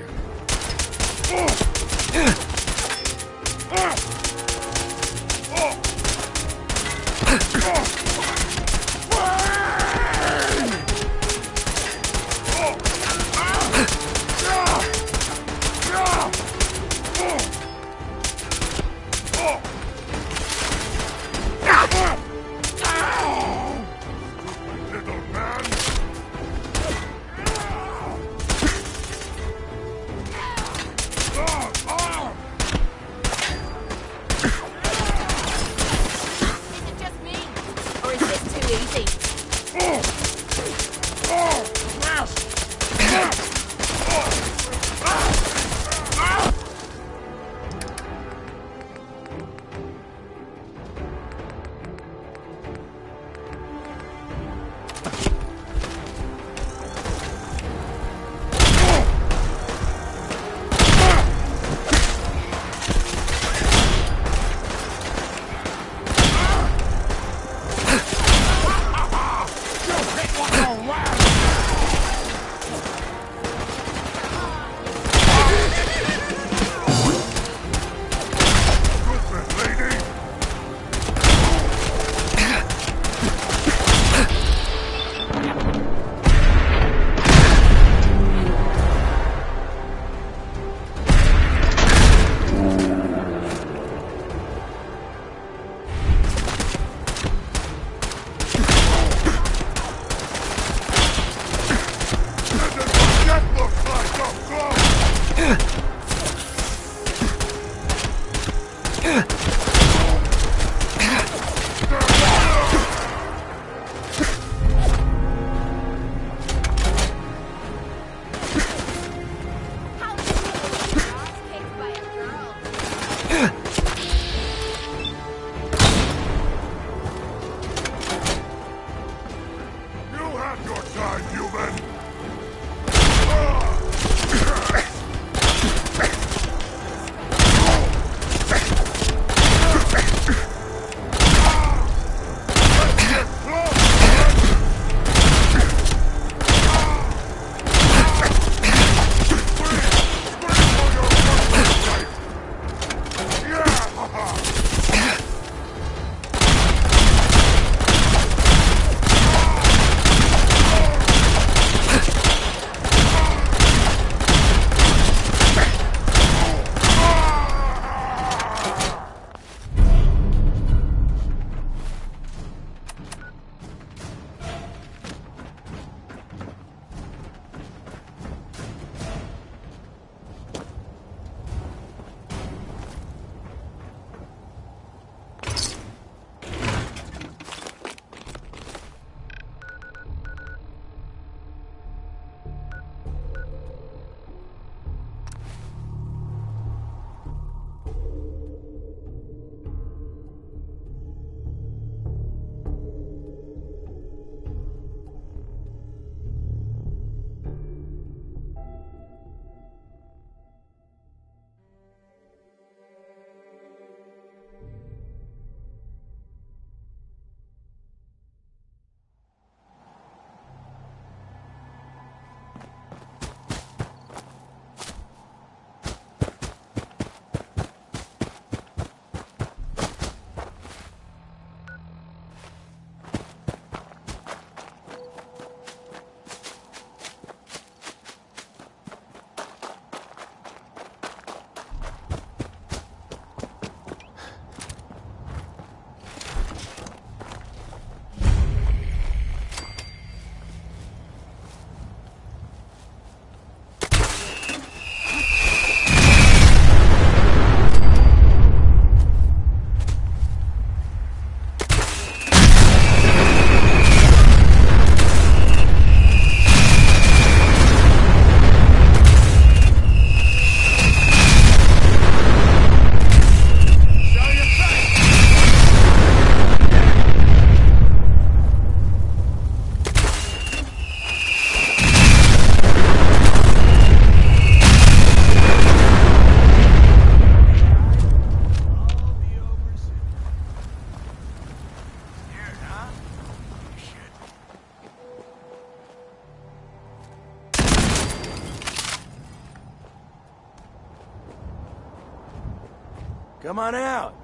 G: Come on out.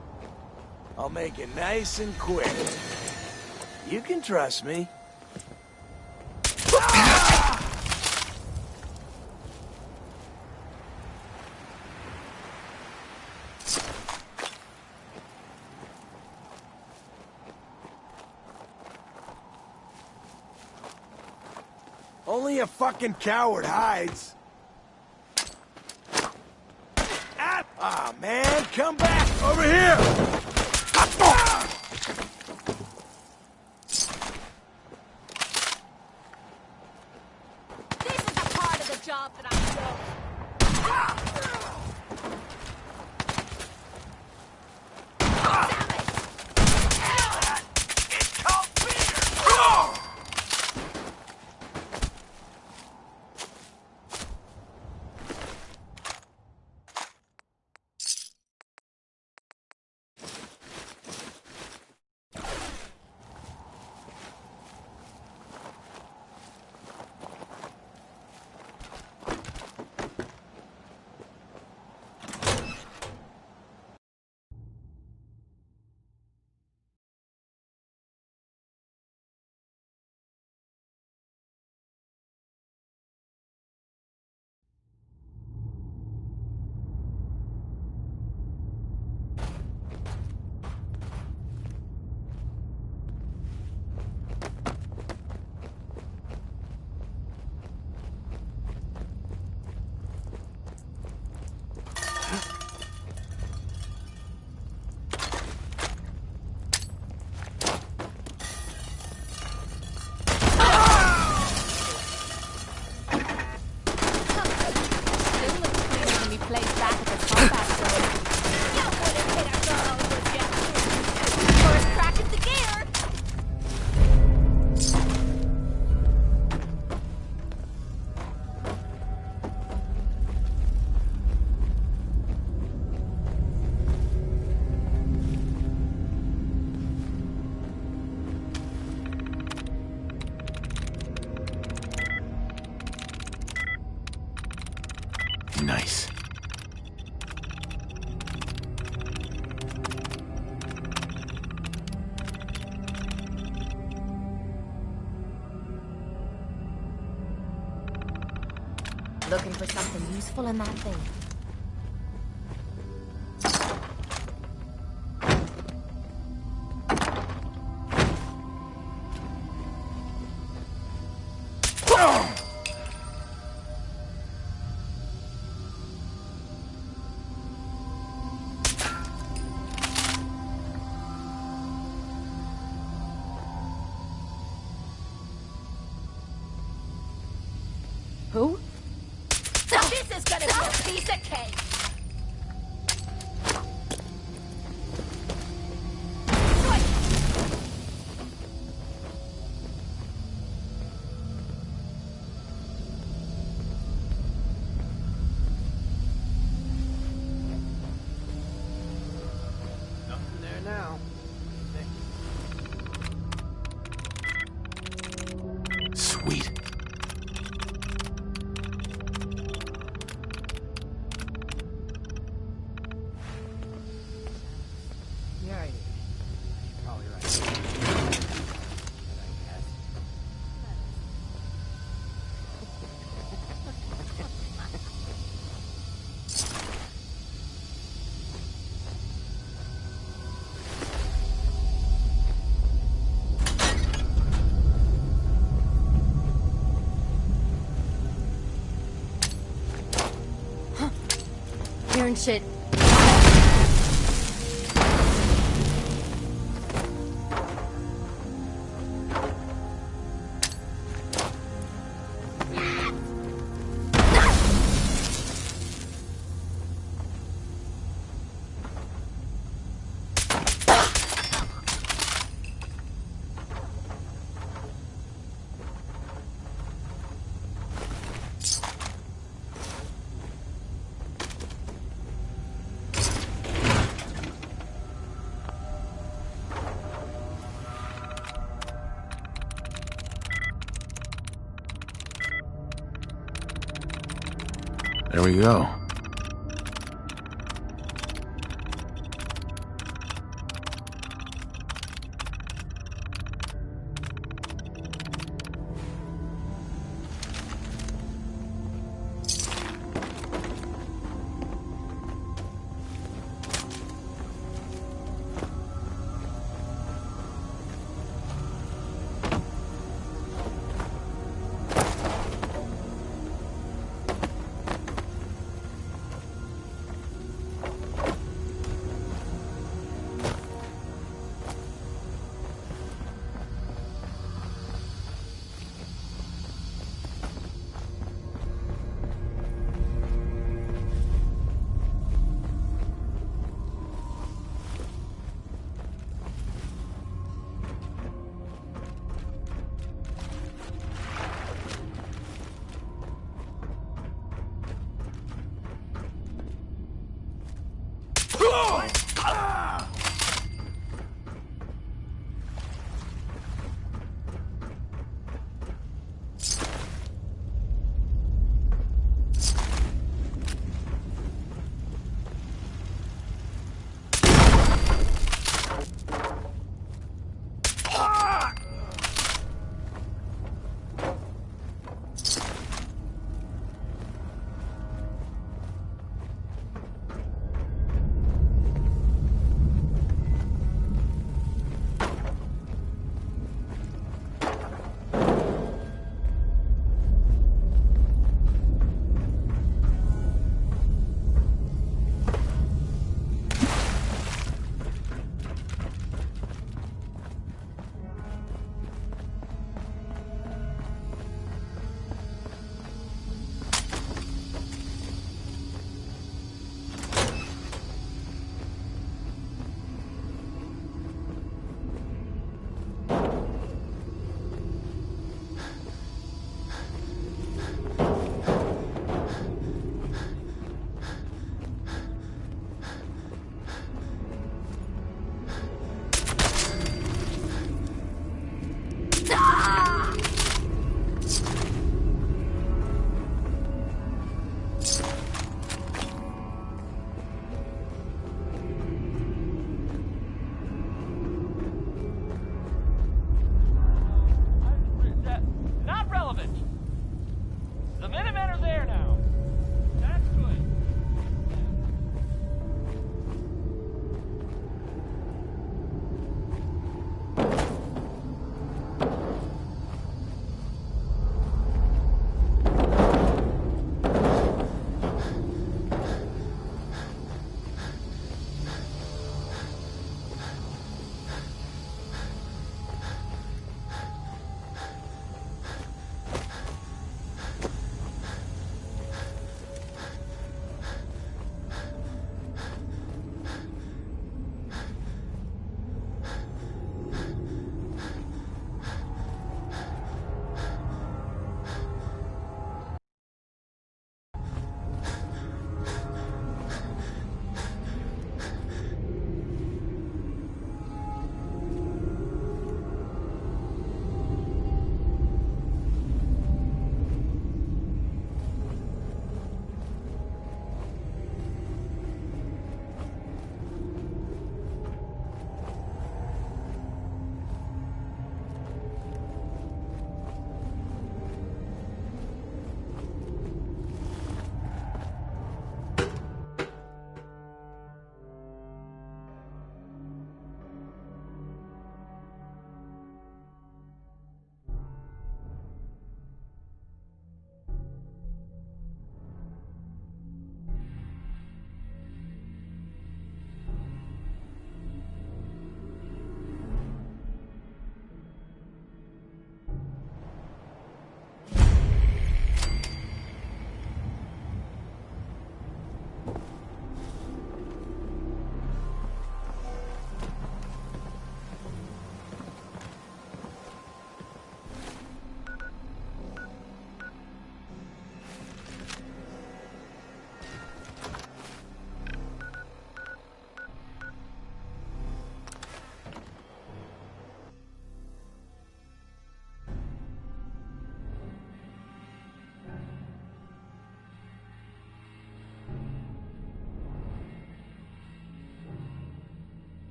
G: I'll make it nice and quick. You can trust me. Only a fucking coward hides. Ah, man, come back! Over here!
H: This is the part of the job that I know.
V: Nice.
C: Looking for something useful in that thing?
H: Who? This is gonna be a piece of cake!
P: Nothing there now.
V: Sweet.
P: Yeah, you're probably right.
H: Hearing shit.
A: There we go.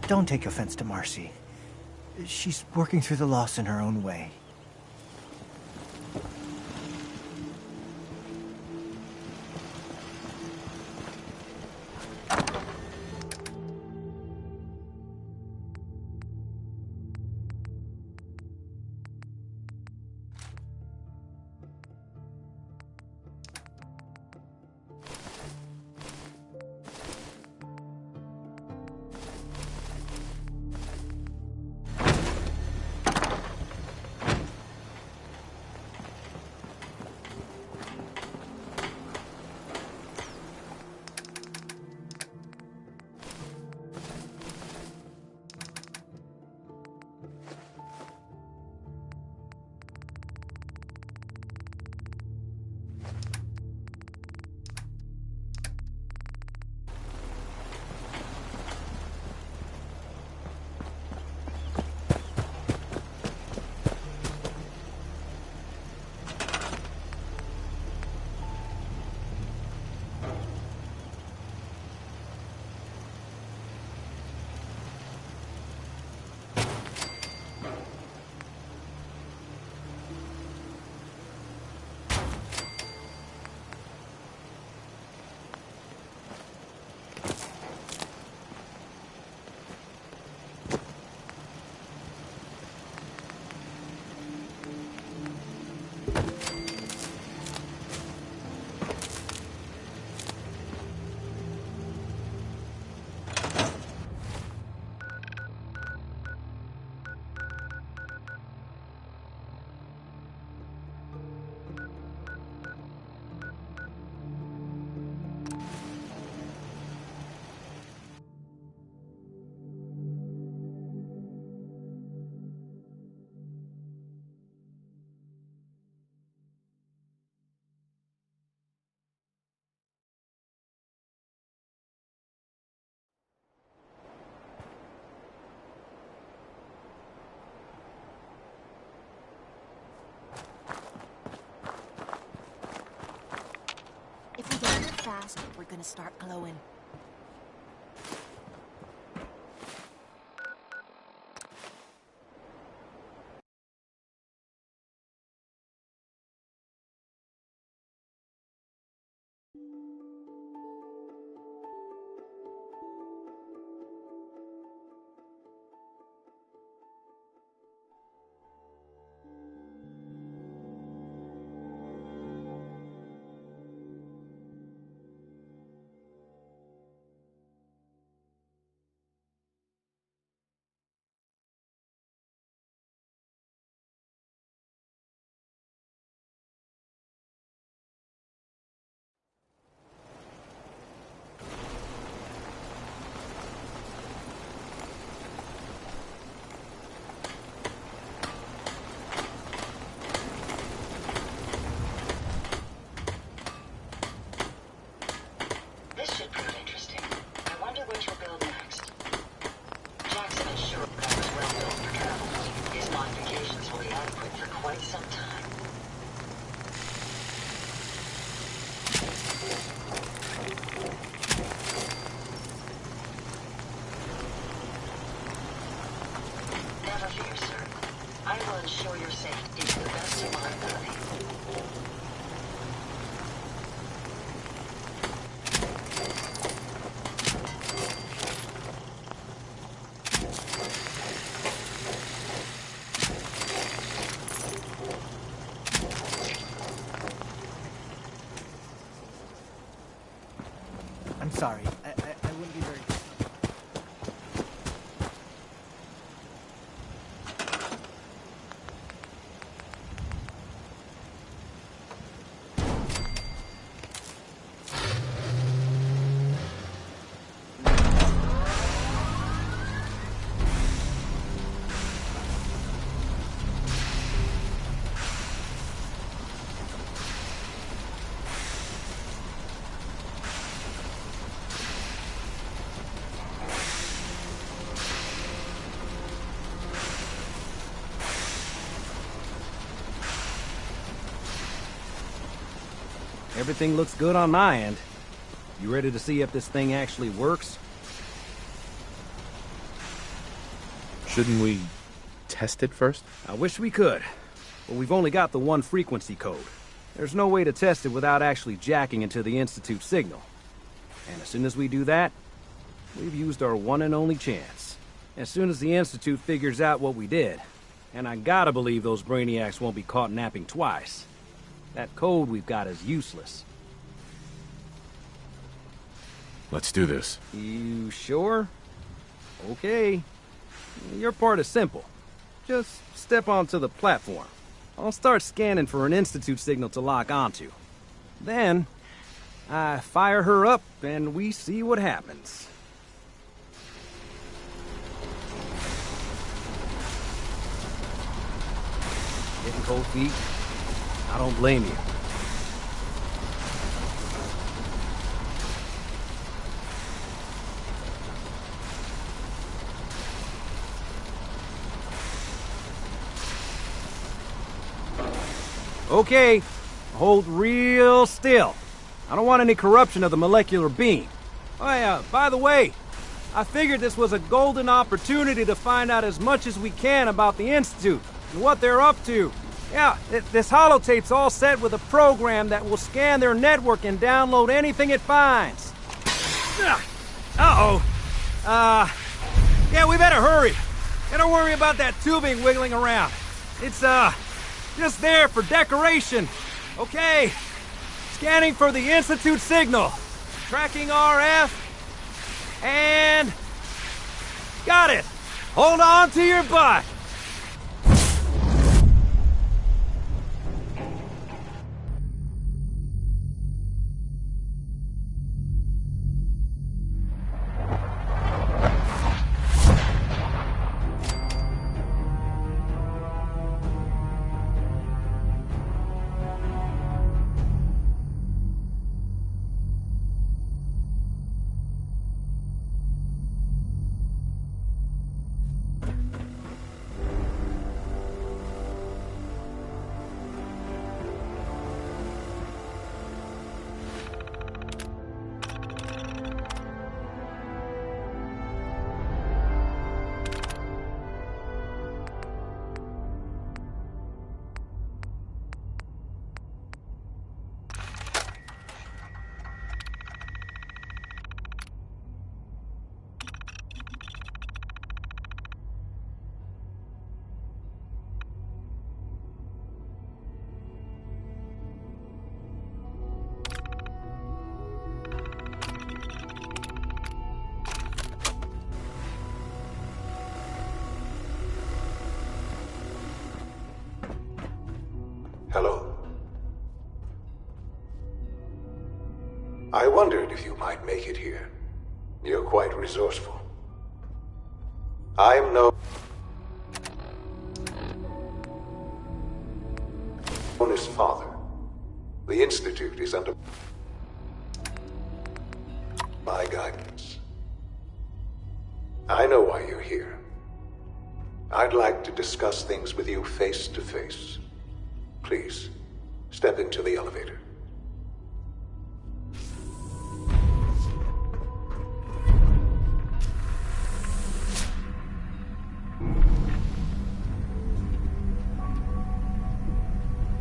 F: Don't take offense to Marcy. She's working through the loss in her own way.
C: If we get it fast, we're gonna start glowing.
R: This should prove interesting. I wonder what you'll build next. Jackson is sure that was well built for travel. His modifications will be adequate for quite some time. Never fear, sir. I will ensure your safety to the best of my ability.
F: I'm sorry. I wouldn't be very...
P: Everything looks good on my end. You ready to see if this thing actually works?
V: Shouldn't we test it first?
P: I wish we could, but we've only got the one frequency code. There's no way to test it without actually jacking into the Institute signal. And as soon as we do that, we've used our one and only chance. As soon as the Institute figures out what we did, and I gotta believe those brainiacs won't be caught napping twice, that code we've got is useless.
A: Let's do this.
P: You sure? Okay. Your part is simple. Just step onto the platform. I'll start scanning for an Institute signal to lock onto. Then, I fire her up and we see what happens. Getting cold feet? I don't blame you. Okay, hold real still. I don't want any corruption of the molecular beam. Oh yeah, by the way, I figured this was a golden opportunity to find out as much as we can about the Institute and what they're up to. Yeah, this holotape's all set with a program that will scan their network and download anything it finds. Uh-oh. Yeah, we better hurry. And don't worry about that tubing wiggling around. It's, just there for decoration. Okay. Scanning for the Institute signal. Tracking RF. And... got it. Hold on to your butt.
O: Hello. I wondered if you might make it here. You're quite resourceful. I'm known as father. The Institute is under my guidance. I know why you're here. I'd like to discuss things with you face to face. Please, step into the elevator.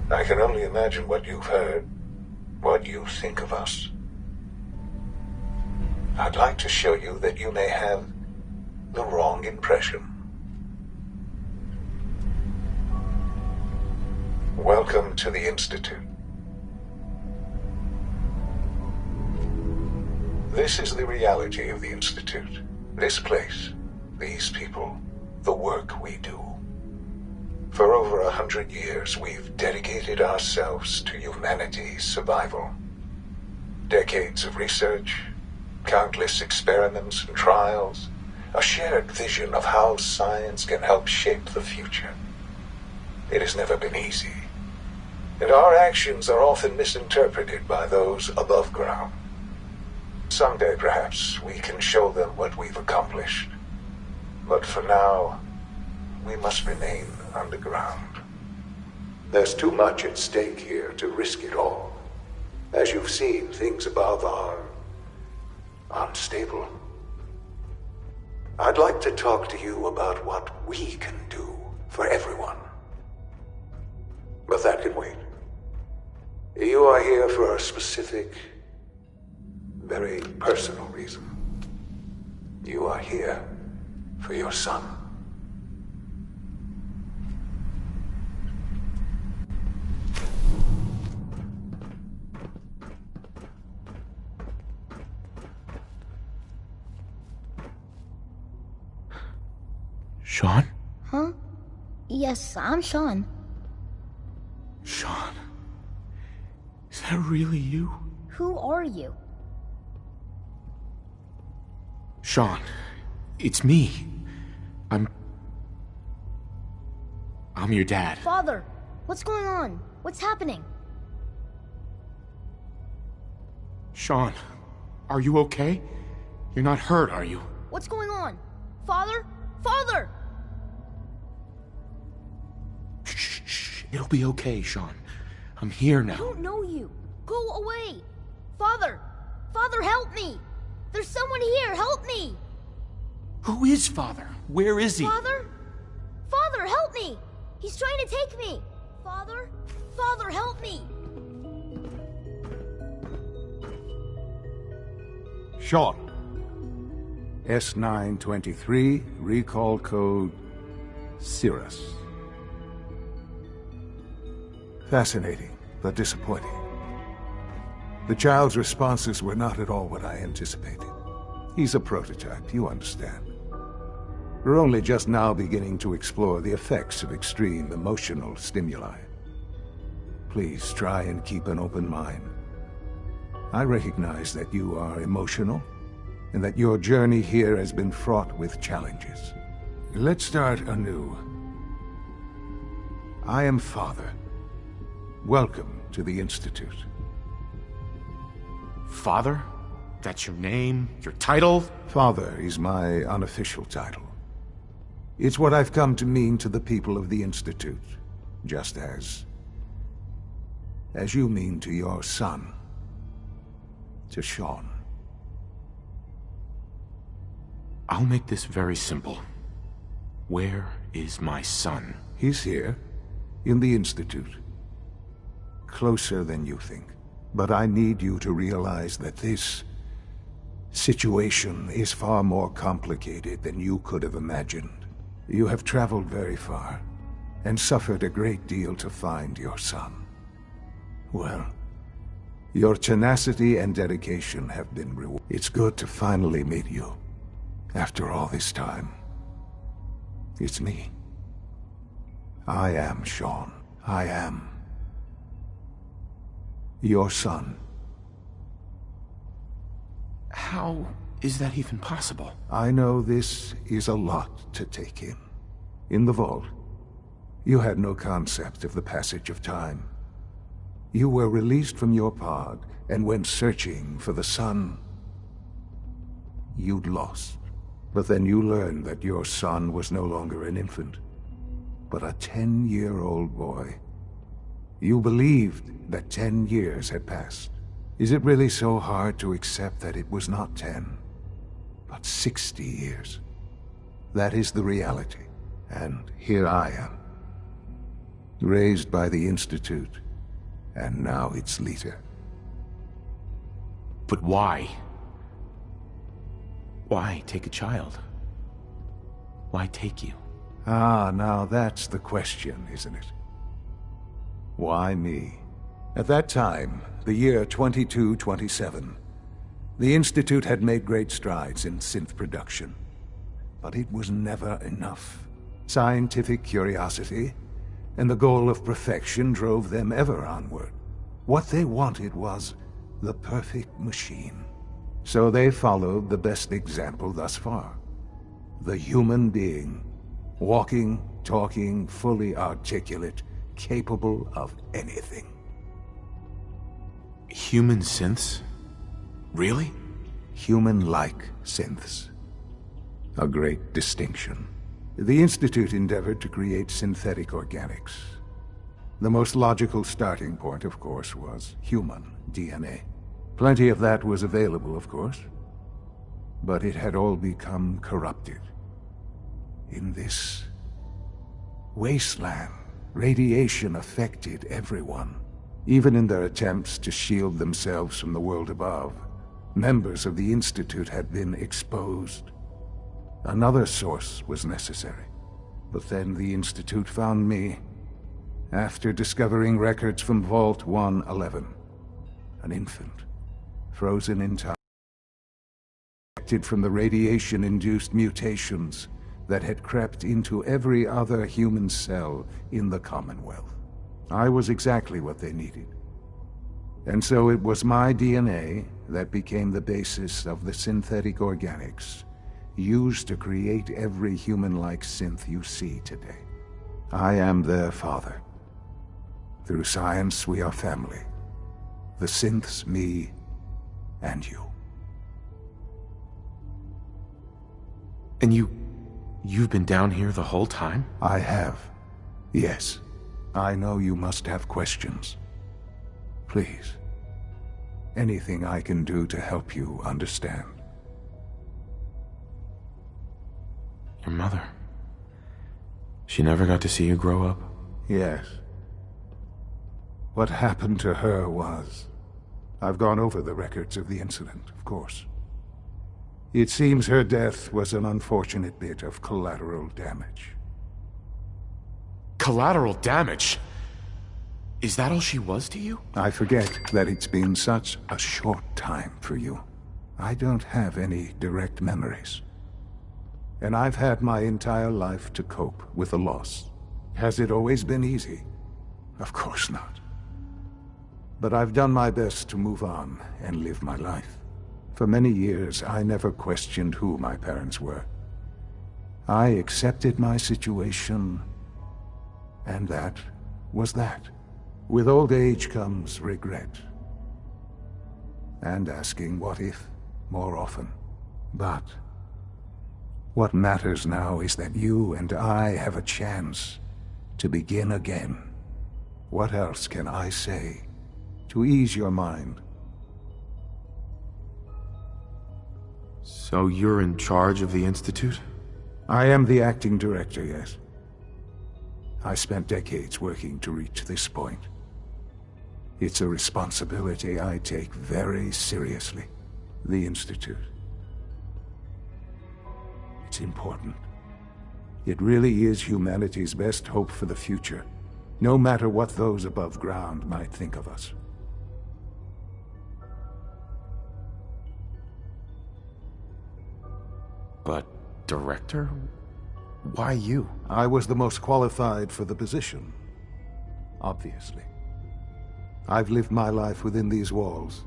O: I can only imagine what you've heard, what you think of us. I'd like to show you that you may have the wrong impression. Welcome to the Institute. This is the reality of the Institute. This place, these people, the work we do. For over 100 years, we've dedicated ourselves to humanity's survival. Decades of research, countless experiments and trials, a shared vision of how science can help shape the future. It has never been easy. And our actions are often misinterpreted by those above ground. Someday, perhaps, we can show them what we've accomplished. But for now, we must remain underground. There's too much at stake here to risk it all. As you've seen, things above are unstable. I'd like to talk to you about what we can do for everyone. But that can wait. You are here for a specific, very personal reason. You are here for your son.
V: Sean?
C: Huh? Yes, I'm Sean.
V: Sean? Is that really you?
C: Who are you?
V: Sean, it's me. I'm your dad.
C: Father, what's going on? What's happening?
V: Sean, are you okay? You're not hurt, are you?
C: What's going on? Father? Father!
V: Shh. It'll be okay, Sean. I'm here now.
C: I don't know you. Go away. Father! Father, help me! There's someone here, help me!
V: Who is Father? Where is he?
C: Father? Father, help me! He's trying to take me! Father? Father, help me!
B: Sean. S923, recall code Cirrus. Fascinating, but disappointing. The child's responses were not at all what I anticipated. He's a prototype, you understand. We're only just now beginning to explore the effects of extreme emotional stimuli. Please try and keep an open mind. I recognize that you are emotional, and that your journey here has been fraught with challenges. Let's start anew. I am Father. Welcome to the Institute.
V: Father? That's your name? Your title?
B: Father is my unofficial title. It's what I've come to mean to the people of the Institute, just as you mean to your son, to Sean.
V: I'll make this very simple. Where is my son?
B: He's here, in the Institute. Closer than you think. But I need you to realize that this situation is far more complicated than you could have imagined. You have traveled very far, and suffered a great deal to find your son. Well, your tenacity and dedication have been rewarded. It's good to finally meet you. After all this time, it's me. I am Sean. I am your son.
V: How is that even possible?
B: I know this is a lot to take in. In the vault, you had no concept of the passage of time. You were released from your pod and went searching for the son you'd lost. But then you learned that your son was no longer an infant, but a 10-year-old boy. You believed that 10 years had passed. Is it really so hard to accept that it was not 10, but 60 years? That is the reality. And here I am, raised by the Institute, and now its leader.
V: But why? Why take a child? Why take you?
B: Ah, now that's the question, isn't it? Why me? At that time, the year 2227, the Institute had made great strides in synth production. But it was never enough. Scientific curiosity and the goal of perfection drove them ever onward. What they wanted was the perfect machine. So they followed the best example thus far. The human being, walking, talking, fully articulate, capable of anything.
V: Human synths? Really?
B: Human-like synths. A great distinction. The Institute endeavored to create synthetic organics. The most logical starting point, of course, was human DNA. Plenty of that was available, of course. but it had all become corrupted. In this wasteland, radiation affected everyone. Even in their attempts to shield themselves from the world above, members of the Institute had been exposed. Another source was necessary. But then the Institute found me, after discovering records from Vault 111. An infant, frozen in time, affected from the radiation-induced mutations that had crept into every other human cell in the Commonwealth. I was exactly what they needed. And so it was my DNA that became the basis of the synthetic organics used to create every human-like synth you see today. I am their father. Through science, we are family. The synths, me, and you.
V: And you've been down here the whole time?
B: I have. Yes. I know you must have questions. Please. Anything I can do to help you understand.
V: Your mother. She never got to see you grow up?
B: Yes. What happened to her was... I've gone over the records of the incident, of course. It seems her death was an unfortunate bit of collateral damage.
V: Collateral damage? Is that all she was to you?
B: I forget that it's been such a short time for you. I don't have any direct memories. And I've had my entire life to cope with the loss. Has it always been easy? Of course not. But I've done my best to move on and live my life. For many years, I never questioned who my parents were. I accepted my situation, and that was that. With old age comes regret. And asking what if more often. But what matters now is that you and I have a chance to begin again. What else can I say to ease your mind?
V: So you're in charge of the Institute?
B: I am the acting director, yes. I spent decades working to reach this point. It's a responsibility I take very seriously. The Institute. It's important. It really is humanity's best hope for the future, no matter what those above ground might think of us.
V: But, Director? Why you?
B: I was the most qualified for the position. Obviously. I've lived my life within these walls,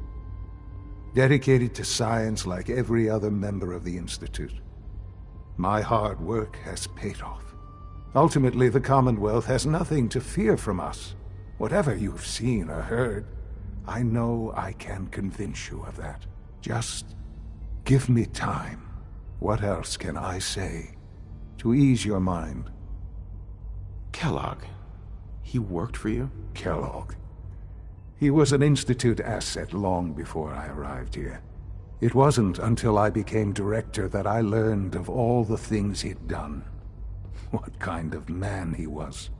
B: dedicated to science like every other member of the Institute. My hard work has paid off. Ultimately, the Commonwealth has nothing to fear from us. Whatever you've seen or heard, I know I can convince you of that. Just give me time. What else can I say to ease your mind?
V: Kellogg. He worked for you?
B: Kellogg. He was an Institute asset long before I arrived here. It wasn't until I became director that I learned of all the things he'd done. What kind of man he was.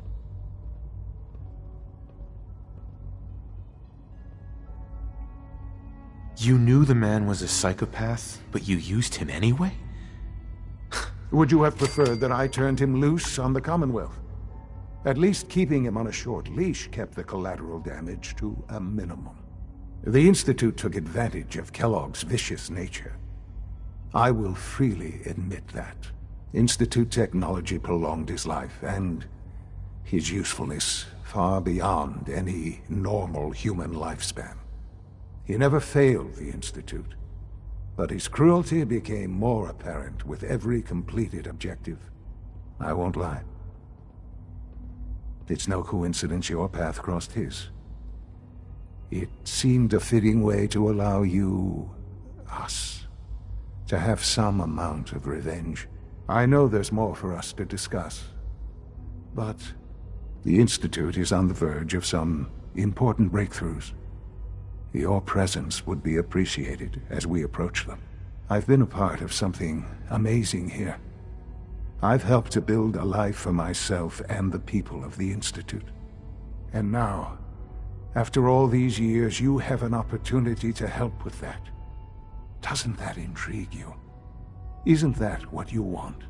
V: You knew the man was a psychopath, but you used him anyway?
B: Would you have preferred that I turned him loose on the Commonwealth? At least keeping him on a short leash kept the collateral damage to a minimum. The Institute took advantage of Kellogg's vicious nature. I will freely admit that. Institute technology prolonged his life, and his usefulness far beyond any normal human lifespan. He never failed the Institute, but his cruelty became more apparent with every completed objective. I won't lie. It's no coincidence your path crossed his. It seemed a fitting way to allow you, us, to have some amount of revenge. I know there's more for us to discuss, but the Institute is on the verge of some important breakthroughs. Your presence would be appreciated as we approach them. I've been a part of something amazing here. I've helped to build a life for myself and the people of the Institute. And now, after all these years, you have an opportunity to help with that. Doesn't that intrigue you? Isn't that what you want?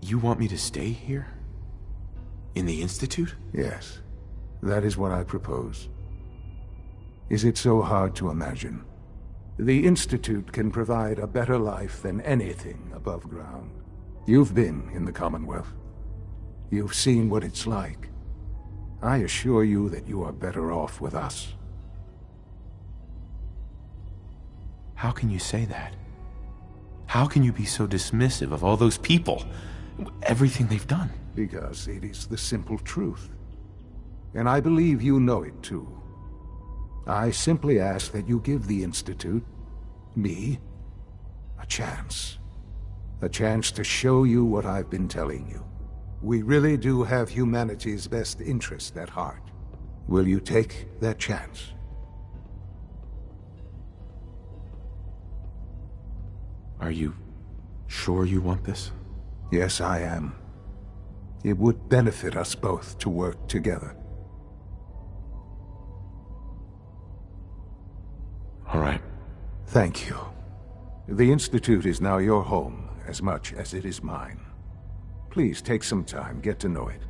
V: You want me to stay here? In the Institute?
B: Yes, that is what I propose. Is it so hard to imagine? The Institute can provide a better life than anything above ground. You've been in the Commonwealth. You've seen what it's like. I assure you that you are better off with us.
V: How can you say that? How can you be so dismissive of all those people? Everything they've done?
B: Because it is the simple truth. And I believe you know it too. I simply ask that you give the Institute, me, a chance. A chance to show you what I've been telling you. We really do have humanity's best interest at heart. Will you take that chance?
V: Are you sure you want this?
B: Yes, I am. It would benefit us both to work together.
V: All right.
B: Thank you. The Institute is now your home as much as it is mine. Please take some time, get to know it.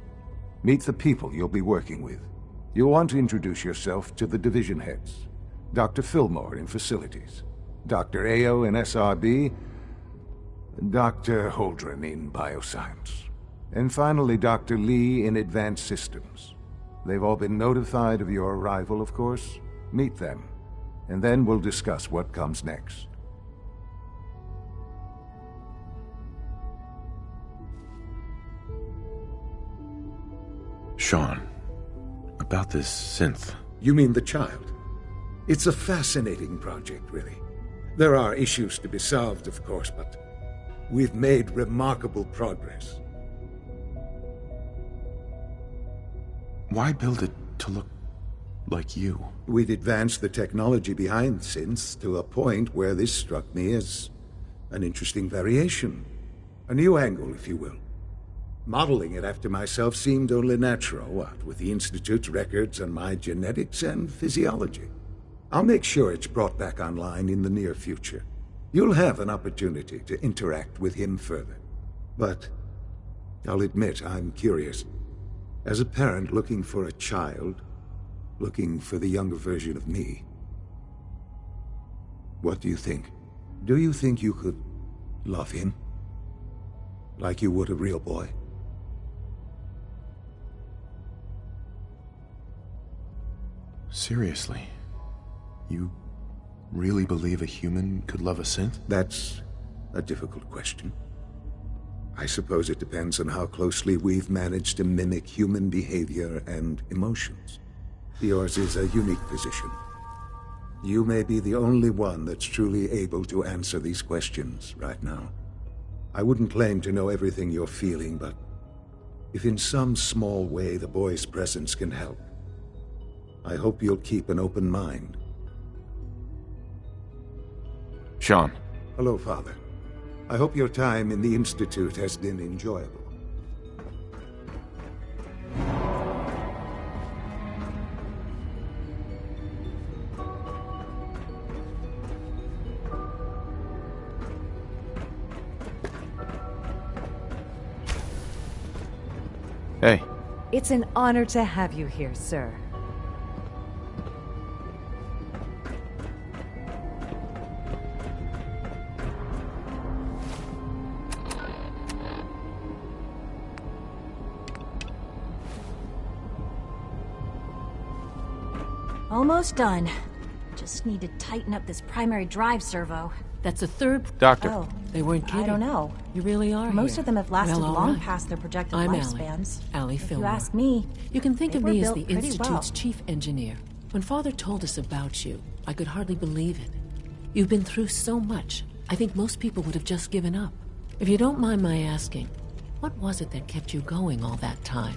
B: Meet the people you'll be working with. You'll want to introduce yourself to the division heads. Dr. Fillmore in Facilities, Dr. Ayo in SRB, Dr. Holdren in Bioscience, and finally Dr. Lee in Advanced Systems. They've all been notified of your arrival, of course. Meet them, and then we'll discuss what comes next.
A: Sean, about this synth.
B: You mean the child? It's a fascinating project, really. There are issues to be solved, of course, but we've made remarkable progress.
A: Why build it to look like you?
B: We'd advanced the technology behind synths to a point where this struck me as an interesting variation. A new angle, if you will. Modeling it after myself seemed only natural, what with the Institute's records and my genetics and physiology. I'll make sure it's brought back online in the near future. You'll have an opportunity to interact with him further. But I'll admit I'm curious. As a parent looking for a child, looking for the younger version of me, what do you think? Do you think you could love him? Like you would a real boy?
A: Seriously? You really believe a human could love a synth?
B: That's a difficult question. I suppose it depends on how closely we've managed to mimic human behavior and emotions. Yours is a unique position. You may be the only one that's truly able to answer these questions right now. I wouldn't claim to know everything you're feeling, but if in some small way the boy's presence can help, I hope you'll keep an open mind.
A: Sean.
B: Hello, Father. I hope your time in the Institute has been enjoyable.
A: Hey.
Q: It's an honor to have you here, sir.
T: Almost done. Just need to tighten up this primary drive servo.
I: That's a third...
A: Doctor.
T: Oh,
I: they weren't kidding.
T: I don't know.
I: You really are
T: Most
I: here.
T: of them have lasted
I: Well, all
T: long
I: right.
T: past their projected
I: I'm
T: lifespans.
I: Allie
T: If
I: Fillmore.
T: you ask me,
I: You can think
T: they
I: of
T: were
I: me as
T: built
I: the
T: pretty
I: Institute's
T: well.
I: chief engineer. When Father told us about you, I could hardly believe it. You've been through so much, I think most people would have just given up. If you don't mind my asking, what was it that kept you going all that time?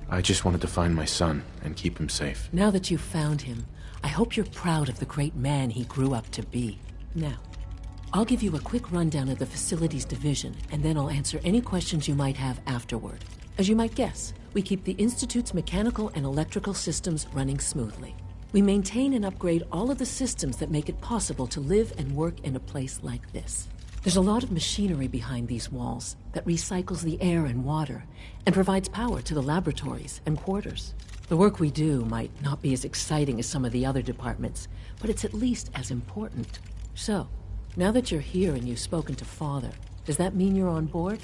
A: I just wanted to find my son and keep him safe.
I: Now that you've found him, I hope you're proud of the great man he grew up to be. Now, I'll give you a quick rundown of the facilities division, and then I'll answer any questions you might have afterward. As you might guess, we keep the Institute's mechanical and electrical systems running smoothly. We maintain and upgrade all of the systems that make it possible to live and work in a place like this. There's a lot of machinery behind these walls that recycles the air and water and provides power to the laboratories and quarters. The work we do might not be as exciting as some of the other departments, but it's at least as important. So, now that you're here and you've spoken to Father, does that mean you're on board?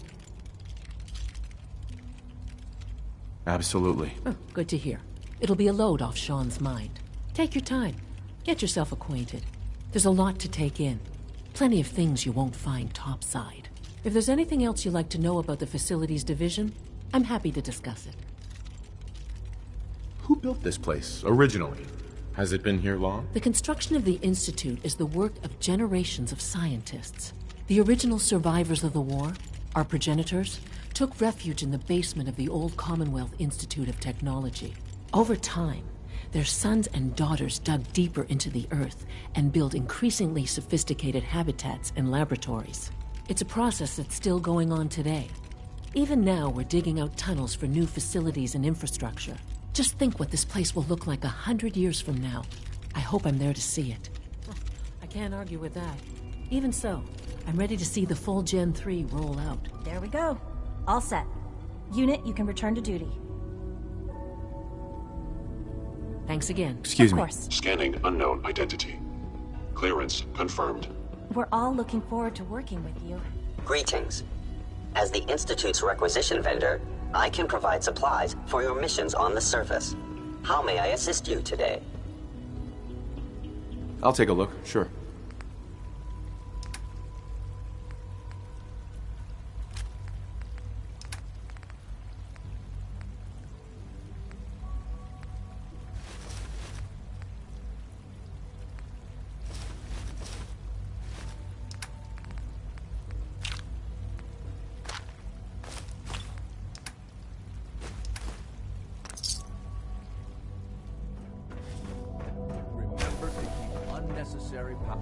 A: Absolutely.
I: Oh, good to hear. It'll be a load off Sean's mind. Take your time. Get yourself acquainted. There's a lot to take in. Plenty of things you won't find topside. If there's anything else you'd like to know about the facilities division, I'm happy to discuss it.
A: Who built this place, originally? Has it been here long?
I: The construction of the Institute is the work of generations of scientists. The original survivors of the war, our progenitors, took refuge in the basement of the old Commonwealth Institute of Technology. Over time, their sons and daughters dug deeper into the earth and built increasingly sophisticated habitats and laboratories. It's a process that's still going on today. Even now, we're digging out tunnels for new facilities and infrastructure. Just think what this place will look like 100 years from now. I hope I'm there to see it. I can't argue with that. Even so, I'm ready to see the full Gen 3 roll out.
T: There we go. All set. Unit, you can return to duty.
I: Thanks again.
V: Excuse me.
T: Of course.
D: Scanning unknown identity. Clearance confirmed.
T: We're all looking forward to working with you.
J: Greetings. As the Institute's requisition vendor, I can provide supplies for your missions on the surface. How may I assist you today?
A: I'll take a look, sure.
G: Remember to keep unnecessary power.